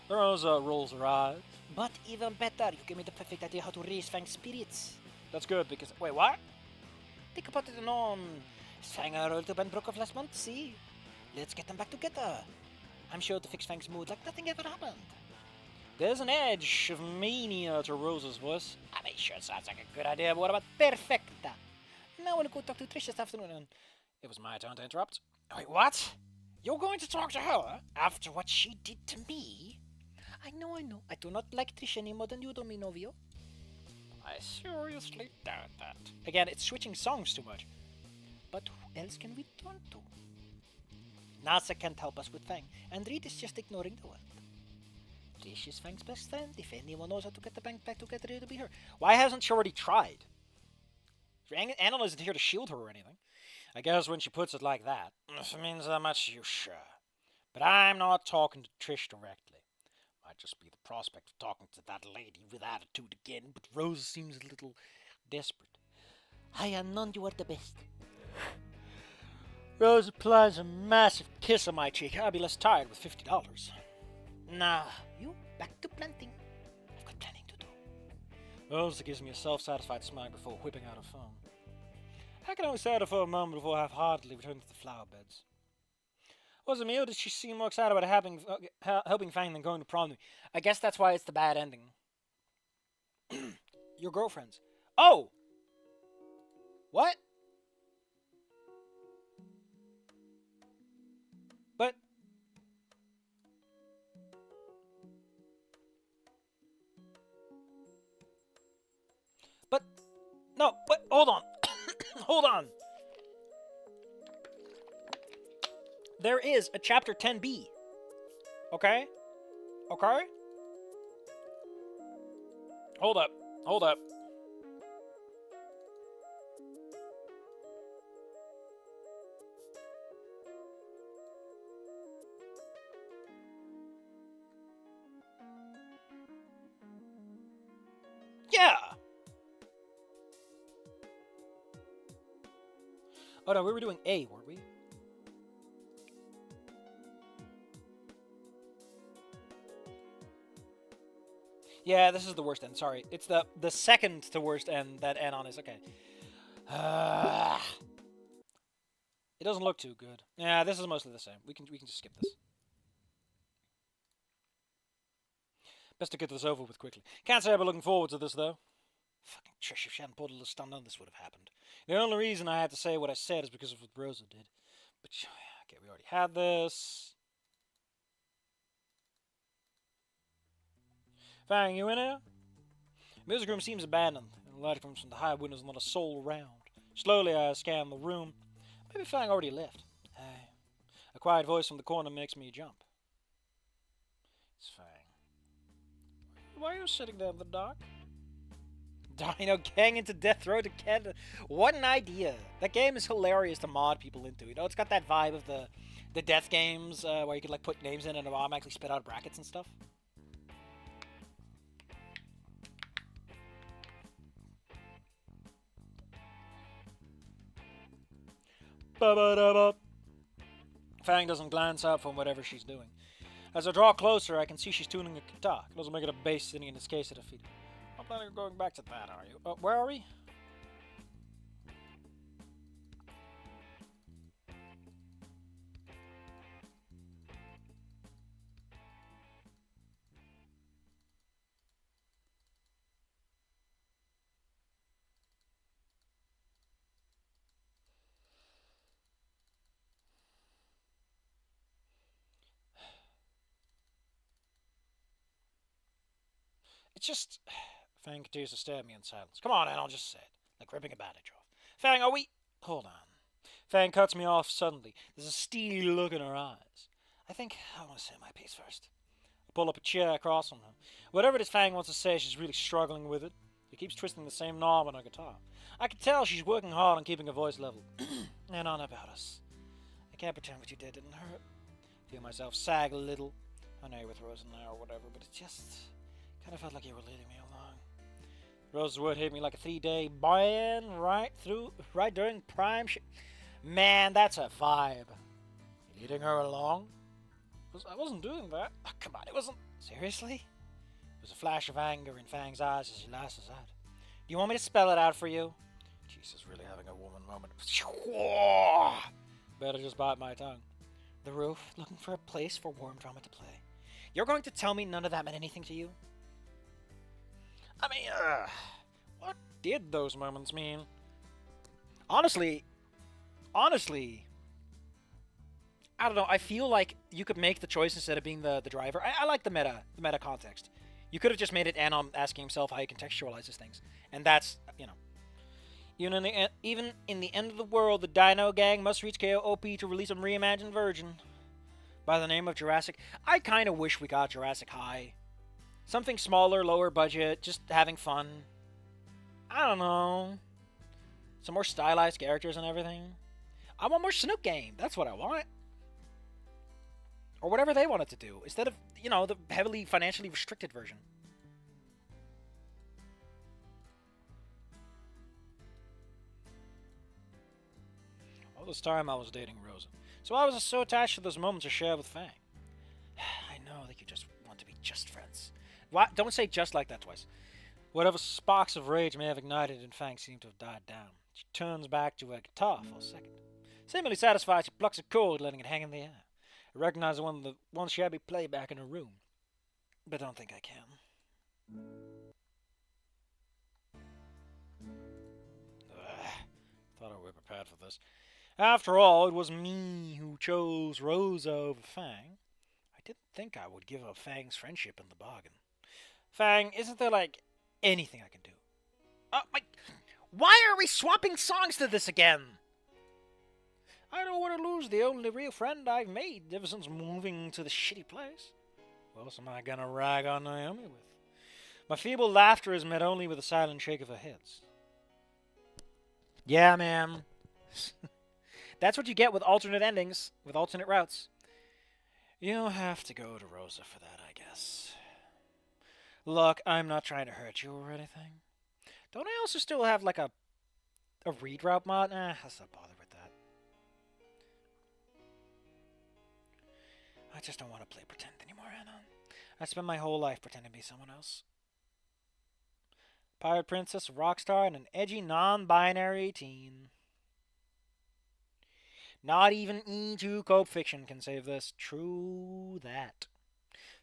Rosa rolls her eyes. But even better, you gave me the perfect idea how to raise Fang's spirits. That's good, because... Wait, what? Think about it alone. Fang rolled up and broke off last month, see? Let's get them back together. I'm sure to fix Fang's mood like nothing ever happened. There's an edge of mania to Rosa's voice. I mean, sure, it sounds like a good idea, but what about perfecta? Now I want to go talk to Trish this afternoon and... It was my turn to interrupt. Wait, what? You're going to talk to her after what she did to me? I know. I do not like Trish any more than you do me, Novio. I seriously doubt that. Again, it's switching songs too much. But who else can we turn to? Nasa can't help us with Fang, and Reed is just ignoring the world. Trish is Fang's best friend. If anyone knows how to get the bank back together, it'll be her. Why hasn't she already tried? Anna isn't here to shield her or anything. I guess when she puts it like that, if it means that much, you sure. But I'm not talking to Trish directly. Might just be the prospect of talking to that lady with attitude again, but Rose seems a little desperate. I am none, you are the best. Rose applies a massive kiss on my cheek. I'll be less tired with $50. Nah, you back to planting. I've got planning to do. Rose gives me a self-satisfied smile before whipping out her phone. I can only stare at her for a moment before half-heartedly returning to the flower beds. Was it me, or did she seem more excited about helping Fang than going to prom with me? I guess that's why it's the bad ending. Your girlfriends. Oh! What? But No, but hold on. Hold on. There is a chapter 10B. Okay? Okay? Hold up. Hold up. Yeah! Oh no, we were doing A, weren't we? Yeah, this is the worst end. Sorry, it's the second to worst end that Anon is. Okay. It doesn't look too good. Yeah, this is mostly the same. We can just skip this. Best to get this over with quickly. Can't say I've been looking forward to this though. Fucking Trish, if she hadn't put a little stun, none of this would have happened. The only reason I had to say what I said is because of what Rosa did. But okay, we already had this. Fang, you in here? The music room seems abandoned. The light comes from the high windows and not a soul around. Slowly I scan the room. Maybe Fang already left. Hey. A quiet voice from the corner makes me jump. It's Fang. Why are you sitting there in the dark? Dino gang into Death Row to Canada. What an idea. That game is hilarious to mod people into. You know, it's got that vibe of the death games where you could like put names in and it'll automatically spit out brackets and stuff. Ba-ba-da-ba. Fang doesn't glance up from whatever she's doing. As I draw closer, I can see she's tuning a guitar. It doesn't make it a bass sitting in its case at her feet. Not planning on going back to that, are you? Where are we? It's just... Fang continues to stare at me in silence. Come on, I'll just say it. Like ripping a bandage off. Fang, are we... Hold on. Fang cuts me off suddenly. There's a steely look in her eyes. I think I want to say my piece first. I pull up a chair across from her. Whatever it is Fang wants to say, she's really struggling with it. She keeps twisting the same knob on her guitar. I can tell she's working hard on keeping her voice level. And on about us. I can't pretend what you did didn't hurt. Feel myself sag a little. I know you're with Rosa now or whatever, but it just... kind of felt like you were leading me along. Rosa's word hit me like a 3-day ban right during prime Man, that's a vibe. Leading her along? I wasn't doing that. Oh, come on, it wasn't... Seriously? There was a flash of anger in Fang's eyes as she lashes out. Do you want me to spell it out for you? Jesus, really having a woman moment. Better just bite my tongue. The roof, looking for a place for warm drama to play. You're going to tell me none of that meant anything to you? I mean, what did those moments mean? Honestly, I don't know. I feel like you could make the choice instead of being the driver. I like the meta context. You could have just made it Anon asking himself how he contextualizes things, and that's, you know. Even in the end of the world, the Dino Gang must reach KOP to release a reimagined version by the name of Jurassic. I kind of wish we got Jurassic High. Something smaller, lower budget, just having fun. I don't know. Some more stylized characters and everything. I want more Snoot game. That's what I want. Or whatever they wanted to do. Instead of, you know, the heavily financially restricted version. All this time I was dating Rosa. So I was so attached to those moments I shared with Fang. I know that you just want to be just friends. What? Don't say just like that twice. Whatever sparks of rage may have ignited in Fang seem to have died down. She turns back to her guitar for a second. Seemingly satisfied, she plucks a chord, letting it hang in the air. I recognize one shabby playback in her room, but don't think I can. Thought I were prepared for this. After all, it was me who chose Rosa over Fang. I didn't think I would give up Fang's friendship in the bargain. Fang, isn't there, like, anything I can do? Why are we swapping songs to this again? I don't want to lose the only real friend I've made ever since moving to the shitty place. What else am I gonna rag on Naomi with? My feeble laughter is met only with a silent shake of her head. Yeah, man. That's what you get with alternate endings, with alternate routes. You'll have to go to Rosa for that, I guess. Look, I'm not trying to hurt you or anything. Don't I also still have like a read route mod? Let's not bother with that. I just don't want to play pretend anymore, Anna. I spent my whole life pretending to be someone else. Pirate princess, a rock star, and an edgy non-binary teen. Not even E2 Cope Fiction can save this. True that.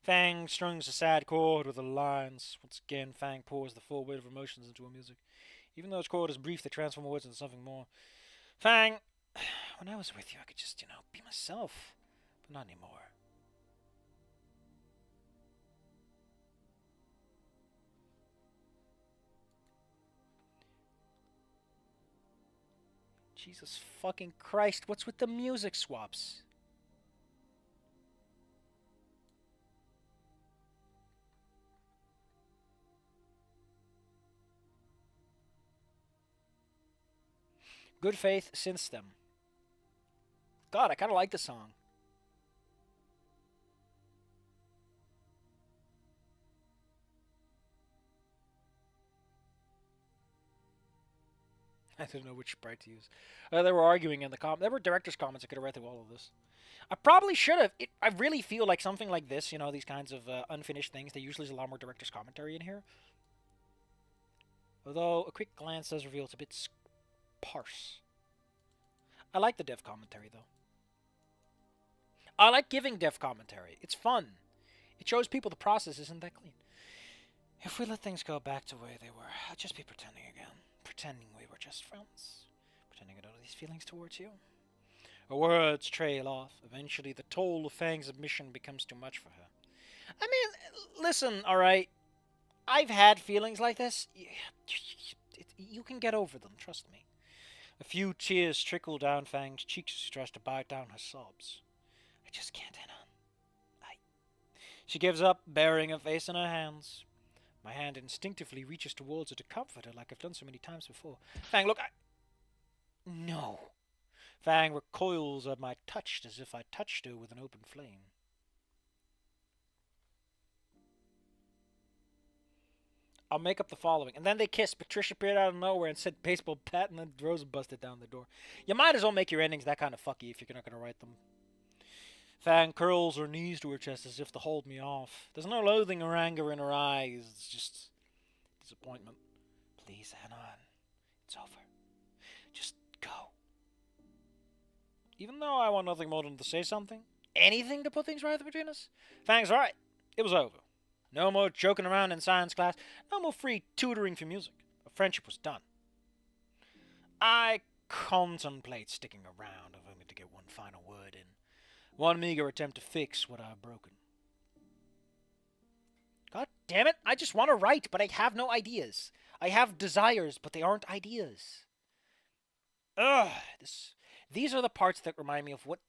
Fang strings a sad chord with the lines. Once again, Fang pours the full weight of emotions into her music. Even though its chord is brief, they transform words into something more. Fang, when I was with you, I could just, be myself. But not anymore. Jesus fucking Christ, what's with the music swaps? Good Faith Synth Them. God, I kind of like the song. I didn't know which sprite to use. They were arguing in the There were director's comments. I could have read through all of this. I probably should have. I really feel like something like this, these kinds of unfinished things, there usually is a lot more director's commentary in here. Although, a quick glance does reveal it's a bit sparse. I like the dev commentary, though. I like giving dev commentary. It's fun. It shows people the process isn't that clean. If we let things go back to the way they were, I'd just be pretending again. Pretending we were just friends. Pretending I don't have these feelings towards you. Her words trail off. Eventually, the toll of Fang's admission becomes too much for her. I mean, listen, alright. I've had feelings like this. You can get over them, trust me. A few tears trickle down Fang's cheeks as she tries to bite down her sobs. I just can't hang on. She gives up, burying her face in her hands. My hand instinctively reaches towards her to comfort her like I've done so many times before. Fang, look, No. Fang recoils at my touch as if I touched her with an open flame. I'll make up the following. And then they kissed. Patricia appeared out of nowhere and said baseball bat, and then Rosa busted down the door. You might as well make your endings that kind of fucky if you're not going to write them. Fang curls her knees to her chest as if to hold me off. There's no loathing or anger in her eyes. It's just disappointment. Please, hang on. It's over. Just go. Even though I want nothing more than to say something, anything to put things right between us, Fang's right. It was over. No more joking around in science class. No more free tutoring for music. A friendship was done. I contemplate sticking around, if only to get one final word in. One meager attempt to fix what I've broken. God damn it, I just want to write, but I have no ideas. I have desires, but they aren't ideas. Ugh, these are the parts that remind me of what...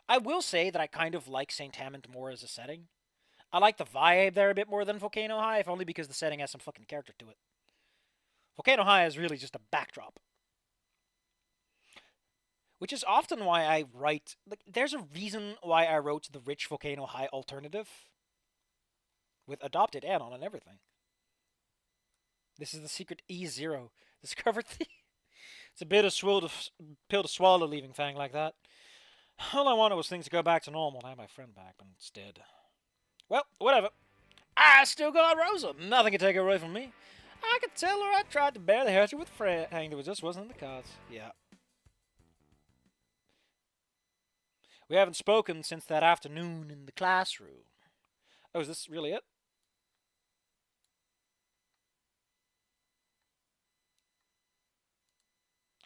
I will say that I kind of like St. Hammond more as a setting. I like the vibe there a bit more than Volcano High, if only because the setting has some fucking character to it. Volcano High is really just a backdrop. Which is often why I write... there's a reason why I wrote the rich Volcano High alternative. With adopted anon and everything. This is the secret E0. Discovered the... It's a bitter pill to swallow leaving Fang like that. All I wanted was things to go back to normal and have my friend back, but instead... Well, whatever. I still got Rosa. Nothing can take her away from me. I could tell her I tried to barely hurt her with Fred. It just wasn't in the cards. Yeah. We haven't spoken since that afternoon in the classroom. Oh, is this really it?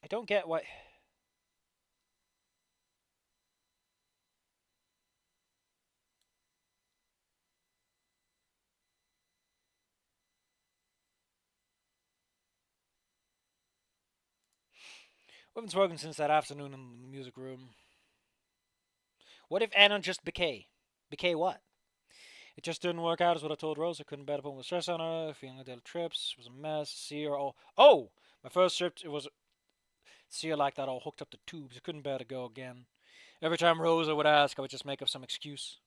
I don't get why... We haven't spoken since that afternoon in the music room. What if Anna just became? Became what? It just didn't work out as what I told Rosa. Couldn't bear to put the stress on her. Feeling like daily trips was a mess. See her all. Oh! My first trip, it was. See her like that, all hooked up to tubes. I couldn't bear to go again. Every time Rosa would ask, I would just make up some excuse.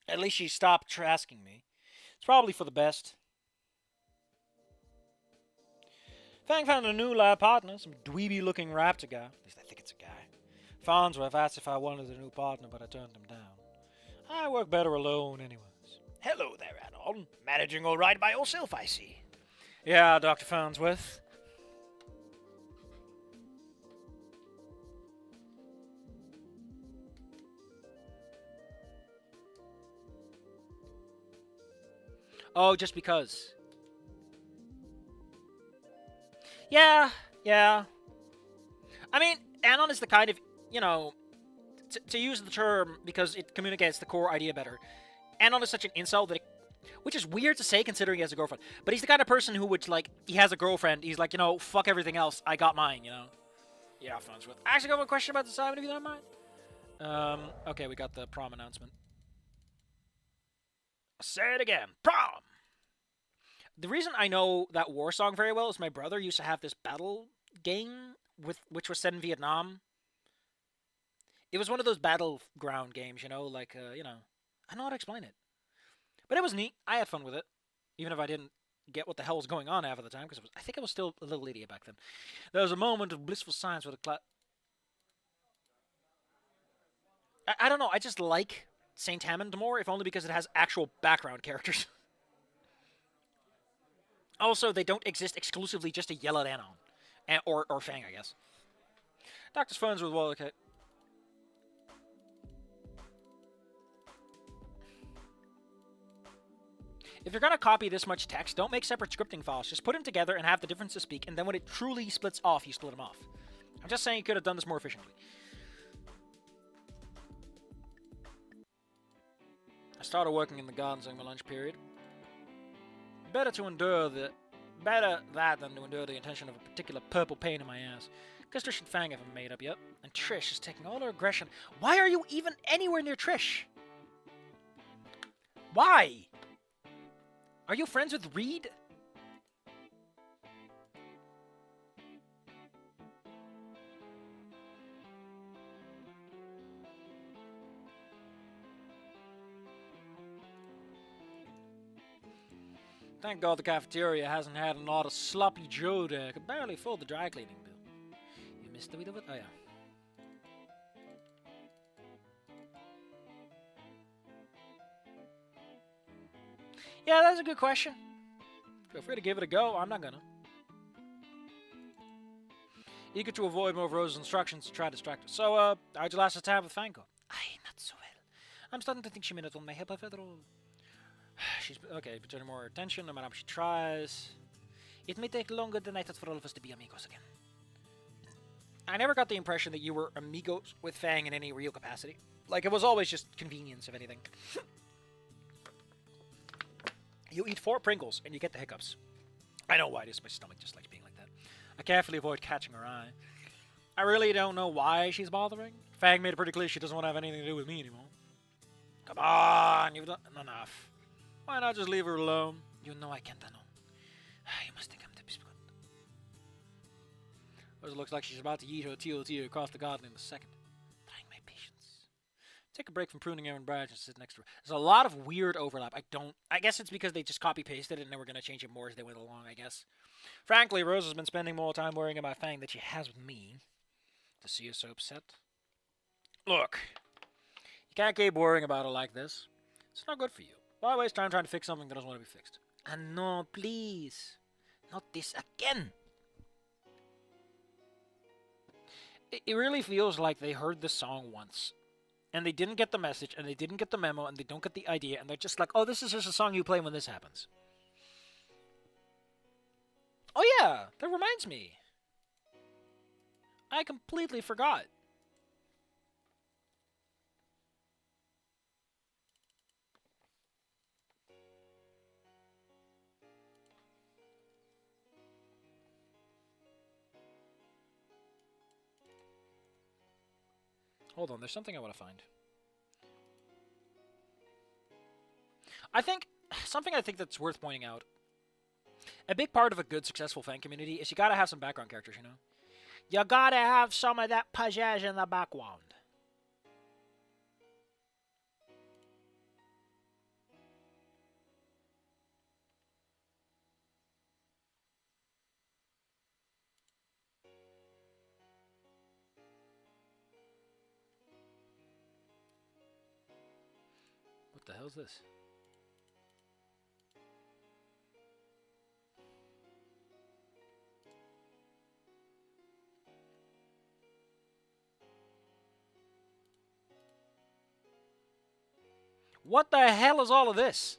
At least she stopped asking me. It's probably for the best. Fang found a new lab partner, some dweeby-looking raptor guy. At least I think it's a guy. Farnsworth asked if I wanted a new partner, but I turned him down. I work better alone, anyways. Hello there, Anon. Managing all right by yourself, I see. Yeah, Dr. Farnsworth. Oh, just because. Yeah. I mean, Anon is the kind of, to use the term because it communicates the core idea better. Anon is such an incel that which is weird to say considering he has a girlfriend. But he's the kind of person who would, he has a girlfriend, he's like, fuck everything else, I got mine, Yeah, Farnsworth. I actually got one question about the assignment, if you don't mind. Okay, we got the prom announcement. Say it again. Prom! The reason I know that war song very well is my brother used to have this battle game which was set in Vietnam. It was one of those battleground games, I don't know how to explain it. But it was neat. I had fun with it, even if I didn't get what the hell was going on half of the time, because I think I was still a little idiot back then. There was a moment of blissful silence with a class. I don't know. I just like Saint Hammond more, if only because it has actual background characters. Also, they don't exist exclusively just to yell at Anon. Or Fang, I guess. Doctor's phones with okay. If you're going to copy this much text, don't make separate scripting files. Just put them together and have the differences speak, and then when it truly splits off, you split them off. I'm just saying you could have done this more efficiently. I started working in the gardens during my lunch period. Better that than to endure the intention of a particular purple pain in my ass. Guess Trish and Fang haven't made up yet. And Trish is taking all her aggression. Why are you even anywhere near Trish? Why? Are you friends with Reed? Thank God the cafeteria hasn't had an lot of sloppy Joe there. I could barely afford the dry cleaning bill. You missed a bit of it? Oh, yeah. Yeah, that's a good question. Feel free to give it a go. I'm not gonna. Eager to avoid more of Rose's instructions to try to distract her. So, how'd you last time with Fanko? Aye, not so well. I'm starting to think she may not want my help after all. She's okay, but turning more attention no matter how she tries. It may take longer than I thought for all of us to be amigos again. I never got the impression that you were amigos with Fang in any real capacity. Like, it was always just convenience, if anything. You eat 4 Pringles, and you get the hiccups. I know why it is. My stomach just likes being like that. I carefully avoid catching her eye. I really don't know why she's bothering. Fang made it pretty clear she doesn't want to have anything to do with me anymore. Come on, you've done enough. Why not just leave her alone? You know I can't, I know. You must think I'm the biscuit. It looks like she's about to yeet her TLT across the garden in a second. Trying my patience. Take a break from pruning Aaron Branch and sit next to her. There's a lot of weird overlap. I guess it's because they just copy-pasted it and they were going to change it more as they went along, I guess. Frankly, Rose has been spending more time worrying about Fang than she has with me. To see her so upset. Look, you can't keep worrying about her like this. It's not good for you. Why waste time trying to fix something that doesn't want to be fixed? And no, please. Not this again. It really feels like they heard the song once. And they didn't get the message, and they didn't get the memo, and they don't get the idea, and they're just like, oh, this is just a song you play when this happens. Oh yeah, that reminds me. I completely forgot. Hold on, there's something I want to find. I think something I think that's worth pointing out. A big part of a good, successful fan community is you gotta have some background characters, you know? You gotta have some of that pizzazz in the background. What the hell's this? What the hell is all of this?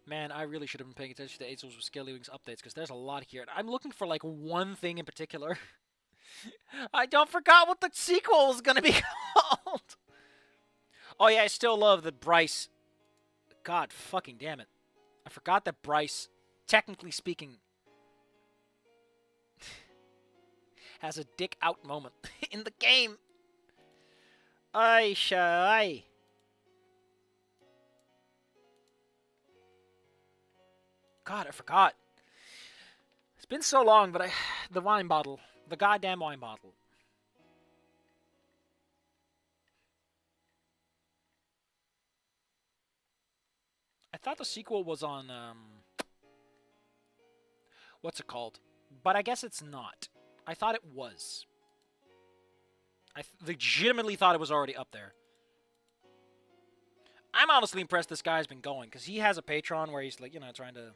Man, I really should have been paying attention to Azel's with Scaly Wings updates because there's a lot here. I'm looking for like one thing in particular. I don't forgot what the sequel was gonna be called. Oh yeah, I still love that Bryce. God fucking damn it! I forgot that Bryce, technically speaking, has a dick out moment in the game. Ay, shy. God, I forgot. It's been so long, but the wine bottle. The goddamn wine bottle. I thought the sequel was on, what's it called? But I guess it's not. I thought it was. I legitimately thought it was already up there. I'm honestly impressed this guy's been going, because he has a Patreon where he's, like, you know, trying to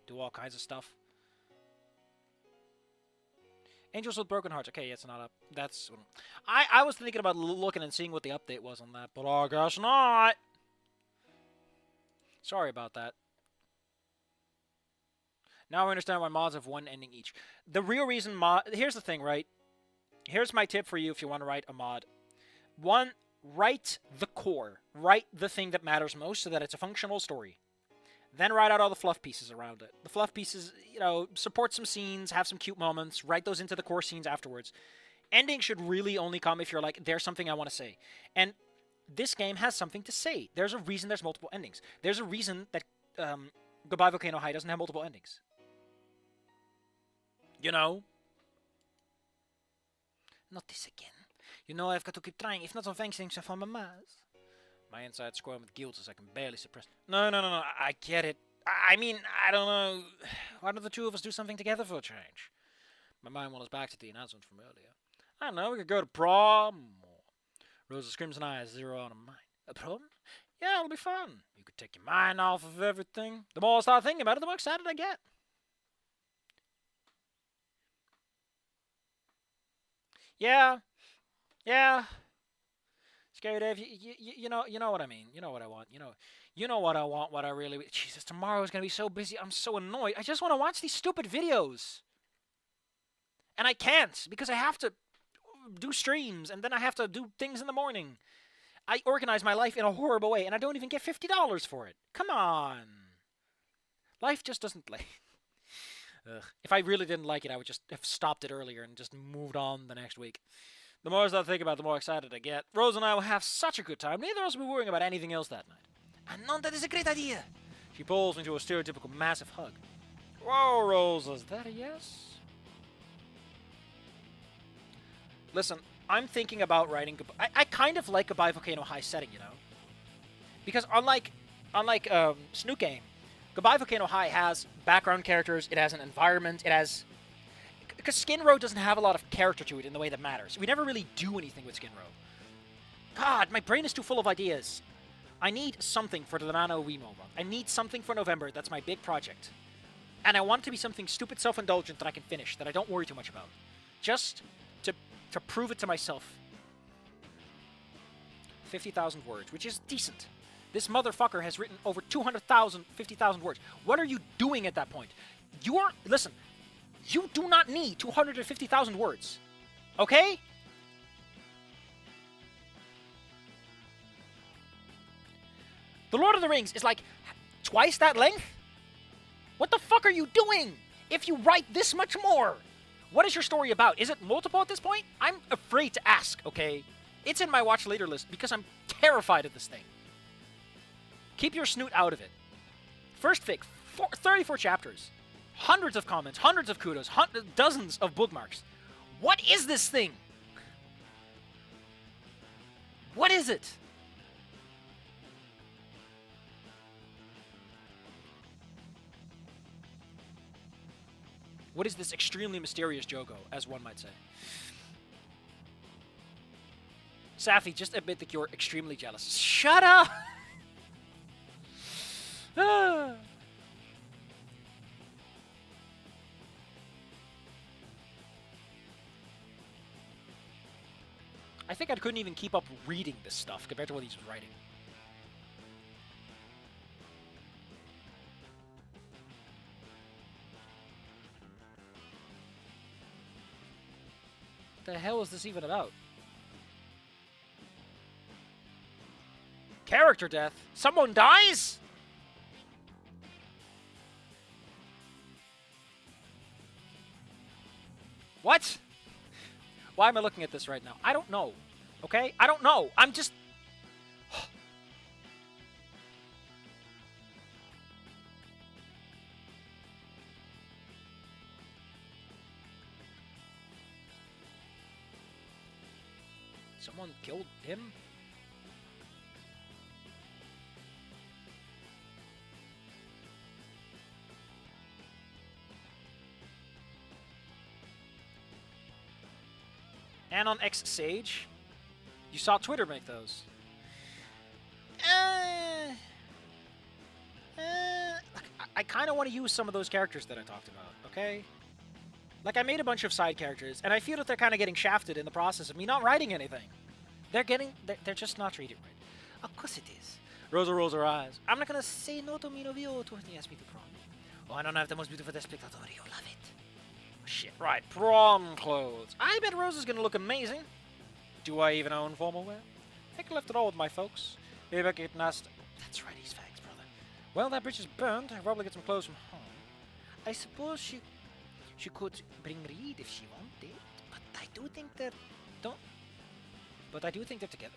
do all kinds of stuff. Angels with Broken Hearts. Okay, it's not up. That's... I was thinking about looking and seeing what the update was on that, but I guess not. Sorry about that. Now I understand why mods have one ending each. The real reason here's the thing, right? Here's my tip for you if you want to write a mod. One, write the core. Write the thing that matters most so that it's a functional story. Then write out all the fluff pieces around it. The fluff pieces, you know, support some scenes, have some cute moments, write those into the core scenes afterwards. Ending should really only come if you're like, there's something I want to say. And this game has something to say. There's a reason there's multiple endings. There's a reason that Goodbye Volcano High doesn't have multiple endings. You know? Not this again. You know I've got to keep trying. If not, things for my mouth. My inside squirm with guilt as I can barely suppress. No. I get it. I mean, I don't know. Why don't the two of us do something together for a change? My mind wanders back to the announcement from earlier. I don't know. We could go to prom. Rosa screams and I zero on a mind. A prom? Yeah, it'll be fun. You could take your mind off of everything. The more I start thinking about it, the more excited I get. Yeah. Scary Dave, you know what I mean. You know what I want. You know what I want. What I really. Jesus, tomorrow is gonna be so busy. I'm so annoyed. I just want to watch these stupid videos, and I can't because I have to do streams, and then I have to do things in the morning. I organize my life in a horrible way, and I don't even get $50 for it. Come on, life just doesn't play. If I really didn't like it, I would just have stopped it earlier and just moved on the next week. The more I think about it, the more excited I get. Rosa and I will have such a good time. Neither of us will be worrying about anything else that night. And none, that is a great idea. She pulls me to a stereotypical massive hug. Whoa, Rosa, is that a yes? Listen, I'm thinking about writing... I kind of like Goodbye Volcano High setting, you know? Because unlike Snoot game, Goodbye Volcano High has background characters, it has an environment, it has... Because Skin Row doesn't have a lot of character to it in the way that matters. We never really do anything with Skin Row. God, my brain is too full of ideas. I need something for the Nano Wemo run. I need something for November that's my big project. And I want it to be something stupid self-indulgent that I can finish, that I don't worry too much about. Just to prove it to myself. 50,000 words, which is decent. This motherfucker has written over 200,000, 50,000 words. What are you doing at that point? Listen, you do not need 250,000 words. Okay? The Lord of the Rings is like twice that length? What the fuck are you doing? If you write this much more, What is your story about? Is it multiple at this point? I'm afraid to ask, okay? It's in my watch later list because I'm terrified of this thing. Keep your Snoot out of it. First fic, 34 chapters. Hundreds of comments, hundreds of kudos, dozens of bookmarks. What is this thing? What is it? What is this extremely mysterious Jogo, as one might say? Safi, just admit that you're extremely jealous. Shut up! I think I couldn't even keep up reading this stuff compared to what he's writing. What the hell is this even about? Character death? Someone dies? What? Why am I looking at this right now? I don't know. Okay? I don't know. I'm just... Someone killed him? Anon X Sage? You saw Twitter make those. I kind of want to use some of those characters that I talked about, okay? Like, I made a bunch of side characters, and I feel that they're kind of getting shafted in the process of me not writing anything. They're just not treated right. Of course it is. Rosa rolls her eyes. I'm not gonna say no to me novio to ask me to prom. Oh, I don't have the most beautiful spectator. You'll love it. Shit, right. Prom clothes. I bet Rosa's gonna look amazing. Do I even own formal wear? I think I left it all with my folks. Maybe I get nasty. That's right, he's facts, brother. Well, that bridge is burned. I'll probably get some clothes from home. I suppose she could bring Reed if she wanted, but I do think they're together.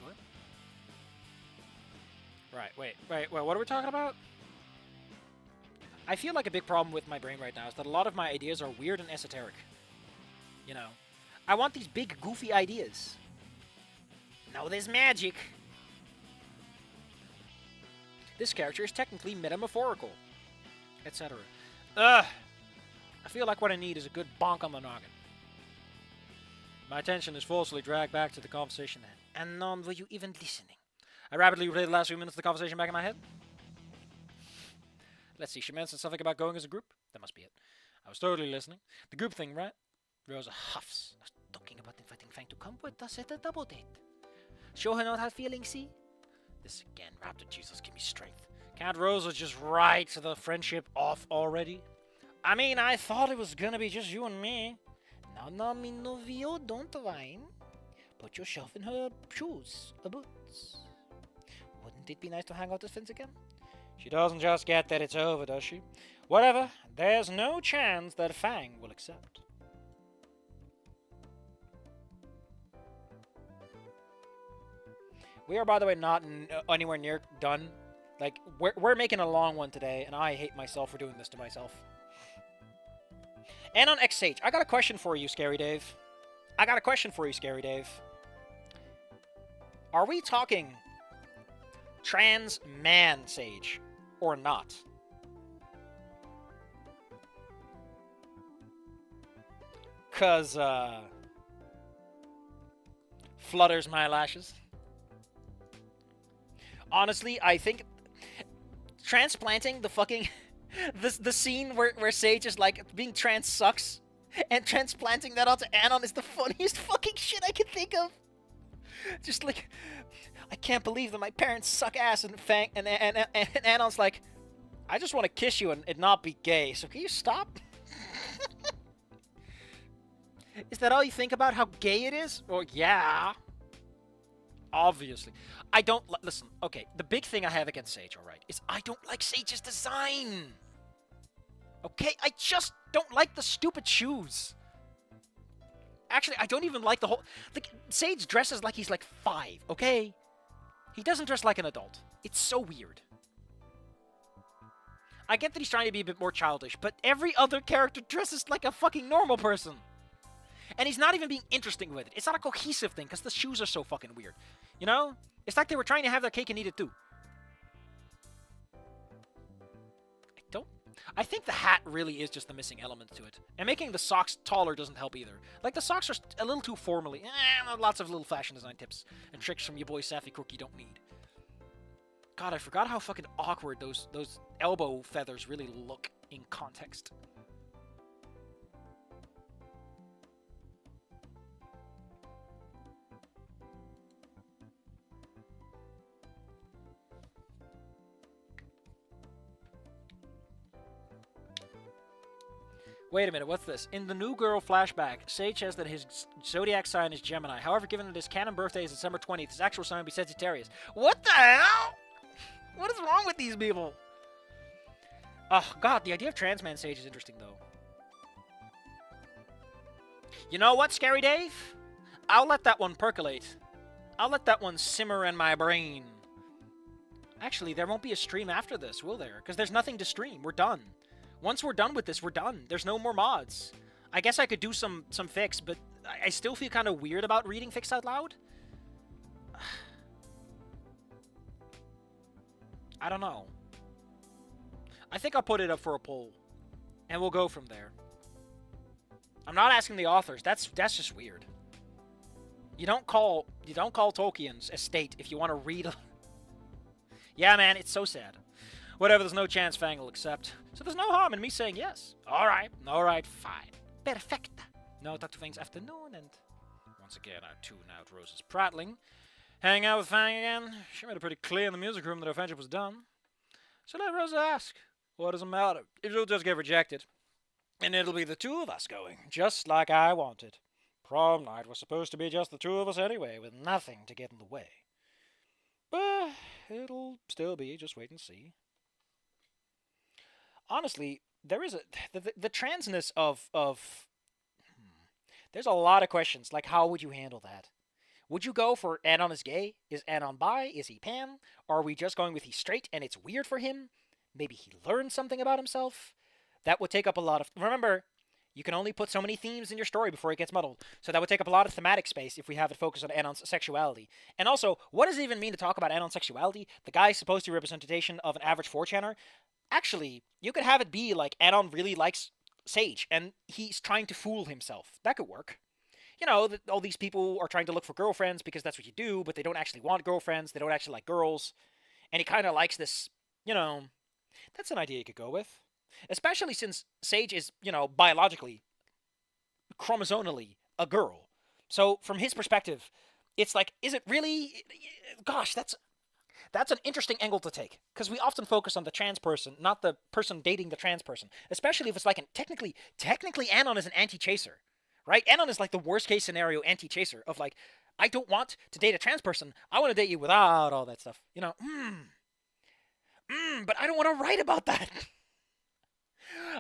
Right, wait, what are we talking about? I feel like a big problem with my brain right now is that a lot of my ideas are weird and esoteric. You know, I want these big, goofy ideas. No, there's magic. This character is technically metamorphorical, etc. Ugh. I feel like what I need is a good bonk on the noggin. My attention is forcefully dragged back to the conversation then. And none were you even listening? I rapidly replayed the last few minutes of the conversation back in my head. Let's see, she mentioned something about going as a group. That must be it. I was totally listening. The group thing, right? Rosa huffs. I was talking about inviting Fang to come with us at a double date. Show her not how feeling, see? This again, Raptor Jesus, give me strength. Can't Rosa just write the friendship off already? I mean, I thought it was gonna be just you and me. No, mi novio, don't whine. Put yourself in her shoes, or boots. Wouldn't it be nice to hang out with friends again? She doesn't just get that it's over, does she? Whatever, there's no chance that Fang will accept. We are, by the way, not anywhere near done. Like, we're making a long one today, and I hate myself for doing this to myself. And on XH, I got a question for you, Scary Dave. Are we talking trans man Sage or not? Cause, flutters my lashes. Honestly, I think transplanting the fucking the scene where Sage is like being trans sucks, and transplanting that onto Anon is the funniest fucking shit I can think of. Just like, I can't believe that my parents suck ass, and Fang and Anon's like, I just want to kiss you and not be gay. So can you stop? Is that all you think about, how gay it is? Well, yeah. Obviously. I don't... Listen, okay, the big thing I have against Sage, alright, is I don't like Sage's design. Okay? I just don't like the stupid shoes. Actually, I don't even like the whole... Like, Sage dresses like he's like 5, okay? He doesn't dress like an adult. It's so weird. I get that he's trying to be a bit more childish, but every other character dresses like a fucking normal person. And he's not even being interesting with it. It's not a cohesive thing, because the shoes are so fucking weird. You know? It's like they were trying to have their cake and eat it too. I think the hat really is just the missing element to it. And making the socks taller doesn't help either. Like, the socks are a little too formally. Lots of little fashion design tips and tricks from your boy Safi Crook you don't need. God, I forgot how fucking awkward those elbow feathers really look in context. Wait a minute, what's this? In the New Girl flashback, Sage says that his zodiac sign is Gemini. However, given that his canon birthday is December 20th, his actual sign would be Sagittarius. What the hell? What is wrong with these people? Oh, God, the idea of trans man Sage is interesting, though. You know what, Scary Dave? I'll let that one percolate. I'll let that one simmer in my brain. Actually, there won't be a stream after this, will there? Because there's nothing to stream. We're done. Once we're done with this, we're done. There's no more mods. I guess I could do some fics, but I still feel kind of weird about reading fics out loud. I don't know. I think I'll put it up for a poll, and we'll go from there. I'm not asking the authors. That's just weird. You don't call Tolkien's estate if you want to read. Yeah, man, it's so sad. Whatever, there's no chance Fang will accept. So there's no harm in me saying yes. Alright, fine. Perfecta. No Tattoo Fang's afternoon, and once again I tune out Rosa's prattling. Hang out with Fang again. She made it pretty clear in the music room that her friendship was done. So let Rosa ask, what does it matter? If you'll just get rejected. And it'll be the two of us going, just like I wanted. Prom night was supposed to be just the two of us anyway, with nothing to get in the way. But it'll still be, just wait and see. Honestly, there is the transness of there's a lot of questions, like how would you handle that? Would you go for Anon is gay? Is Anon bi? Is he pan? Or are we just going with he's straight and it's weird for him? Maybe he learned something about himself? That would take up a lot of... Remember, you can only put so many themes in your story before it gets muddled. So that would take up a lot of thematic space if we have it focused on Anon's sexuality. And also, what does it even mean to talk about Anon's sexuality? The guy's supposed to be a representation of an average 4chaner. Actually, you could have it be like Anon really likes Sage, and he's trying to fool himself. That could work. You know, all these people are trying to look for girlfriends because that's what you do, but they don't actually want girlfriends, they don't actually like girls. And he kind of likes this, you know, that's an idea you could go with. Especially since Sage is, you know, biologically, chromosomally, a girl. So, from his perspective, it's like, is it really... Gosh, that's an interesting angle to take, because we often focus on the trans person, not the person dating the trans person. Especially if it's like technically Anon is an anti-chaser, right? Anon is like the worst case scenario anti-chaser of like, I don't want to date a trans person. I want to date you without all that stuff. You know, but I don't want to write about that.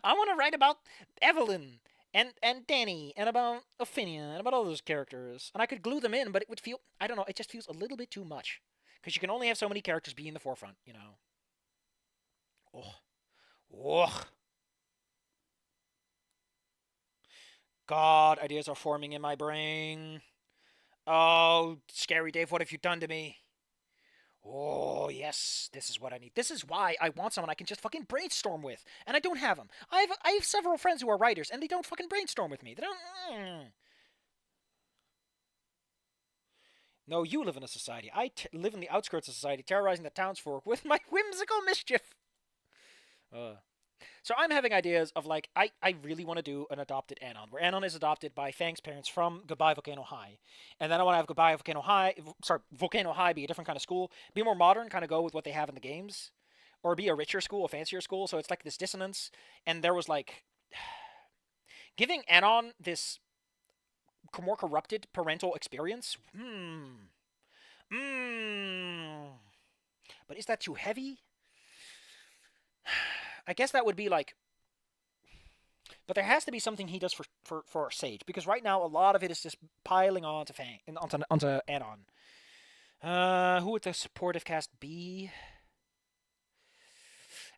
I want to write about Evelyn and Danny and about Ophinia and about all those characters, and I could glue them in, but it would feel, I don't know, it just feels a little bit too much. Because you can only have so many characters be in the forefront, you know. God, ideas are forming in my brain. Oh, Scary Dave, what have you done to me? Oh, yes, this is what I need. This is why I want someone I can just fucking brainstorm with. And I don't have them. I have several friends who are writers, and they don't fucking brainstorm with me. They don't... No, you live in a society. I live in the outskirts of society, terrorizing the townsfolk with my whimsical mischief. So I'm having ideas of, like, I really want to do an adopted Anon, where Anon is adopted by Fang's parents from Goodbye Volcano High. And then I want to have Volcano High be a different kind of school, be more modern, kind of go with what they have in the games, or be a richer school, a fancier school, so it's like this dissonance. And there was, like, giving Anon this more corrupted parental experience. But is that too heavy? I guess that would be like But there has to be something he does for Sage, because right now a lot of it is just piling onto Fang and onto Anon. Who would the supportive cast be?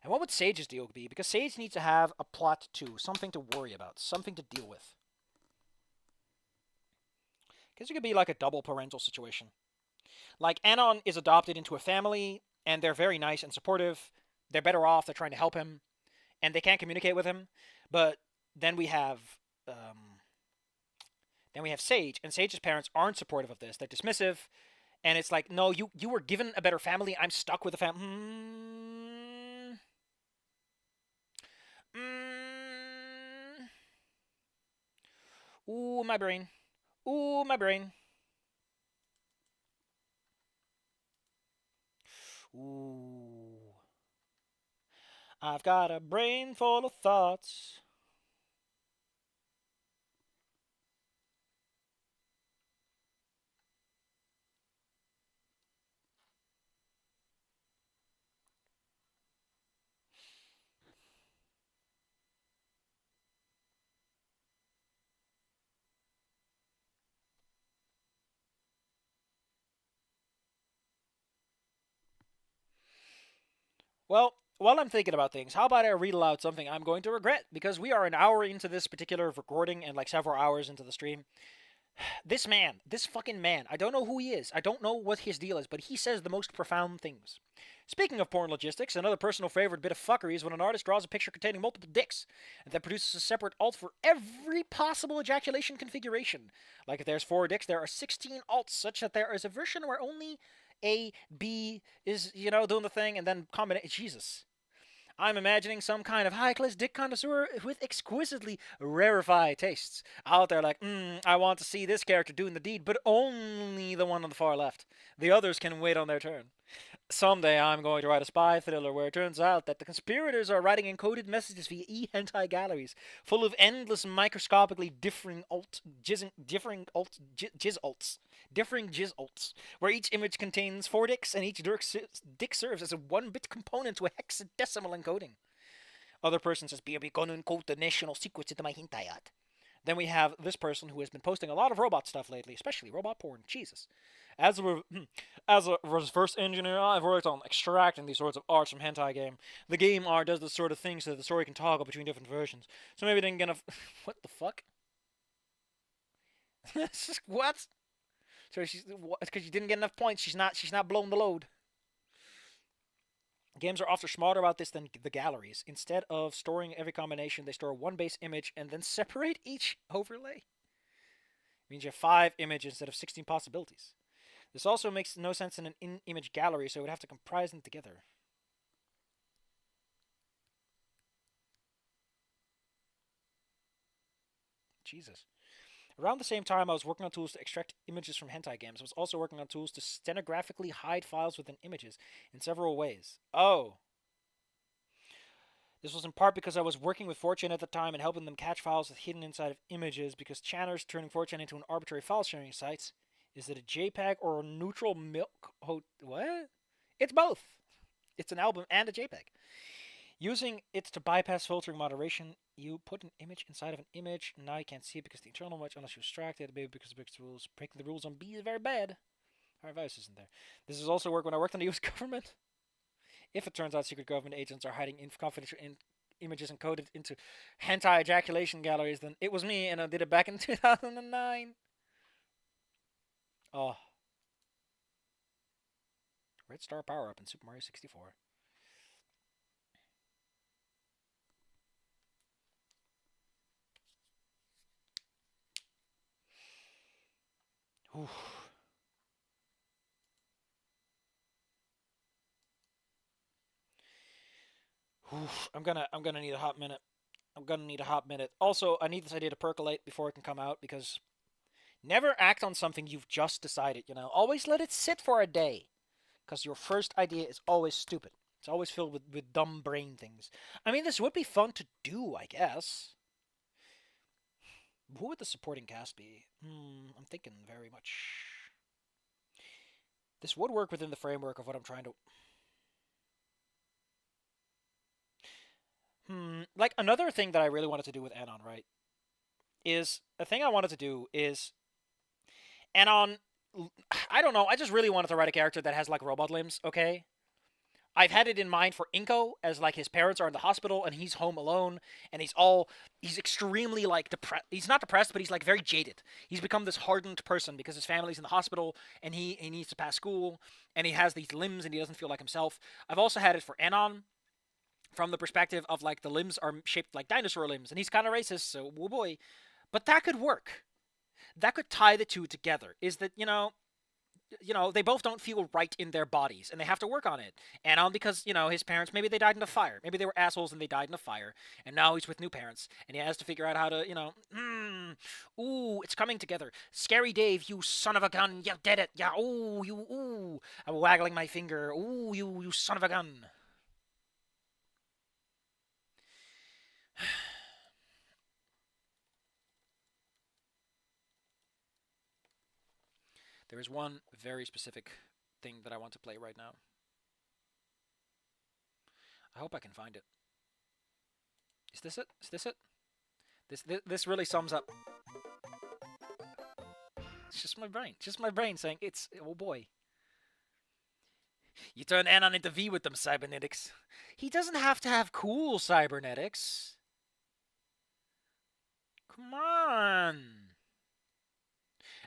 And what would Sage's deal be? Because Sage needs to have a plot too, something to worry about, something to deal with. Because it could be like a double parental situation. Like Anon is adopted into a family, and they're very nice and supportive. They're better off. They're trying to help him, and they can't communicate with him. But then we have Sage, and Sage's parents aren't supportive of this. They're dismissive, and it's like, no, you were given a better family. I'm stuck with a family. Ooh, my brain. Ooh, my brain. Ooh. I've got a brain full of thoughts. Well, while I'm thinking about things, how about I read aloud something I'm going to regret? Because we are an hour into this particular recording and like several hours into the stream. This man, this fucking man, I don't know who he is. I don't know what his deal is, but he says the most profound things. Speaking of porn logistics, another personal favorite bit of fuckery is when an artist draws a picture containing multiple dicks and then produces a separate alt for every possible ejaculation configuration. Like if there's 4 dicks, there are 16 alts, such that there is a version where only A, B is, doing the thing, and then combination. Jesus. I'm imagining some kind of high-class dick connoisseur with exquisitely rarefied tastes out there like, I want to see this character doing the deed, but only the one on the far left. The others can wait on their turn. Someday I'm going to write a spy thriller where it turns out that the conspirators are writing encoded messages via e-hentai galleries full of endless microscopically differing differing jizz alts, where each image contains 4 dicks and each dick serves as a 1-bit component to a hexadecimal encoding. Other person says, "Baby, gonna encode the national secrets into my hintayat." Then we have this person who has been posting a lot of robot stuff lately, especially robot porn. Jesus. As a reverse engineer, I've worked on extracting these sorts of arts from hentai game. The game art does this sort of thing so that the story can toggle between different versions. So maybe it didn't get enough. What the fuck? What? So she's because she didn't get enough points. She's not blowing the load. Games are often smarter about this than the galleries. Instead of storing every combination, they store one base image and then separate each overlay. It means you have 5 images instead of 16 possibilities. This also makes no sense in an in-image gallery, so it would have to comprise them together. Jesus. Around the same time I was working on tools to extract images from hentai games, I was also working on tools to stenographically hide files within images in several ways. Oh. This was in part because I was working with 4chan at the time and helping them catch files hidden inside of images, because channers turning 4chan into an arbitrary file sharing site. Is it a JPEG or a neutral milk? What? It's both. It's an album and a JPEG. Using it to bypass filtering moderation, you put an image inside of an image. Now you can't see it because the internal image, unless you extract it, maybe because the rules. Breaking the rules on B is very bad. Our advice isn't there. This is also work when I worked on the US government. If it turns out secret government agents are hiding confidential images encoded into hentai ejaculation galleries, then it was me, and I did it back in 2009. Oh. Red Star power up in Super Mario 64. Oof. Oof. I'm gonna need a hot minute. Also, I need this idea to percolate before it can come out, because never act on something you've just decided, Always let it sit for a day. Because your first idea is always stupid. It's always filled with dumb brain things. I mean, this would be fun to do, I guess. Who would the supporting cast be? I'm thinking very much. This would work within the framework of what I'm trying to... like, another thing that I really wanted to do with Anon, right, is a thing I wanted to do is Anon. I don't know. I just really wanted to write a character that has like robot limbs. Okay, I've had it in mind for Inko as like his parents are in the hospital and he's home alone and he's extremely like depressed. He's not depressed, but he's like very jaded. He's become this hardened person because his family's in the hospital and he needs to pass school and he has these limbs and he doesn't feel like himself. I've also had it for Anon from the perspective of like the limbs are shaped like dinosaur limbs and he's kind of racist, so oh boy. But that could work. That could tie the two together. Is that, they both don't feel right in their bodies, and they have to work on it. And because, his parents, maybe they died in a fire. Maybe they were assholes and they died in a fire, and now he's with new parents, and he has to figure out how to, ooh, it's coming together. Scary Dave, you son of a gun, you did it. Yeah, ooh. I'm waggling my finger. Ooh, you son of a gun. There is one very specific thing that I want to play right now. I hope I can find it. Is this it? Is this it? This really sums up. It's just my brain. Just my brain saying it's, oh boy. You turn Anon into V with them cybernetics. He doesn't have to have cool cybernetics. Come on.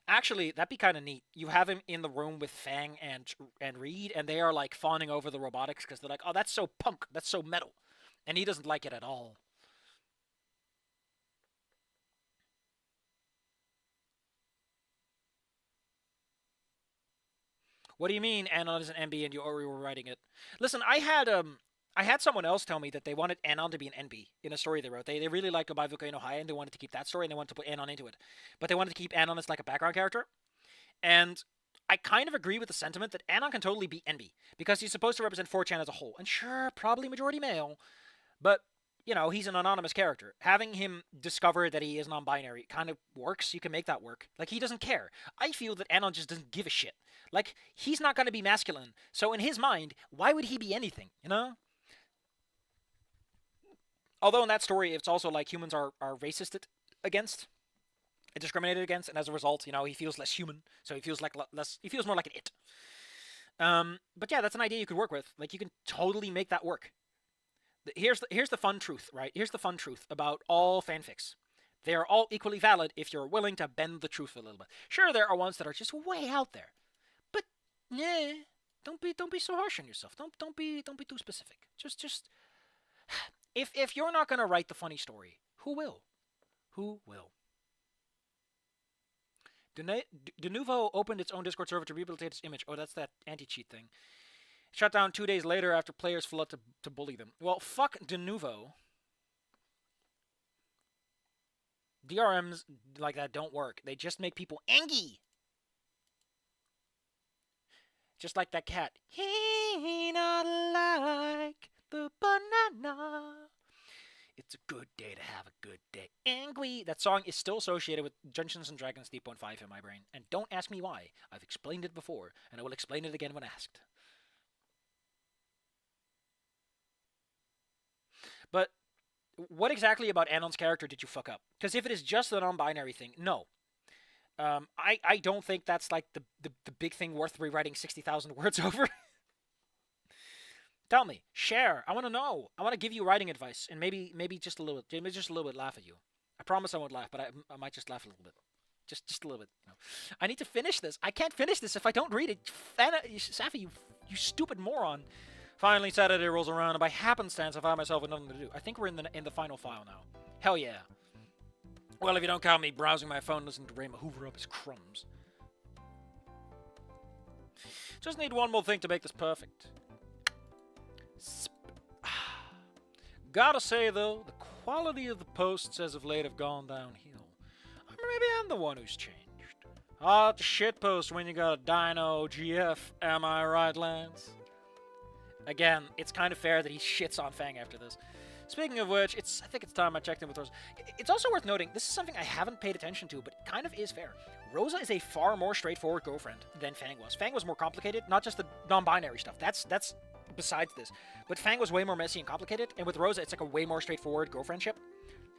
Actually, that'd be kind of neat. You have him in the room with Fang and Reed, and they are like fawning over the robotics because they're like, "Oh, that's so punk. That's so metal," and he doesn't like it at all. What do you mean Anon is an NB and you already were writing it? Listen, I had someone else tell me that they wanted Anon to be an NB in a story they wrote. They really liked Obai Volcano High and they wanted to keep that story and they wanted to put Anon into it. But they wanted to keep Anon as like a background character. And I kind of agree with the sentiment that Anon can totally be NB because he's supposed to represent 4chan as a whole. And sure, probably majority male, but he's an anonymous character. Having him discover that he is non-binary kind of works. You can make that work. Like, he doesn't care. I feel that Anon just doesn't give a shit. Like, he's not going to be masculine. So in his mind, why would he be anything, Although in that story, it's also like humans are racist against, and discriminated against, and as a result, he feels less human. So he feels like less. He feels more like an it. But yeah, that's an idea you could work with. Like, you can totally make that work. Here's the fun truth, right? Here's the fun truth about all fanfics. They are all equally valid if you're willing to bend the truth a little bit. Sure, there are ones that are just way out there, but yeah, don't be so harsh on yourself. Don't be too specific. Just. If you're not gonna write the funny story, who will? Who will? Denuvo opened its own Discord server to rehabilitate its image. Oh, that's that anti-cheat thing. Shut down 2 days later after players flood to bully them. Well, fuck Denuvo. DRMs like that don't work. They just make people angry. Just like that cat. He not like the banana. It's a good day to have a good day. Angry. That song is still associated with Dungeons and Dragons 3.5 in my brain. And don't ask me why. I've explained it before, and I will explain it again when asked. But what exactly about Anon's character did you fuck up? Because if it is just the non-binary thing, no. I don't think that's like the big thing worth rewriting 60,000 words over. Tell me, share. I want to know. I want to give you writing advice, and maybe just a little bit laugh at you. I promise I won't laugh, but I might just laugh a little bit, just a little bit. I need to finish this. I can't finish this if I don't read it. Safi, you stupid moron. Finally, Saturday rolls around, and by happenstance, I find myself with nothing to do. I think we're in the final file now. Hell yeah. Well, if you don't count me browsing my phone, listening to Rayma hoover up his crumbs. Just need one more thing to make this perfect. Gotta say, though, the quality of the posts as of late have gone downhill. Maybe I'm the one who's changed. Hard to shitpost when you got a dino GF, am I right, Lance? Again, it's kind of fair that he shits on Fang after this. Speaking of which, I think it's time I checked in with Rosa. It's also worth noting, this is something I haven't paid attention to, but it kind of is fair. Rosa is a far more straightforward girlfriend than Fang was. Fang was more complicated, not just the non-binary stuff. That's besides this. But Fang was way more messy and complicated, and with Rosa, it's like a way more straightforward girlfriendship.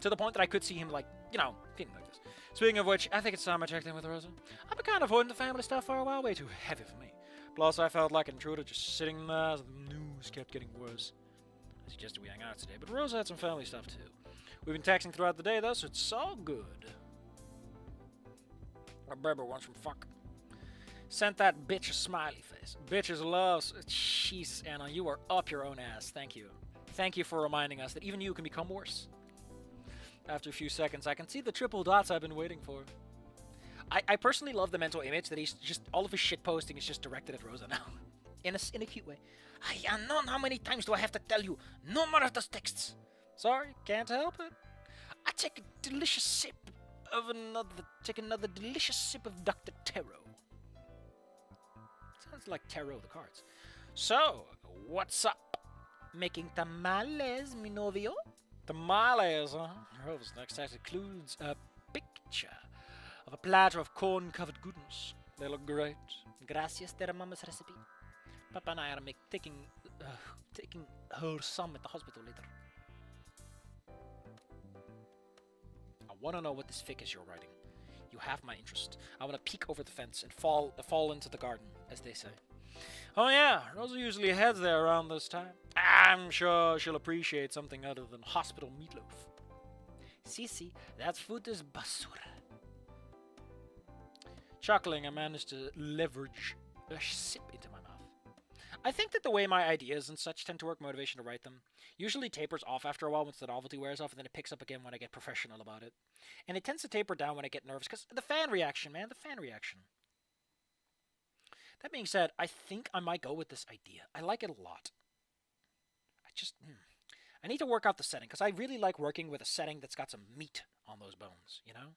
To the point that I could see him, like, you know, feeling like this. Speaking of which, I think it's time I checked in with Rosa. I've been kind of avoiding the family stuff for a while, way too heavy for me. Plus, I felt like an intruder just sitting there as the news kept getting worse. I suggested we hang out today, but Rosa had some family stuff too. We've been texting throughout the day though, so it's all good. Our Berber wants from fuck. Sent that bitch a smiley face. Bitches love. Jesus, Anna, you are up your own ass. Thank you. Thank you for reminding us that even you can become worse. After a few seconds, I can see the triple dots I've been waiting for. I personally love the mental image that he's just, all of his shit posting is just directed at Rosa now. in a cute way. Hey, unknown, how many times do I have to tell you? No more of those texts. Sorry, can't help it. I take a delicious sip of another delicious sip of Dr. Tarot. Sounds like tarot the cards. So, what's up? Making tamales, mi novio? Tamales, huh? Rose's next text includes a picture of a platter of corn-covered goodness. They look great. Gracias, their mama's recipe. Papa and I are taking her some at the hospital later. I want to know what this fic is you're writing. You have my interest. I want to peek over the fence and fall into the garden, as they say. Oh yeah, Rosa usually heads there around this time. I'm sure she'll appreciate something other than hospital meatloaf. Si, that food is basura. Chuckling, I managed to leverage a sip into my mouth. I think that the way my ideas and such tend to work motivation to write them usually tapers off after a while once the novelty wears off, and then it picks up again when I get professional about it. And it tends to taper down when I get nervous, because the fan reaction, man, the fan reaction. That being said, I think I might go with this idea. I like it a lot. I need to work out the setting, because I really like working with a setting that's got some meat on those bones, you know?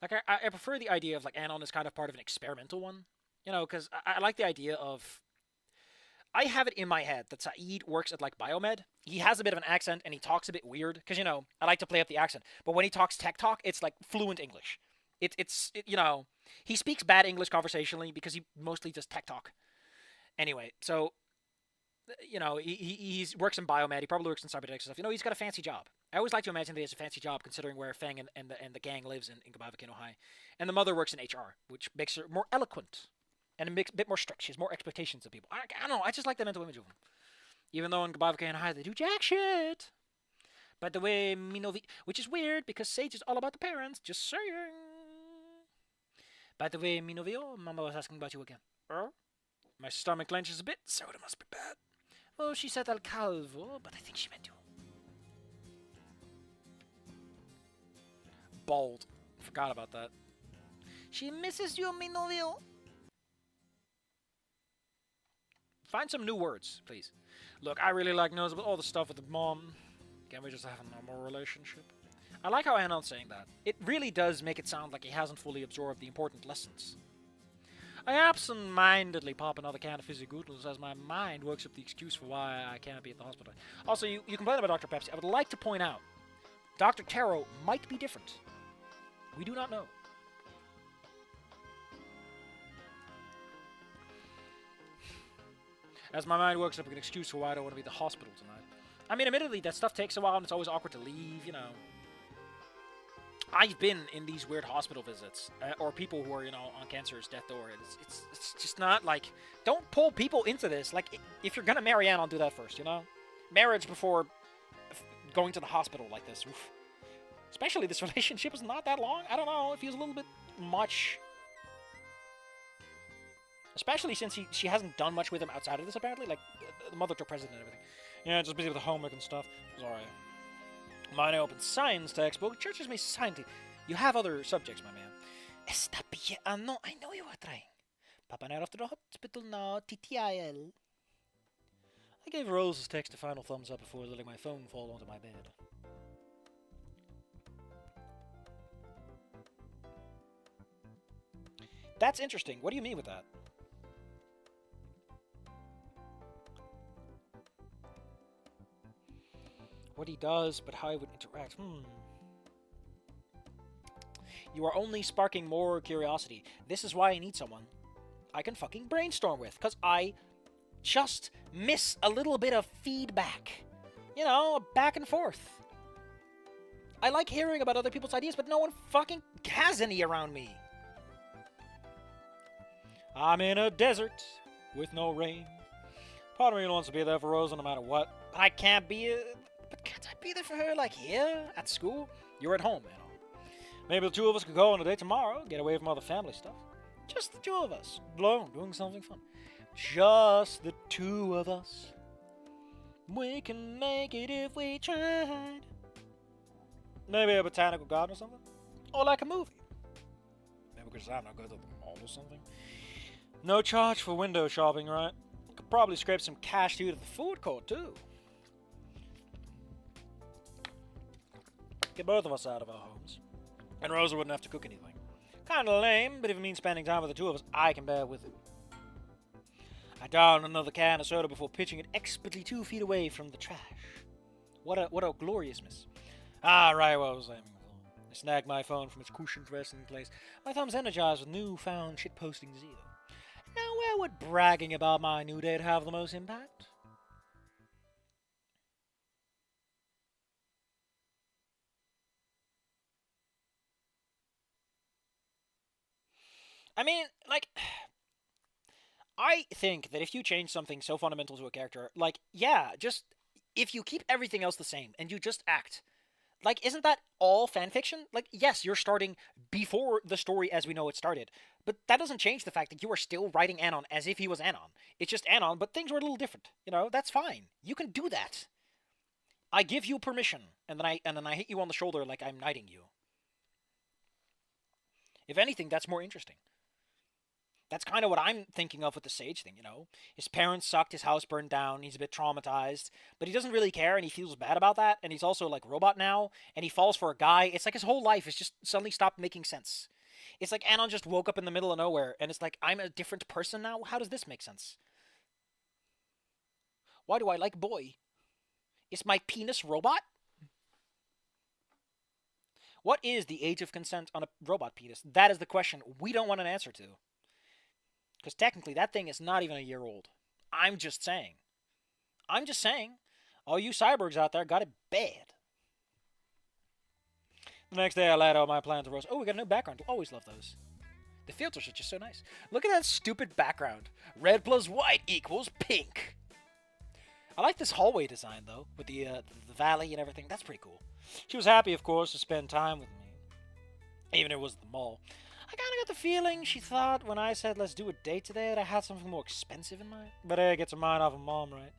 Like, I prefer the idea of, like, Anon is kind of part of an experimental one. You know, because I like the idea of... I have it in my head that Saeed works at, like, Biomed. He has a bit of an accent, and he talks a bit weird. Because, you know, I like to play up the accent. But when he talks tech talk, it's, like, fluent English. You know... He speaks bad English conversationally because he mostly does tech talk. Anyway, so... You know, he works in Biomed. He probably works in cybernetics and stuff. You know, he's got a fancy job. I always like to imagine that he has a fancy job, considering where Fang and the gang lives in Gabavik, Ohio. And the mother works in HR, which makes her more eloquent and a bit more strict. She has more expectations of people. I don't know. I just like the mental image of him. Even though in Gabavik, Ohio, they do jack shit. By the way, which is weird because Sage is all about the parents. Just saying. By the way, Minovio, Mama was asking about you again. My stomach clenches a bit, so it must be bad. Oh, she said Al Calvo, but I think she meant you. Bald. Forgot about that. She misses you, mi novio. Find some new words, please. Look, I really like knows about all the stuff with the mom. Can't we just have a normal relationship? I like how Anon's saying that. It really does make it sound like he hasn't fully absorbed the important lessons. I absent-mindedly pop another can of fizzy goodness as my mind works up the excuse for why I can't be at the hospital. Also, you complain about Dr. Pepsi. I would like to point out, Dr. Tarot might be different. We do not know. As my mind works up an excuse for why I don't want to be at the hospital tonight. I mean, admittedly, that stuff takes a while and it's always awkward to leave, you know. I've been in these weird hospital visits, or people who are, you know, on cancer's death door. It's just not like, don't pull people into this. Like, if you're gonna marry Anne, I'll do that first, you know? Marriage before going to the hospital like this. Oof. Especially this relationship is not that long. I don't know, it feels a little bit much. Especially since she hasn't done much with him outside of this, apparently. Like, the mother to president and everything. Yeah, just busy with the homework and stuff. Sorry. Mine open science textbook. Churches may science. You have other subjects, my man. Está bien. No, I know you are trying. Papa and I are off to the hospital now. TTIL. I gave Rose's text a final thumbs up before letting my phone fall onto my bed. That's interesting. What do you mean with that? What he does, but how he would interact. You are only sparking more curiosity. This is why I need someone I can fucking brainstorm with, because I just miss a little bit of feedback. You know, back and forth. I like hearing about other people's ideas, but no one fucking has any around me. I'm in a desert with no rain. Part of me wants to be there for Rosa no matter what. But I can't be... But can't I be there for her, like, here, at school? You're at home, you know. Maybe the two of us could go on a date tomorrow, get away from all the family stuff. Just the two of us, alone, doing something fun. Just the two of us. We can make it if we tried. Maybe a botanical garden or something. Or like a movie. Maybe because I don't know, go to the mall or something. No charge for window shopping, right? Could probably scrape some cash to eat at the food court, too. Get both of us out of our homes. And Rosa wouldn't have to cook anything. Kinda lame, but if it means spending time with the two of us, I can bear with it. I downed another can of soda before pitching it expertly 2 feet away from the trash. What a glorious miss. Ah, right, what I was aiming for. I snagged my phone from its cushioned resting place. My thumb's energized with newfound shitposting zeal. Now, where would bragging about my new date have the most impact? I mean, like, I think that if you change something so fundamental to a character, like, yeah, just, if you keep everything else the same and you just act, like, isn't that all fanfiction? Like, yes, you're starting before the story as we know it started, but that doesn't change the fact that you are still writing Anon as if he was Anon. It's just Anon, but things were a little different. You know, that's fine. You can do that. I give you permission, and then I hit you on the shoulder like I'm knighting you. If anything, that's more interesting. That's kind of what I'm thinking of with the Sage thing, you know? His parents sucked, his house burned down, he's a bit traumatized, but he doesn't really care and he feels bad about that, and he's also like robot now, and he falls for a guy. It's like his whole life has just suddenly stopped making sense. It's like Anon just woke up in the middle of nowhere, and it's like, I'm a different person now? How does this make sense? Why do I like boy? Is my penis robot? What is the age of consent on a robot penis? That is the question we don't want an answer to. Because technically, that thing is not even a year old. I'm just saying. All you cyborgs out there got it bad. The next day, I laid out my plan to Rosa. Oh, we got a new background. Always love those. The filters are just so nice. Look at that stupid background. Red plus white equals pink. I like this hallway design, though, with the valley and everything. That's pretty cool. She was happy, of course, to spend time with me. Even if it was the mall. I kind of got the feeling she thought when I said let's do a date today that I had something more expensive in mind. But hey, gets her mind off of mom, right?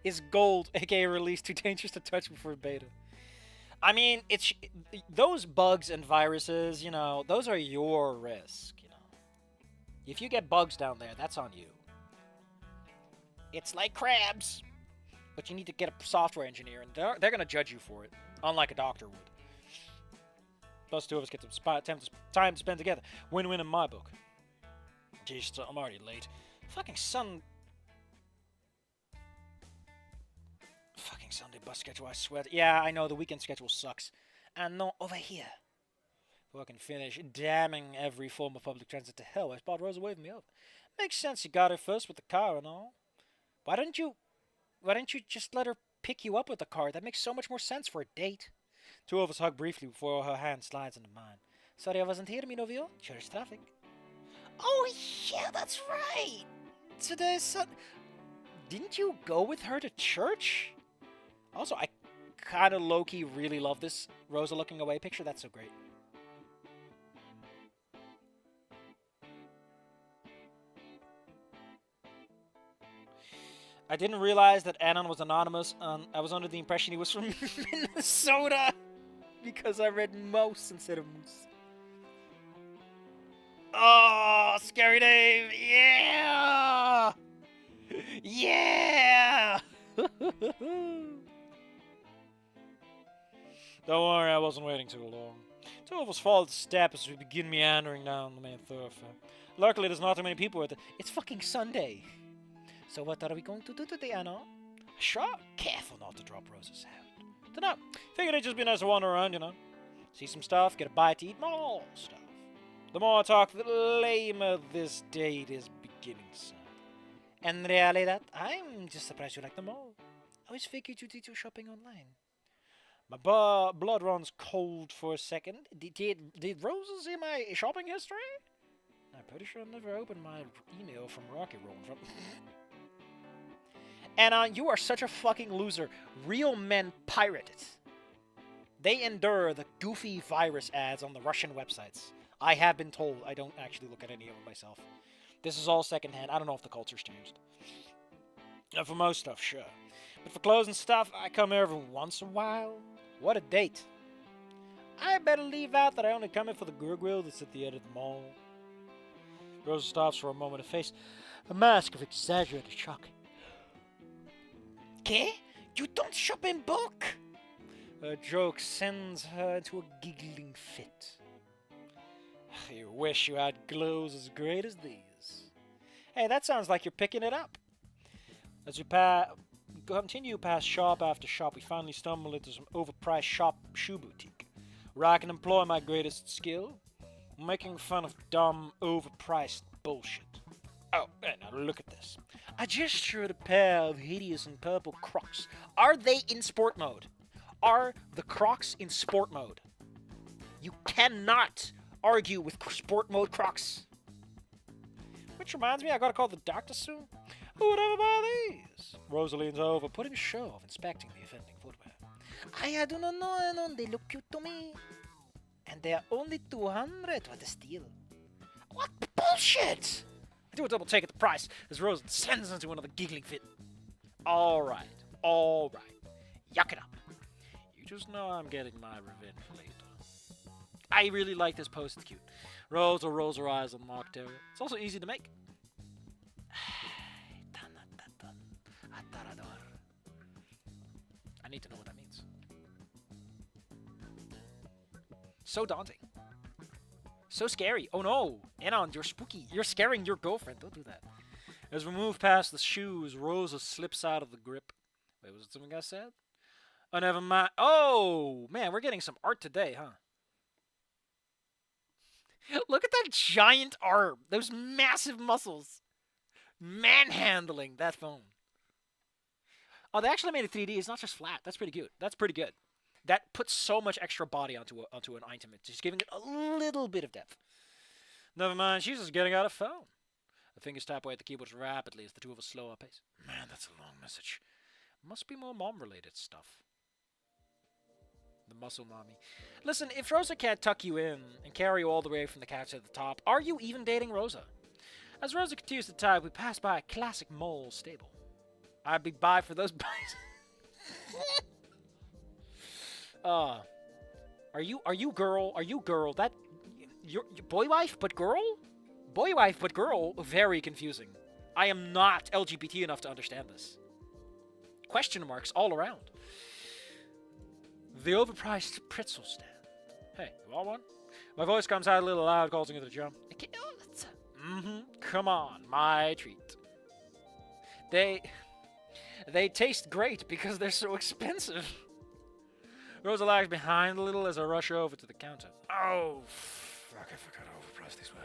Is gold, aka released, too dangerous to touch before beta? I mean, it's those bugs and viruses, you know, those are your risk, you know. If you get bugs down there, that's on you. It's like crabs. But you need to get a software engineer, and they're going to judge you for it. Unlike a doctor would. Plus, two of us get some time to spend together. Win-win in my book. Jeez, I'm already late. Fucking Sunday bus schedule, I swear. Yeah, I know, the weekend schedule sucks. And not over here. Before I can finish damning every form of public transit to hell, I spot Rosa waving me over. Makes sense you got her first with the car and all. Why didn't you just let her pick you up with the car? That makes so much more sense for a date. Two of us hug briefly before her hand slides into mine. Sorry I wasn't here, mi novio. Church traffic. Oh, yeah, that's right. Today's Sunday. Didn't you go with her to church? Also, I kind of low-key really love this Rosa looking away picture. That's so great. I didn't realize that Anon was anonymous. I was under the impression he was from Minnesota because I read Mouse instead of Moose. Oh, Scary Dave! Yeah! Yeah! Don't worry, I wasn't waiting too long. Two of us followed the step as we begin meandering down the main thoroughfare. Luckily, there's not too many people at the... It's fucking Sunday. So what are we going to do today, Anna? Sure. Careful not to drop Rosa's hand. Dunno. Figured it'd just be nice to wander around, you know. See some stuff, get a bite to eat, more stuff. The more I talk, the lamer this date is beginning, son. And really that, I'm just surprised you like the mall. I always figured you did your shopping online. My blood runs cold for a second. Did Rosa see my shopping history? I'm pretty sure I never opened my email from Rocky Road. And you are such a fucking loser. Real men pirate it. They endure the goofy virus ads on the Russian websites. I have been told. I don't actually look at any of them myself. This is all secondhand. I don't know if the culture's changed. For most stuff, sure. But for clothes and stuff, I come here every once in a while. What a date. I better leave out that I only come in for the grill that's at the end of the mall. Rosa stops for a moment to face a mask of exaggerated shock. ¿Qué? You don't shop in bulk? Her joke sends her into a giggling fit. You wish you had clothes as great as these. Hey, that sounds like you're picking it up. As we continue past shop after shop, we finally stumble into some overpriced shoe boutique, where I can employ my greatest skill, making fun of dumb, overpriced bullshit. Oh, now look at this. I just showed a pair of hideous and purple Crocs. Are they in sport mode? Are the Crocs in sport mode? You cannot argue with sport mode Crocs. Which reminds me, I gotta call the doctor soon. Who would ever buy these? Rosa leans over, putting a show of inspecting the offending footwear. I do not know, they look cute to me. And they are only 200. What a steal. What bullshit! I do a double take at the price as Rosa descends into another giggling fit. Alright. Yuck it up. You just know I'm getting my revenge later. I really like this post, it's cute. Rosa rolls her eyes on the mock terror. It's also easy to make. I need to know what that means. So daunting. So scary. Oh no! Anon, you're spooky. You're scaring your girlfriend. Don't do that. As we move past the shoes, Rosa slips out of the grip. Wait, was it something I said? Oh, never mind. Oh! Man, we're getting some art today, huh? Look at that giant arm. Those massive muscles. Manhandling that phone. Oh, they actually made it 3D. It's not just flat. That's pretty good. That puts so much extra body onto an item. It's just giving it a little bit of depth. Never mind. She's just getting out a phone. The fingers tap away at the keyboards rapidly as the two of us slow our pace. Man, that's a long message. Must be more mom-related stuff. The muscle mommy. Listen, if Rosa can't tuck you in and carry you all the way from the couch to the top, are you even dating Rosa? As Rosa continues to type, we pass by a classic mole stable. I'd be by for those buys. Are you girl? That your boy wife but girl? Boy wife but girl? Very confusing. I am not LGBT enough to understand this. Question marks all around. The overpriced pretzel stand. Hey, you want one? My voice comes out a little loud, causing it to jump. Come on, my treat. They taste great because they're so expensive. Rosa lags behind a little as I rush over to the counter. Oh, fuck, I forgot how overpriced these were.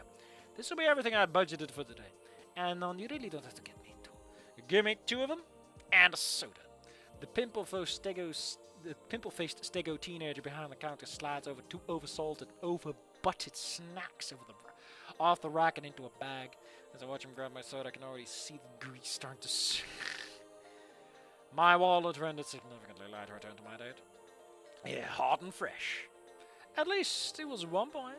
This will be everything I budgeted for today. And you really don't have to get me two. Give me 2 of them and a soda. The pimple-faced stego teenager behind the counter slides over 2 oversalted, over-butted snacks off the rack and into a bag. As I watch him grab my soda, I can already see the grease starting to... My wallet rendered significantly lighter return to my date. Yeah, hot and fresh. At least it was at one point.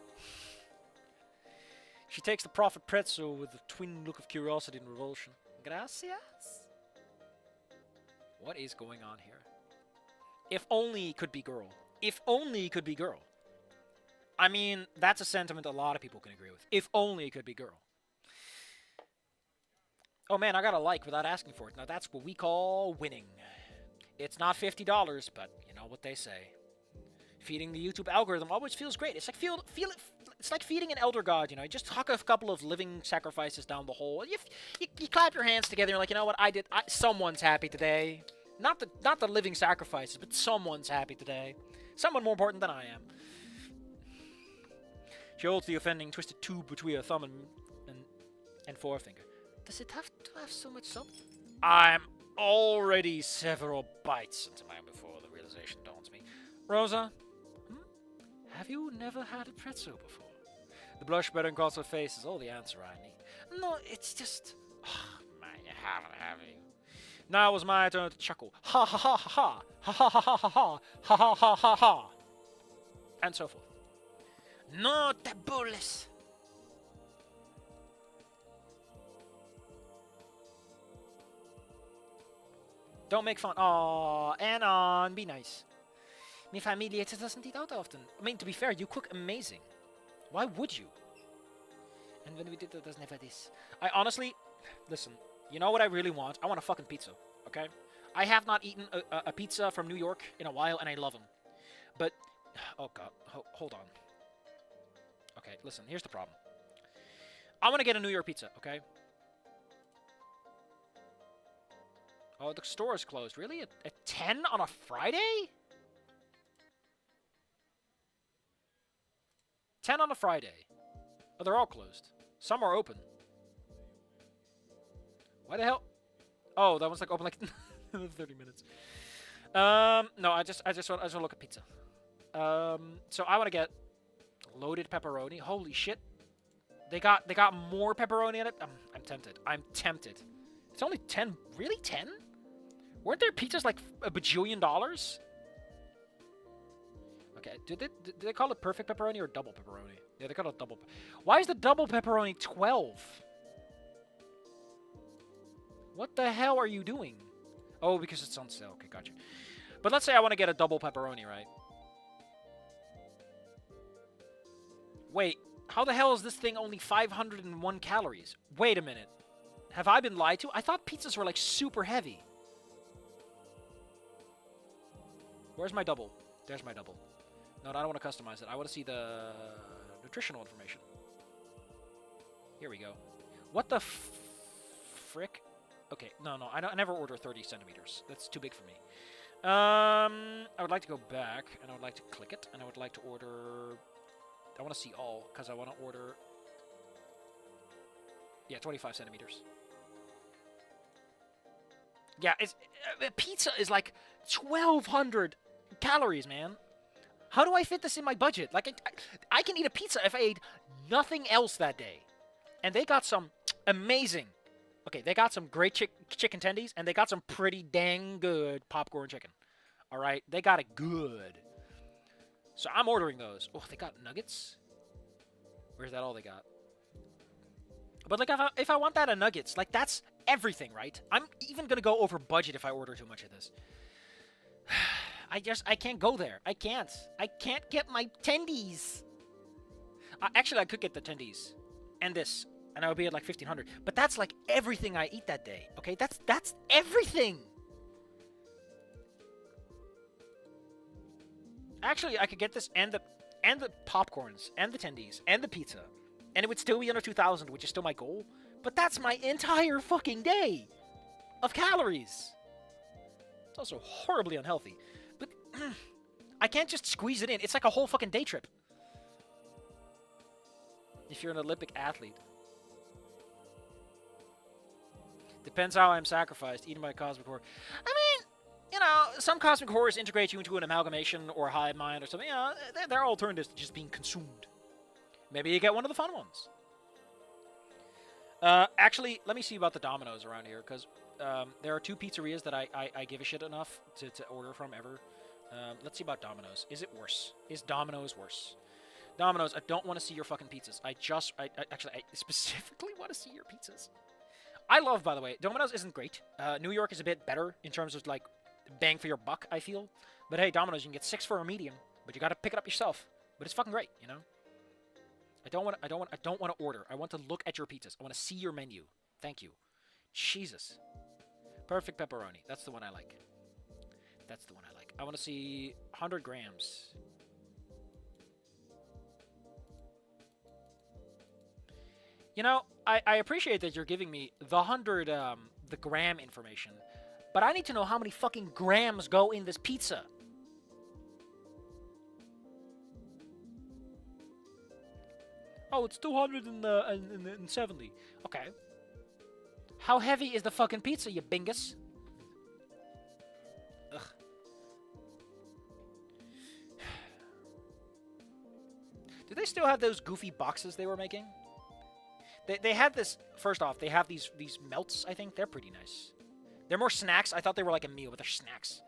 She takes the profit pretzel with a twin look of curiosity and revulsion. Gracias. What is going on here? If only it could be girl. If only it could be girl. I mean, that's a sentiment a lot of people can agree with. If only it could be girl. Oh man, I got a like without asking for it. Now that's what we call winning. It's not $50, but you know what they say. Feeding the YouTube algorithm always feels great. It's like it's like feeding an elder god, you know. You just huck a couple of living sacrifices down the hole. You clap your hands together and you're like, you know what, someone's happy today. Not the living sacrifices, but someone's happy today. Someone more important than I am. She holds the offending twisted tube between her thumb and forefinger. Does it have to have so much salt? I'm already several bites into mine before the realization dawns me. Rosa, have you never had a pretzel before? The blush better across her face is all the answer I need. No, it's just... Man, you haven't, have you? Now it was my turn to chuckle. Ha ha ha ha ha ha ha ha ha ha ha ha ha ha ha, and so forth. No tabules. Don't make fun. Aw, Anon, be nice. Mi familia doesn't eat out often. I mean, to be fair, you cook amazing. Why would you? And when we did that, there's never this. I honestly, listen, you know what I really want? I want a fucking pizza, okay? I have not eaten a pizza from New York in a while, and I love them. But, oh god, hold on. Okay, listen, here's the problem. I want to get a New York pizza, okay? Oh, the store is closed. Really? At 10 on a Friday? 10 on a Friday. Oh, they're all closed. Some are open. Why the hell? Oh, that one's like open like 30 minutes. No, I just want to look at pizza. So I want to get loaded pepperoni. Holy shit. They got more pepperoni in it. I'm tempted. I'm tempted. It's only 10. Really? 10? Weren't there pizzas like a bajillion dollars? Okay, did they call it perfect pepperoni or double pepperoni? Yeah, they call it double. Why is the double pepperoni 12? What the hell are you doing? Oh, because it's on sale. Okay, gotcha. But let's say I want to get a double pepperoni, right? Wait, how the hell is this thing only 501 calories? Wait a minute. Have I been lied to? I thought pizzas were like super heavy. Where's my double? There's my double. No, I don't want to customize it. I want to see the nutritional information. Here we go. What the frick? Okay, no, I never order 30 centimeters. That's too big for me. I would like to go back, and I would like to click it, and I would like to order... I want to see all, because I want to order... Yeah, 25 centimeters. Yeah, it's pizza is like 1,200 calories, man. How do I fit this in my budget? Like, I can eat a pizza if I ate nothing else that day. And they got some amazing... Okay, they got some great chicken tendies, and they got some pretty dang good popcorn chicken. All right? They got it good. So I'm ordering those. Oh, they got nuggets? Or is that all they got? But, like, if I want that of nuggets, like, that's everything, right? I'm even going to go over budget if I order too much of this. I can't go there. I can't get my tendies. Actually, I could get the tendies. And this. And I would be at like 1,500. But that's like everything I eat that day. Okay? That's everything. Actually, I could get this and the popcorns and the tendies and the pizza. And it would still be under 2,000, which is still my goal. But that's my entire fucking day of calories. It's also horribly unhealthy. But I can't just squeeze it in. It's like a whole fucking day trip. If you're an Olympic athlete. Depends how I'm sacrificed, eaten by cosmic horror. I mean, you know, some cosmic horrors integrate you into an amalgamation or a hive mind or something. You know, they're alternatives to just being consumed. Maybe you get one of the fun ones. Actually, let me see about the Domino's around here, because there are 2 pizzerias that I give a shit enough to order from ever. Let's see about Domino's. Is it worse? Is Domino's worse? Domino's, I don't want to see your fucking pizzas. I specifically want to see your pizzas. I love, by the way, Domino's isn't great. New York is a bit better in terms of, like, bang for your buck, I feel. But hey, Domino's, you can get 6 for a medium, but you gotta pick it up yourself. But it's fucking great, you know? I don't want to order. I want to look at your pizzas. I want to see your menu. Thank you. Jesus. Perfect pepperoni. That's the one I like. That's the one I like. I want to see 100 grams. You know, I appreciate that you're giving me the 100 the gram information, But I need to know how many fucking grams go in this pizza. Oh, it's 270. Okay. How heavy is the fucking pizza, you bingus? Ugh. Do they still have those goofy boxes they were making? They had this. First off, they have these melts. I think they're pretty nice. They're more snacks. I thought they were like a meal, but they're snacks.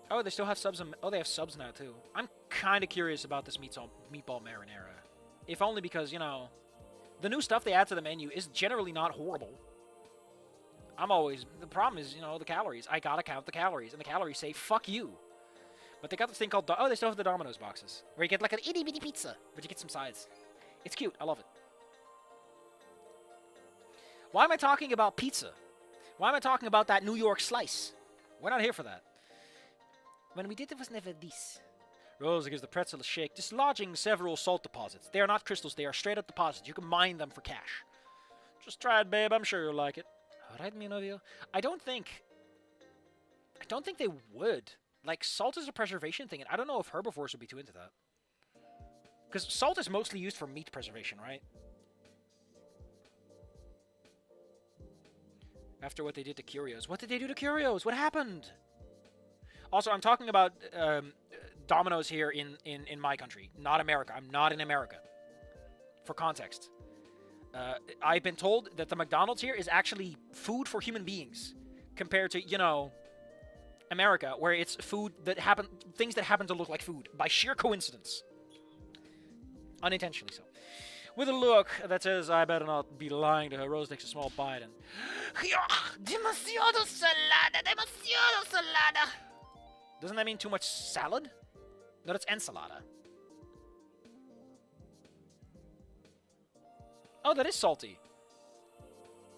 Oh, they still have subs. Oh, they have subs now too. I'm kind of curious about this meatball marinara, if only because the new stuff they add to the menu is generally not horrible. The problem is the calories. I gotta count the calories, and the calories say fuck you. But they got this thing called they still have the Domino's boxes where you get like an itty bitty pizza, but you get some sides. It's cute. I love it. Why am I talking about pizza? Why am I talking about that New York slice? We're not here for that. When we did, it was never this. Rosa gives the pretzel a shake, dislodging several salt deposits. They are not crystals, they are straight up deposits. You can mine them for cash. Just try it, babe. I'm sure you'll like it. Alright, mi novio. I don't think they would. Like, salt is a preservation thing, and I don't know if herbivores would be too into that. Because salt is mostly used for meat preservation, right? After what they did to Curios. What did they do to Curios? What happened? Also, I'm talking about Domino's here in my country, not America. I'm not in America. For context. I've been told that the McDonald's here is actually food for human beings. Compared to, America, where it's things that happen to look like food. By sheer coincidence. Unintentionally so. With a look that says, I better not be lying to her, Rose takes a small bite and... Demasiado salada, demasiado salada. Doesn't that mean too much salad? No, that's ensalada. Oh, that is salty.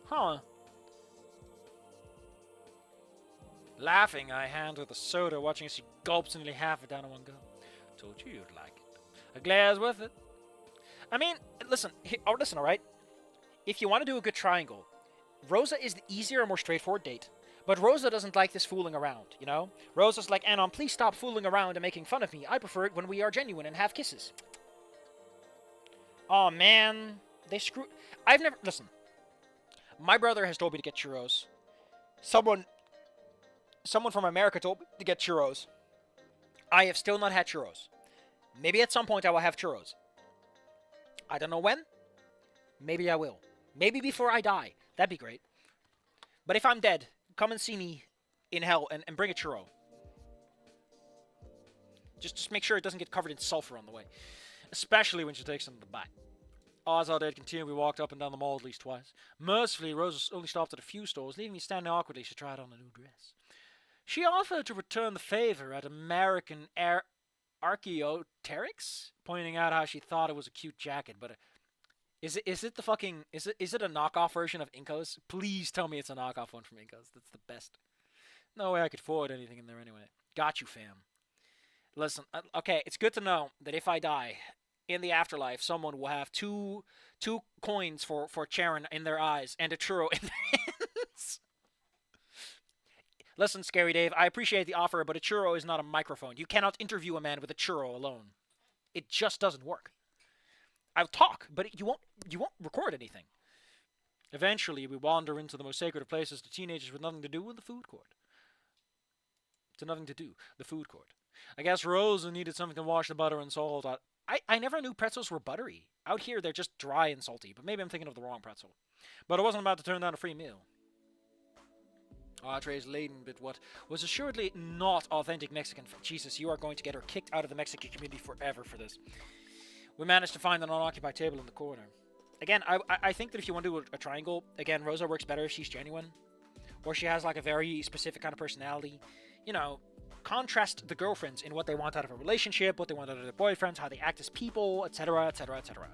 Huh. Laughing, I hand her the soda, watching as she gulps nearly half it down in one go. Told you you'd like it. A glass with it. I mean, listen, alright? If you want to do a good triangle, Rosa is the easier and more straightforward date. But Rosa doesn't like this fooling around, Rosa's like, Anon, please stop fooling around and making fun of me. I prefer it when we are genuine and have kisses. Oh man, they screw... Listen. My brother has told me to get churros. Someone from America told me to get churros. I have still not had churros. Maybe at some point I will have churros. I don't know when. Maybe I will. Maybe before I die. That'd be great. But if I'm dead, come and see me in hell and bring a churro. Just make sure it doesn't get covered in sulfur on the way. Especially when she takes them to the back. As our date continued, we walked up and down the mall at least twice. Mercifully, Rosa only stopped at a few stores, leaving me standing awkwardly as she tried on a new dress. She offered to return the favor at American Archaeopteryx, pointing out how she thought it was a cute jacket, but is it a knockoff version of Incos? Please tell me it's a knockoff one from Incos. That's the best. No way I could forward anything in there anyway. Got you, fam. Listen, okay, it's good to know that if I die in the afterlife, someone will have two coins for Charon in their eyes and a churro in their hands. Listen, Scary Dave, I appreciate the offer, but a churro is not a microphone. You cannot interview a man with a churro alone. It just doesn't work. I'll talk, but you won't record anything. Eventually, we wander into the most sacred of places to teenagers with nothing to do with the food court. The food court. I guess Rosa needed something to wash the butter and salt out. I never knew pretzels were buttery. Out here, they're just dry and salty, but maybe I'm thinking of the wrong pretzel. But I wasn't about to turn down a free meal. Our trays laden with what was assuredly not authentic Mexican food. Jesus, you are going to get her kicked out of the Mexican community forever for this. We managed to find an unoccupied table in the corner. Again, I think that if you want to do a triangle, again, Rosa works better if she's genuine. Or she has like a very specific kind of personality. Contrast the girlfriends in what they want out of a relationship, what they want out of their boyfriends, how they act as people, etc., etc., etc.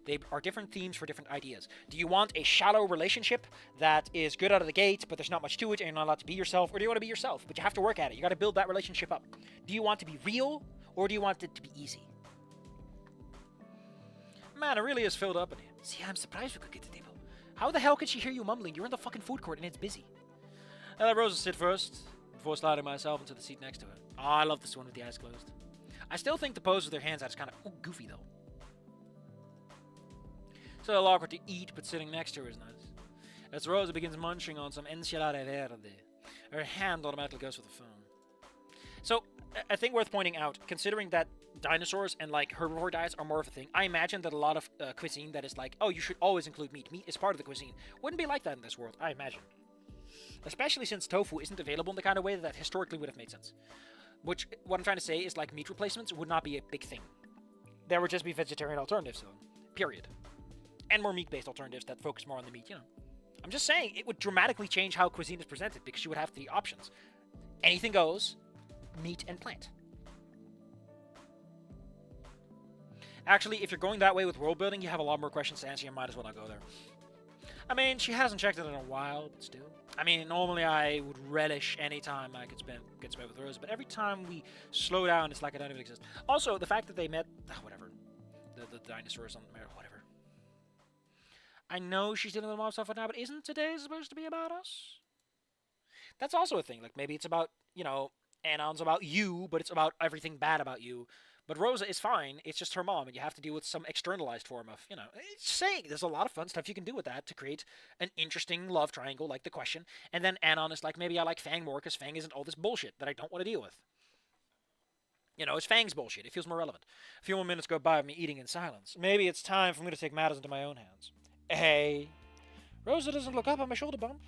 They are different themes for different ideas. Do you want a shallow relationship that is good out of the gate, but there's not much to it, and you're not allowed to be yourself? Or do you want to be yourself, but you have to work at it? You got to build that relationship up. Do you want to be real, or do you want it to be easy? Man, it really is filled up in here. See, I'm surprised we could get the table. How the hell could she hear you mumbling? You're in the fucking food court and it's busy. I let Rosa sit first, before sliding myself into the seat next to her. Oh, I love this one with the eyes closed. I still think the pose with their hands out is kind of goofy, though. It's a little awkward to eat, but sitting next to her is nice. As Rosa begins munching on some enchilada verde, her hand automatically goes for the phone. So, a thing worth pointing out, considering that dinosaurs and like herbivore diets are more of a thing, I imagine that a lot of cuisine that is like, oh, you should always include meat. Meat is part of the cuisine. Wouldn't be like that in this world, I imagine. Especially since tofu isn't available in the kind of way that historically would have made sense. Which, what I'm trying to say is like meat replacements would not be a big thing. There would just be vegetarian alternatives to them. Period. And more meat-based alternatives that focus more on the meat, you know. I'm just saying, it would dramatically change how cuisine is presented because you would have the options. Anything goes, meat and plant. Actually, if you're going that way with world building, you have a lot more questions to answer, you might as well not go there. I mean, she hasn't checked it in a while, but still. I mean, normally I would relish any time I could spend with Rosa, but every time we slow down, it's like I don't even exist. Also, the fact that they met, whatever, the dinosaurs on the whatever. I know she's dealing with mob stuff right now, but isn't today supposed to be about us? That's also a thing. Like, maybe it's about, you know, Anon's about you, but it's about everything bad about you. But Rosa is fine, it's just her mom, and you have to deal with some externalized form of, you know, it's saying there's a lot of fun stuff you can do with that to create an interesting love triangle, like the question. And then Anon is like, maybe I like Fang more because Fang isn't all this bullshit that I don't want to deal with. You know, it's Fang's bullshit. It feels more relevant. A few more minutes go by of me eating in silence. Maybe it's time for me to take matters into my own hands. Hey. Rosa doesn't look up at my shoulder bump.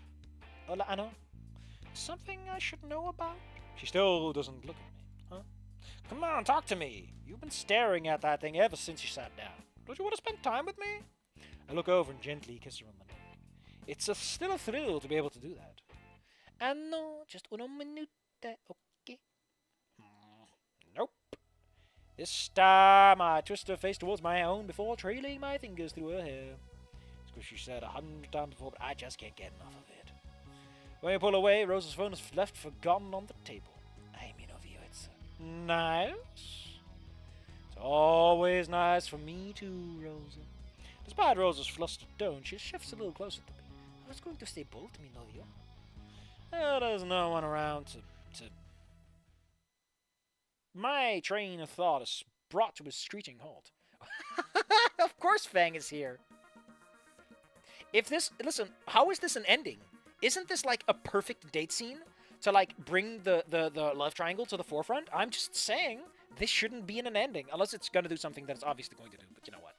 Hola, Anna. Something I should know about? She still doesn't look at me, huh? Come on, talk to me. You've been staring at that thing ever since you sat down. Don't you want to spend time with me? I look over and gently kiss her on the neck. It's still a thrill to be able to do that. And no, just uno minute, okay? Nope. This time I twist her face towards my own before trailing my fingers through her hair. It's because she said 100 times before, but I just can't get enough of it. When we pull away, Rosa's phone is left forgotten on the table. Nice. It's always nice for me too, Rosa. Despite Rosa's flustered tone, she shifts a little closer to me. I was going to say both, mi novio. Well, there's no one around to... My train of thought is brought to a screeching halt. Of course Fang is here. Listen, how is this an ending? Isn't this like a perfect date scene? To, like, bring the love triangle to the forefront? I'm just saying, this shouldn't be in an ending. Unless it's going to do something that it's obviously going to do. But you know what?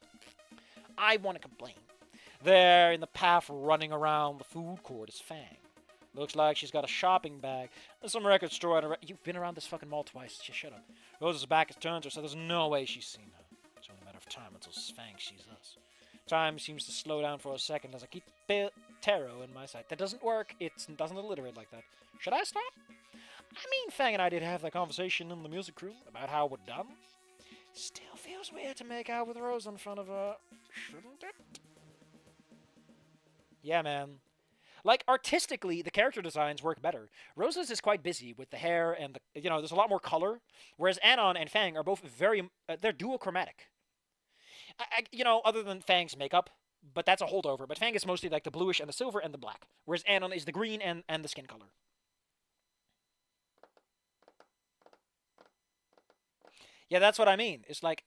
I want to complain. There, in the path running around the food court is Fang. Looks like she's got a shopping bag. There's some record store and You've been around this fucking mall twice. Just shut up. Rosa's back is turned to her, so there's no way she's seen her. It's only a matter of time until Fang sees us. Time seems to slow down for a second as I keep tarot in my sight. That doesn't work. It doesn't alliterate like that. Should I stop? I mean, Fang and I did have that conversation in the music room about how we're done. Still feels weird to make out with Rose in front of her, shouldn't it? Yeah, man. Like, artistically, the character designs work better. Rosa's is quite busy with the hair and the, you know, there's a lot more color, whereas Anon and Fang are both very, they're duochromatic. You know, other than Fang's makeup, but that's a holdover. But Fang is mostly like the bluish and the silver and the black, whereas Anon is the green and the skin color. Yeah, that's what I mean. It's like,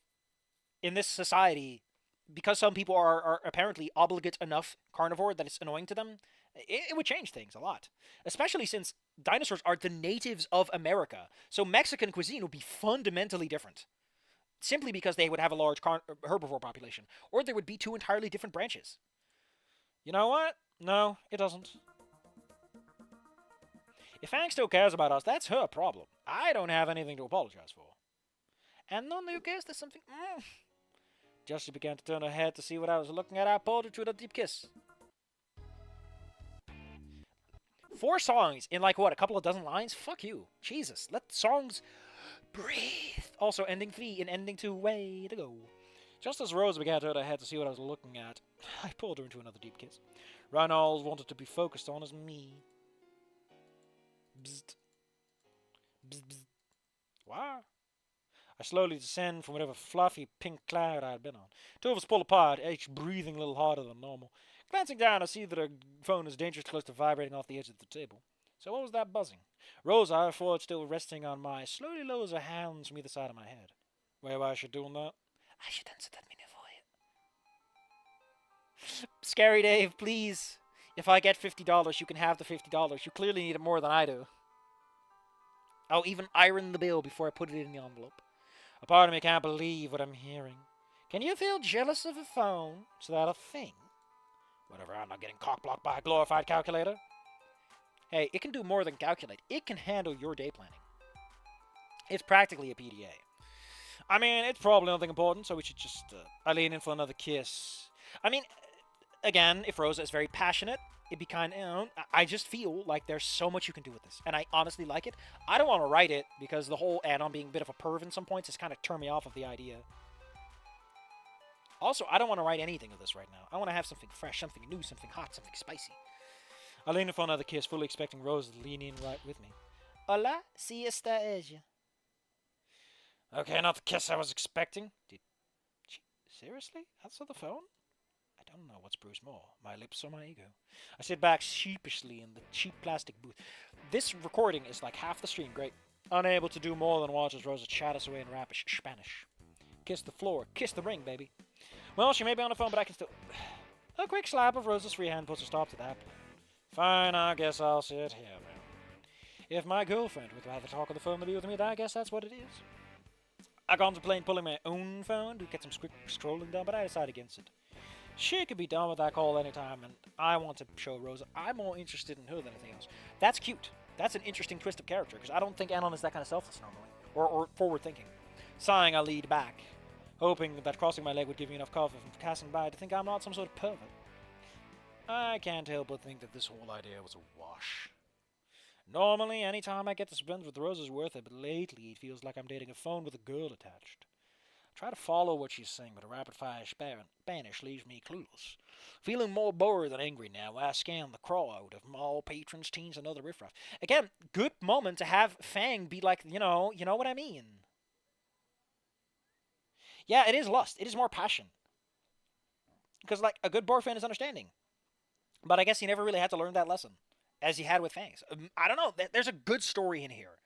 in this society, because some people are apparently obligate enough carnivore that it's annoying to them, it would change things a lot. Especially since dinosaurs are the natives of America. So Mexican cuisine would be fundamentally different. Simply because they would have a large herbivore population. Or there would be two entirely different branches. You know what? No, it doesn't. If Fang still cares about us, that's her problem. I don't have anything to apologize for. And none of you guessed there's something... Just she began to turn her head to see what I was looking at. I pulled her to a deep kiss. 4 songs in like, what, a couple of dozen lines? Fuck you. Jesus. Let songs breathe. Also, ending 3 and ending 2. Way to go. Just as Rosa began to turn her head to see what I was looking at, I pulled her into another deep kiss. Reynolds wanted to be focused on as me. Bzzzt. Bzz, bzz. Wow. I slowly descend from whatever fluffy pink cloud I had been on. 2 of us pull apart, each breathing a little harder than normal. Glancing down, I see that her phone is dangerously close to vibrating off the edge of the table. So what was that buzzing? Rosa, her forehead still resting on my, slowly lowers her hands from either side of my head. Where was she doing that? I should answer that minute for you. Scary Dave, please. If I get $50, you can have the $50. You clearly need it more than I do. I'll even iron the bill before I put it in the envelope. A part of me can't believe what I'm hearing. Can you feel jealous of a phone? Is that a thing? Whatever, I'm not getting cock-blocked by a glorified calculator. Hey, it can do more than calculate. It can handle your day planning. It's practically a PDA. I mean, it's probably nothing important, so we should just... I lean in for another kiss. I mean, again, if Rosa is very passionate, it'd be kind of... You know, I just feel like there's so much you can do with this. And I honestly like it. I don't want to write it, because the whole add-on being a bit of a perv in some points has kind of turned me off of the idea. Also, I don't want to write anything of this right now. I want to have something fresh, something new, something hot, something spicy. I lean in for another kiss, fully expecting Rosa to lean in right with me. Hola, si esta ella. Okay, not the kiss I was expecting. Did she... Seriously? Answer the phone? I don't know what's bruised more, my lips or my ego. I sit back sheepishly in the cheap plastic booth. This recording is like half the stream, great. Unable to do more than watch as Rosa chatters away in rapid Spanish. Kiss the floor, kiss the ring, baby. Well, she may be on the phone, but I can still... A quick slap of Rosa's free hand puts a stop to that plan. Fine, I guess I'll sit here then. If my girlfriend would rather talk on the phone than be with me, I guess that's what it is. I contemplate pulling my own phone to get some quick scrolling done, but I decide against it. She could be done with that call anytime, and I want to show Rosa I'm more interested in her than anything else. That's cute. That's an interesting twist of character, because I don't think Anon is that kind of selfless normally, or forward-thinking. Sighing, I lead back, hoping that crossing my leg would give me enough cover from passing by to think I'm not some sort of pervert. I can't help but think that this whole idea was a wash. Normally, any time I get to spend with Rosa's worth it, but lately it feels like I'm dating a phone with a girl attached. I try to follow what she's saying, but a rapid-fire Spanish leaves me clueless. Feeling more bored than angry now, I scan the crowd of mall patrons, teens, and other riffraff. Again, good moment to have Fang be like, you know what I mean. Yeah, it is lust. It is more passion. Because, like, a good boyfriend is understanding. But I guess he never really had to learn that lesson, as he had with Fangs. I don't know. There's a good story in here.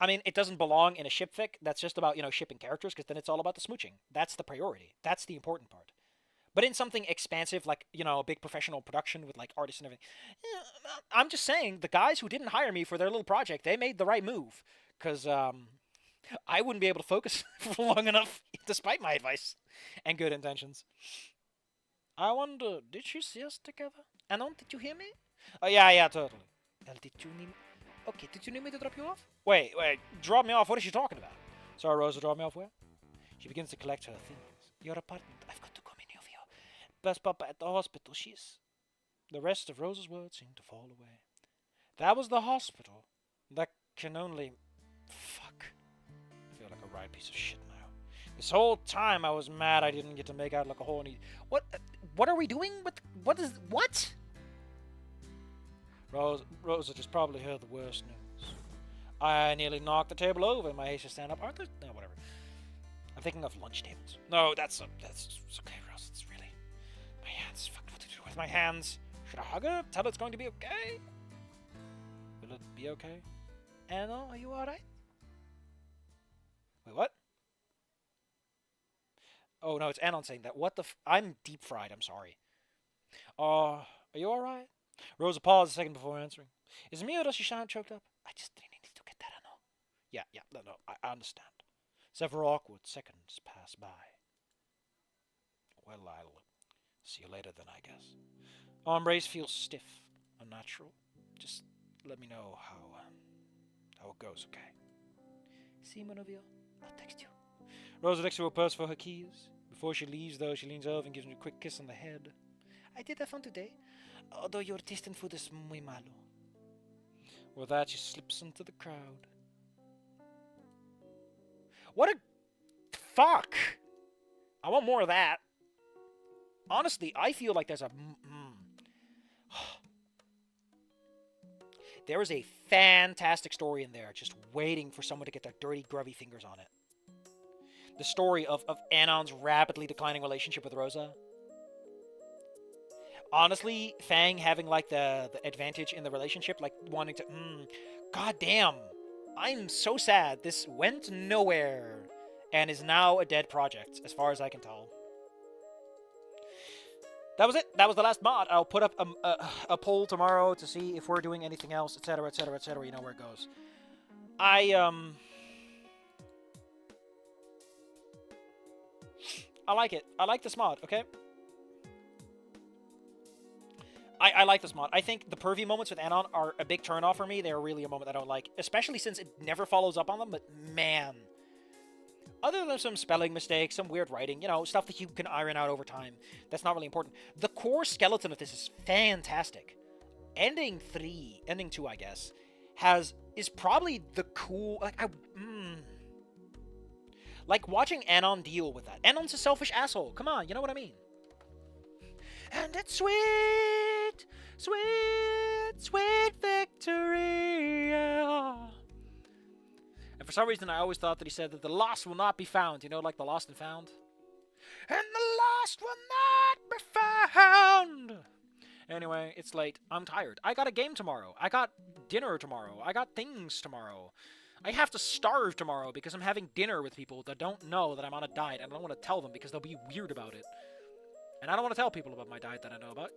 I mean, it doesn't belong in a ship fic that's just about, shipping characters, because then it's all about the smooching. That's the priority. That's the important part. But in something expansive, like, a big professional production with, like, artists and everything, I'm just saying, the guys who didn't hire me for their little project, they made the right move. Because, I wouldn't be able to focus for long enough, despite my advice and good intentions. I wonder, did she see us together? Anon, did you hear me? Oh, yeah, totally. Well, did you need... Okay, did you need me to drop you off? Wait, drop me off? What is she talking about? Sorry, Rosa, drop me off where? She begins to collect her things. Your apartment, I've got to come in here. Best papa at the hospital, she's... The rest of Rosa's words seemed to fall away. That was the hospital. That can only... Fuck. I feel like a right piece of shit now. This whole time I was mad I didn't get to make out like a horny... What are we doing? What? Rosa just probably heard the worst news. I nearly knocked the table over in my haste to stand up. Aren't there? No, whatever. I'm thinking of lunch tables. No, that's okay, Rosa. It's really... My hands. Fuck, what to do with my hands? Should I hug her? Tell her it's going to be okay? Will it be okay? Anna, are you alright? Wait, what? Oh, no, it's Anon saying that. What the I'm deep fried, I'm sorry. Are you alright? Rosa paused a second before answering. Is it me or does she sound choked up? I just really need to get that, I know. Yeah, no, I understand. Several awkward seconds pass by. Well, I'll see you later then, I guess. Our embrace feels stiff, unnatural. Just let me know how it goes, okay? See, Monovio, I'll text you. Rosa looks to her purse for her keys. Before she leaves, though, she leans over and gives me a quick kiss on the head. I did have fun today, although your distant food is muy malo. With that, she slips into the crowd. What a... Fuck! I want more of that. Honestly, I feel like there's a... There is a fantastic story in there, just waiting for someone to get their dirty, grubby fingers on it. The story of Anon's rapidly declining relationship with Rosa. Honestly, Fang having like the advantage in the relationship, like wanting to, god damn, I'm so sad. This went nowhere and is now a dead project, as far as I can tell. That was it. That was the last mod. I'll put up a poll tomorrow to see if we're doing anything else, etc., etc., etc. You know where it goes. I like it. I like this mod, okay? I like this mod. I think the pervy moments with Anon are a big turnoff for me. They're really a moment I don't like, especially since it never follows up on them, but man. Other than some spelling mistakes, some weird writing, you know, stuff that you can iron out over time, that's not really important. The core skeleton of this is fantastic. Ending 2, I guess, is probably the cool, like watching Anon deal with that. Anon's a selfish asshole. Come on, you know what I mean? And it's sweet, sweet, sweet victory. Yeah. And for some reason, I always thought that he said that the lost will not be found. You know, like the lost and found. And the lost will not be found. Anyway, it's late. I'm tired. I got a game tomorrow. I got dinner tomorrow. I got things tomorrow. I have to starve tomorrow because I'm having dinner with people that don't know that I'm on a diet, and I don't want to tell them because they'll be weird about it. And I don't want to tell people about my diet that I know about.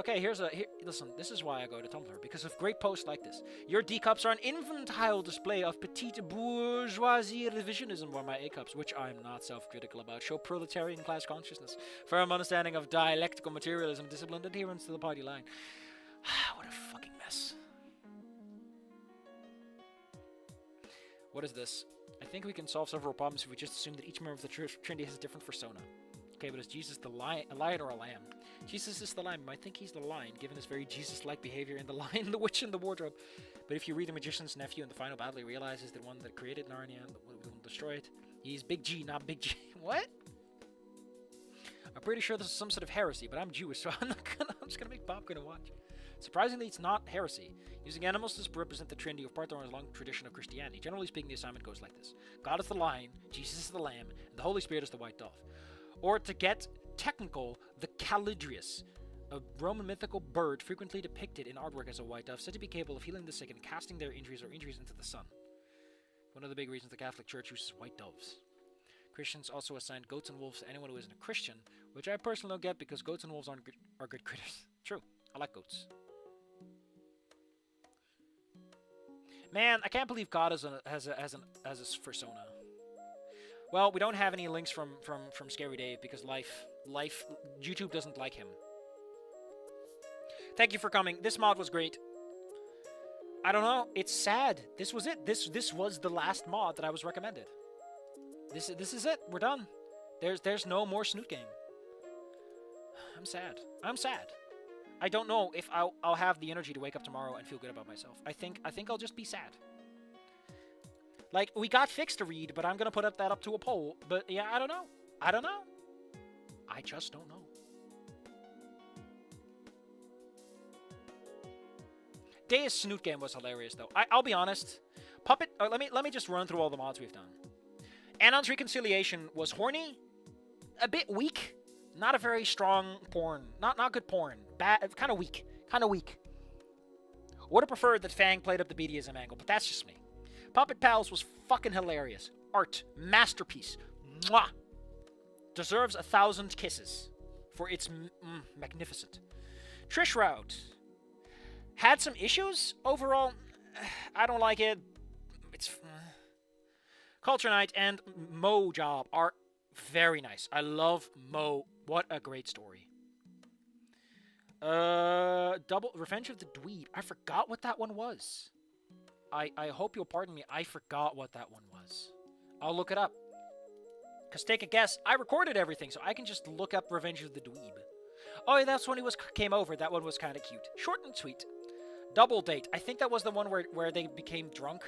Okay, listen, this is why I go to Tumblr, because of great posts like this. Your D-cups are an infantile display of petite bourgeoisie revisionism, while my A-cups, which I'm not self-critical about, show proletarian class consciousness, firm understanding of dialectical materialism, disciplined adherence to the party line. What a fucking mess. What is this? I think we can solve several problems if we just assume that each member of the Trinity has a different persona. Okay, but is Jesus a lion or a lamb? Jesus is the lion. I think he's the lion, given his very Jesus-like behavior in The Lion, the Witch, and the Wardrobe. But if you read The Magician's Nephew in the final battle, he realizes that one that created Narnia will destroy it. He's Big G, not Big G. What? I'm pretty sure this is some sort of heresy, but I'm Jewish, so I'm just gonna make popcorn and watch. Surprisingly, it's not heresy. Using animals to represent the Trinity of part of a long tradition of Christianity. Generally speaking, the assignment goes like this. God is the lion, Jesus is the lamb, and the Holy Spirit is the white dove. Or to get technical, the calidrius, a Roman mythical bird frequently depicted in artwork as a white dove, said to be capable of healing the sick and casting their injuries or injuries into the sun. One of the big reasons the Catholic Church uses white doves. Christians also assign goats and wolves to anyone who isn't a Christian, which I personally don't get because goats and wolves are good critters. True, I like goats. Man, I can't believe God has a persona. Well, we don't have any links from Scary Dave because YouTube doesn't like him. Thank you for coming. This mod was great. I don't know. It's sad. This was it. This was the last mod that I was recommended. This is it. We're done. There's no more Snoot game. I'm sad. I'm sad. I don't know if I'll have the energy to wake up tomorrow and feel good about myself. I think I'll just be sad. Like, we got fixed to read, but I'm gonna put that up to a poll. But yeah, I don't know. I don't know. I just don't know. Deus Snoot game was hilarious though. I'll be honest. Puppet. Let me just run through all the mods we've done. Anon's Reconciliation was horny, a bit weak. Not a very strong porn. Not good porn. Bad. Kind of weak. Kind of weak. Would have preferred that Fang played up the BDSM angle, but that's just me. Puppet Pals was fucking hilarious. Art. Masterpiece. Mwah. Deserves 1,000 kisses for its magnificent. Trish Route. Had some issues. Overall, I don't like it. It's... Culture Night and Mo Job are very nice. I love Mo. What a great story. Double Revenge of the Dweeb. I forgot what that one was. I hope you'll pardon me. I forgot what that one was. I'll look it up. Because take a guess. I recorded everything, so I can just look up Revenge of the Dweeb. Oh, yeah, that's when he came over. That one was kind of cute. Short and sweet. Double Date. I think that was the one where they became drunk.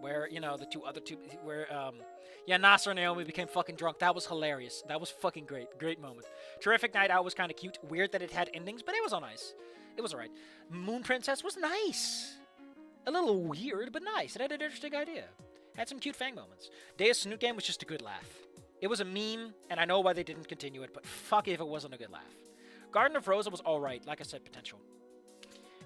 Where, you know, the other two, where, yeah, Nasser and Naomi became fucking drunk. That was hilarious. That was fucking great. Great moment. Terrific Night Out was kind of cute. Weird that it had endings, but it was all nice. It was alright. Moon Princess was nice. A little weird, but nice. It had an interesting idea. Had some cute Fang moments. Deus Snoot game was just a good laugh. It was a meme, and I know why they didn't continue it, but fuck if it wasn't a good laugh. Garden of Rosa was alright, like I said, potential.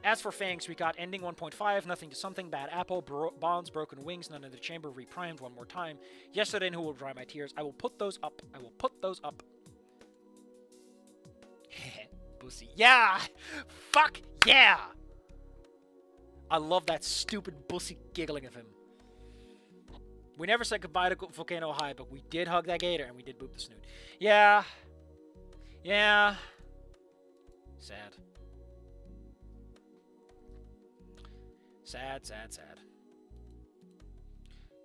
As for Fangs, we got ending 1.5, nothing to something, bad apple, bonds, broken wings, none in the chamber, reprimed one more time. Yesterday, and who will dry my tears. I will put those up. I will put those up. Pussy. Yeah! Fuck yeah! I love that stupid bussy giggling of him. We never said goodbye to Volcano High, but we did hug that gator and we did boop the Snoot. Yeah. Yeah. Sad. Sad, sad, sad.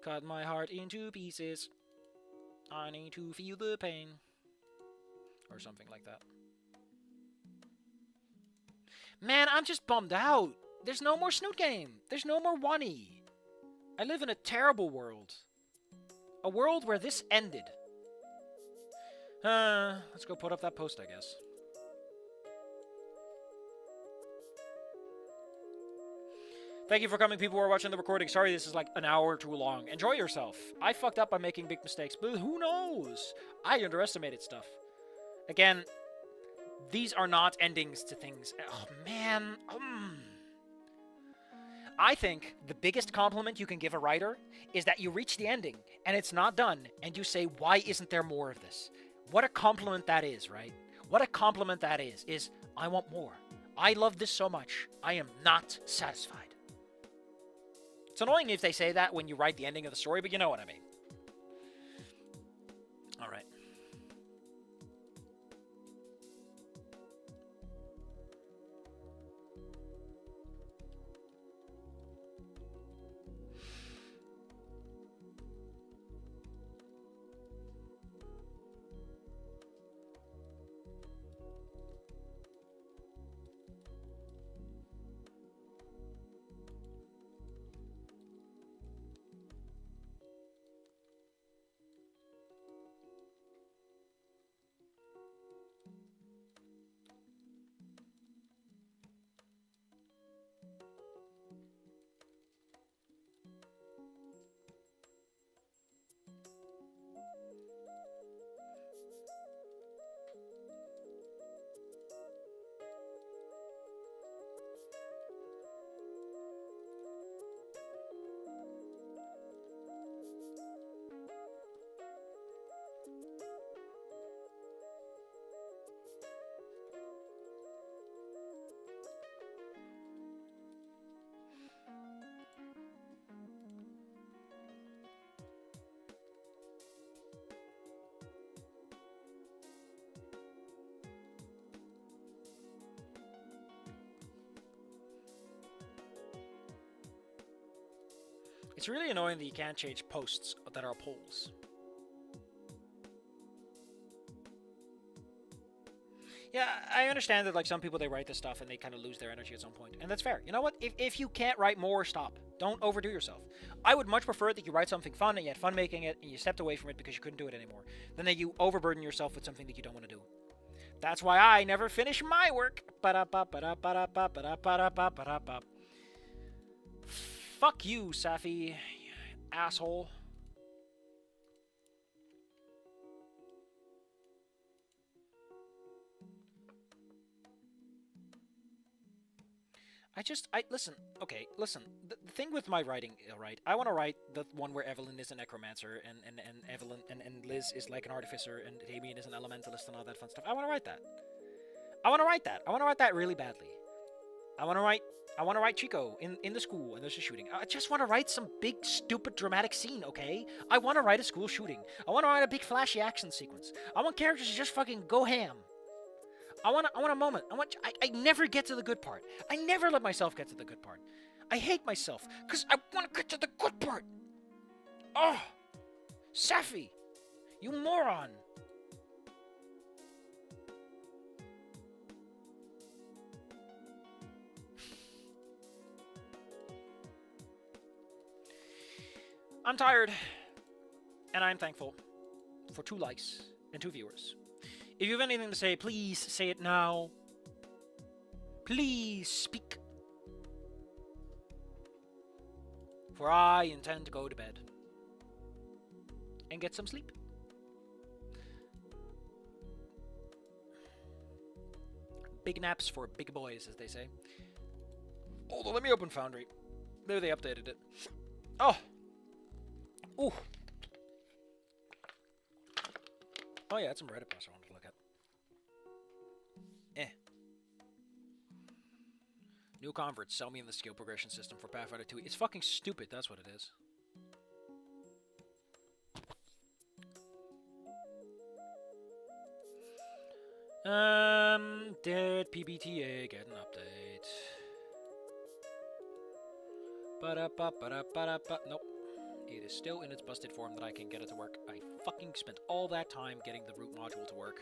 Cut my heart into pieces. I need to feel the pain. Or something like that. Man, I'm just bummed out. There's no more Snoot game. There's no more Wani. I live in a terrible world. A world where this ended. Let's go put up that post, I guess. Thank you for coming, people who are watching the recording. Sorry this is like an hour too long. Enjoy yourself. I fucked up by making big mistakes, but who knows? I underestimated stuff. Again, these are not endings to things. Oh, man. I think the biggest compliment you can give a writer is that you reach the ending and it's not done and you say, why isn't there more of this? What a compliment that is, right? What a compliment that is I want more. I love this so much. I am not satisfied. It's annoying if they say that when you write the ending of the story, but you know what I mean. All right. It's really annoying that you can't change posts that are polls. Yeah, I understand that like some people, they write this stuff and they kind of lose their energy at some point. And that's fair. You know what? If you can't write more, stop. Don't overdo yourself. I would much prefer that you write something fun and you had fun making it and you stepped away from it because you couldn't do it anymore, than that you overburden yourself with something that you don't want to do. That's why I never finish my work. Fuck you, Safi, you asshole. Listen, okay, listen. The thing with my writing, right? I want to write the one where Evelyn is a necromancer and Evelyn and Liz is like an artificer and Damien is an elementalist and all that fun stuff. I want to write that. I want to write that really badly. I want to write Chico in the school and there's a shooting. I just want to write some big, stupid, dramatic scene, okay? I want to write a school shooting. I want to write a big, flashy action sequence. I want characters to just fucking go ham. I want a moment. I never get to the good part. I never let myself get to the good part. I hate myself because I want to get to the good part. Oh, Safi, you moron. I'm tired, and I'm thankful for 2 likes and 2 viewers. If you have anything to say, please say it now. Please speak. For I intend to go to bed and get some sleep. Big naps for big boys, as they say. Hold on, let me open Foundry. Maybe they updated it. Oh! Ooh! Oh yeah, it's some Reddit posts I wanted to look at. New converts, sell me in the skill progression system for Pathfinder 2. It's fucking stupid, that's what it is. Did PBTA get an update? Ba-da-ba-ba-da-ba-da-ba. Nope. It is still in its busted form that I can get it to work. I fucking spent all that time getting the root module to work.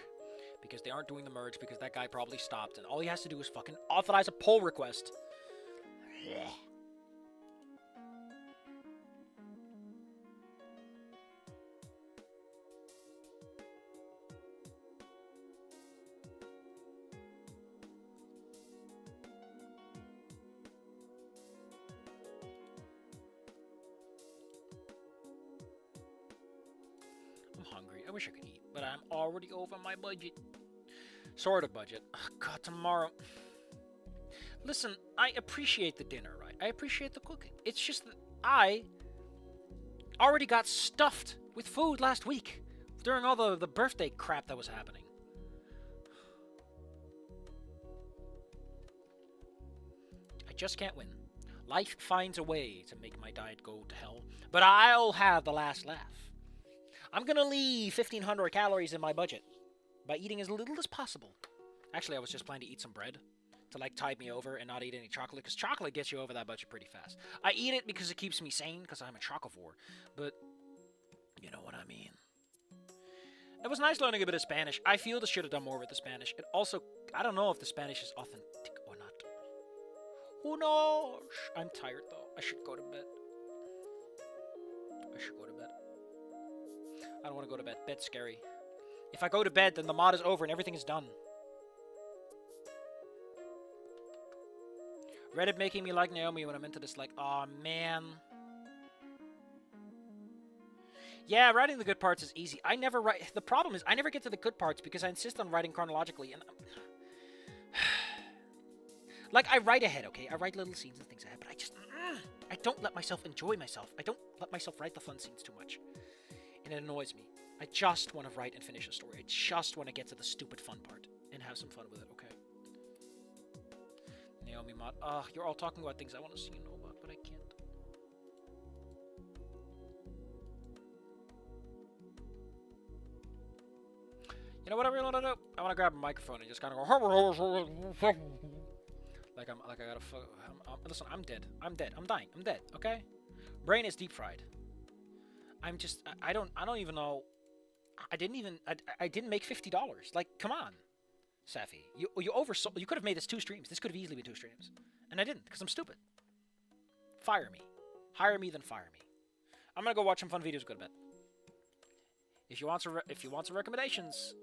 Because they aren't doing the merge, because that guy probably stopped, and all he has to do is fucking authorize a pull request. I'm hungry. I wish I could eat, but I'm already over my budget. Sort of budget. Oh, God, tomorrow. Listen, I appreciate the dinner, right? I appreciate the cooking. It's just that I already got stuffed with food last week during all the birthday crap that was happening. I just can't win. Life finds a way to make my diet go to hell, but I'll have the last laugh. I'm gonna leave 1,500 calories in my budget by eating as little as possible. Actually, I was just planning to eat some bread to like tide me over and not eat any chocolate, because chocolate gets you over that budget pretty fast. I eat it because it keeps me sane, because I'm a chocovore, but you know what I mean. It was nice learning a bit of Spanish. I feel they should have done more with the Spanish. It also, I don't know if the Spanish is authentic or not. Who knows? I'm tired though. I should go to bed. I don't want to go to bed. Bed's scary. If I go to bed, then the mod is over and everything is done. Reddit making me like Naomi when I'm into this, like, aw, man. Yeah, writing the good parts is easy. I never write... The problem is, I never get to the good parts because I insist on writing chronologically, and... Like, I write ahead, okay? I write little scenes and things ahead, but I just... I don't let myself enjoy myself. I don't let myself write the fun scenes too much. And it annoys me. I just want to write and finish a story. I just want to get to the stupid fun part and have some fun with it, okay? Naomi mod. You're all talking about things I want to see you know about, but I can't. You know what I really want to do? I want to grab a microphone and just kind of go... Listen, I'm dead. I'm dead. I'm dying. I'm dead, okay? Brain is deep fried. I'm just... I don't even know... I didn't make $50. Like, come on, Safi. You oversold. You could have made this 2 streams. This could have easily been 2 streams, and I didn't because I'm stupid. Fire me. Hire me, then fire me. I'm gonna go watch some fun videos. Go to bed. If you want some recommendations,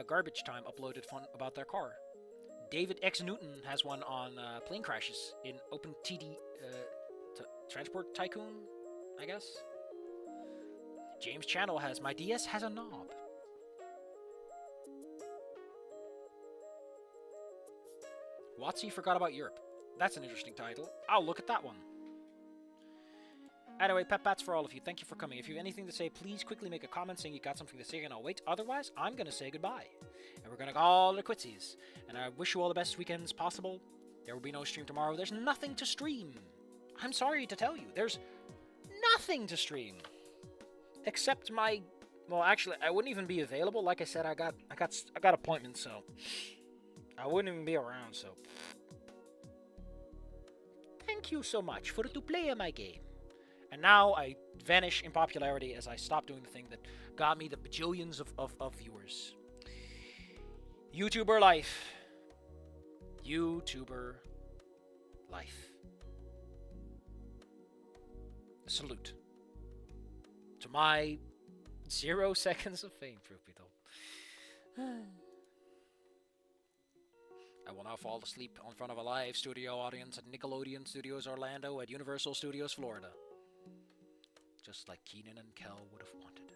Garbage Time uploaded fun about their car. David X Newton has one on plane crashes in OpenTD Transport Tycoon, I guess. James Channel has My DS Has a Knob. Watsy Forgot About Europe. That's an interesting title. I'll look at that one. Anyway, pet pats for all of you. Thank you for coming. If you have anything to say, please quickly make a comment saying you got something to say and I'll wait. Otherwise, I'm going to say goodbye. And we're going to call it quitsies. And I wish you all the best weekends possible. There will be no stream tomorrow. There's nothing to stream. I'm sorry to tell you. There's nothing to stream. Except my... Well, actually, I wouldn't even be available. Like I said, I got appointments, so... I wouldn't even be around, so... Thank you so much for to play my game. And now I vanish in popularity as I stop doing the thing that got me the bajillions of viewers. YouTuber life. YouTuber life. Salute. To my 0 seconds of fame, truth be told. I will now fall asleep in front of a live studio audience at Nickelodeon Studios Orlando at Universal Studios Florida. Just like Keenan and Kel would have wanted.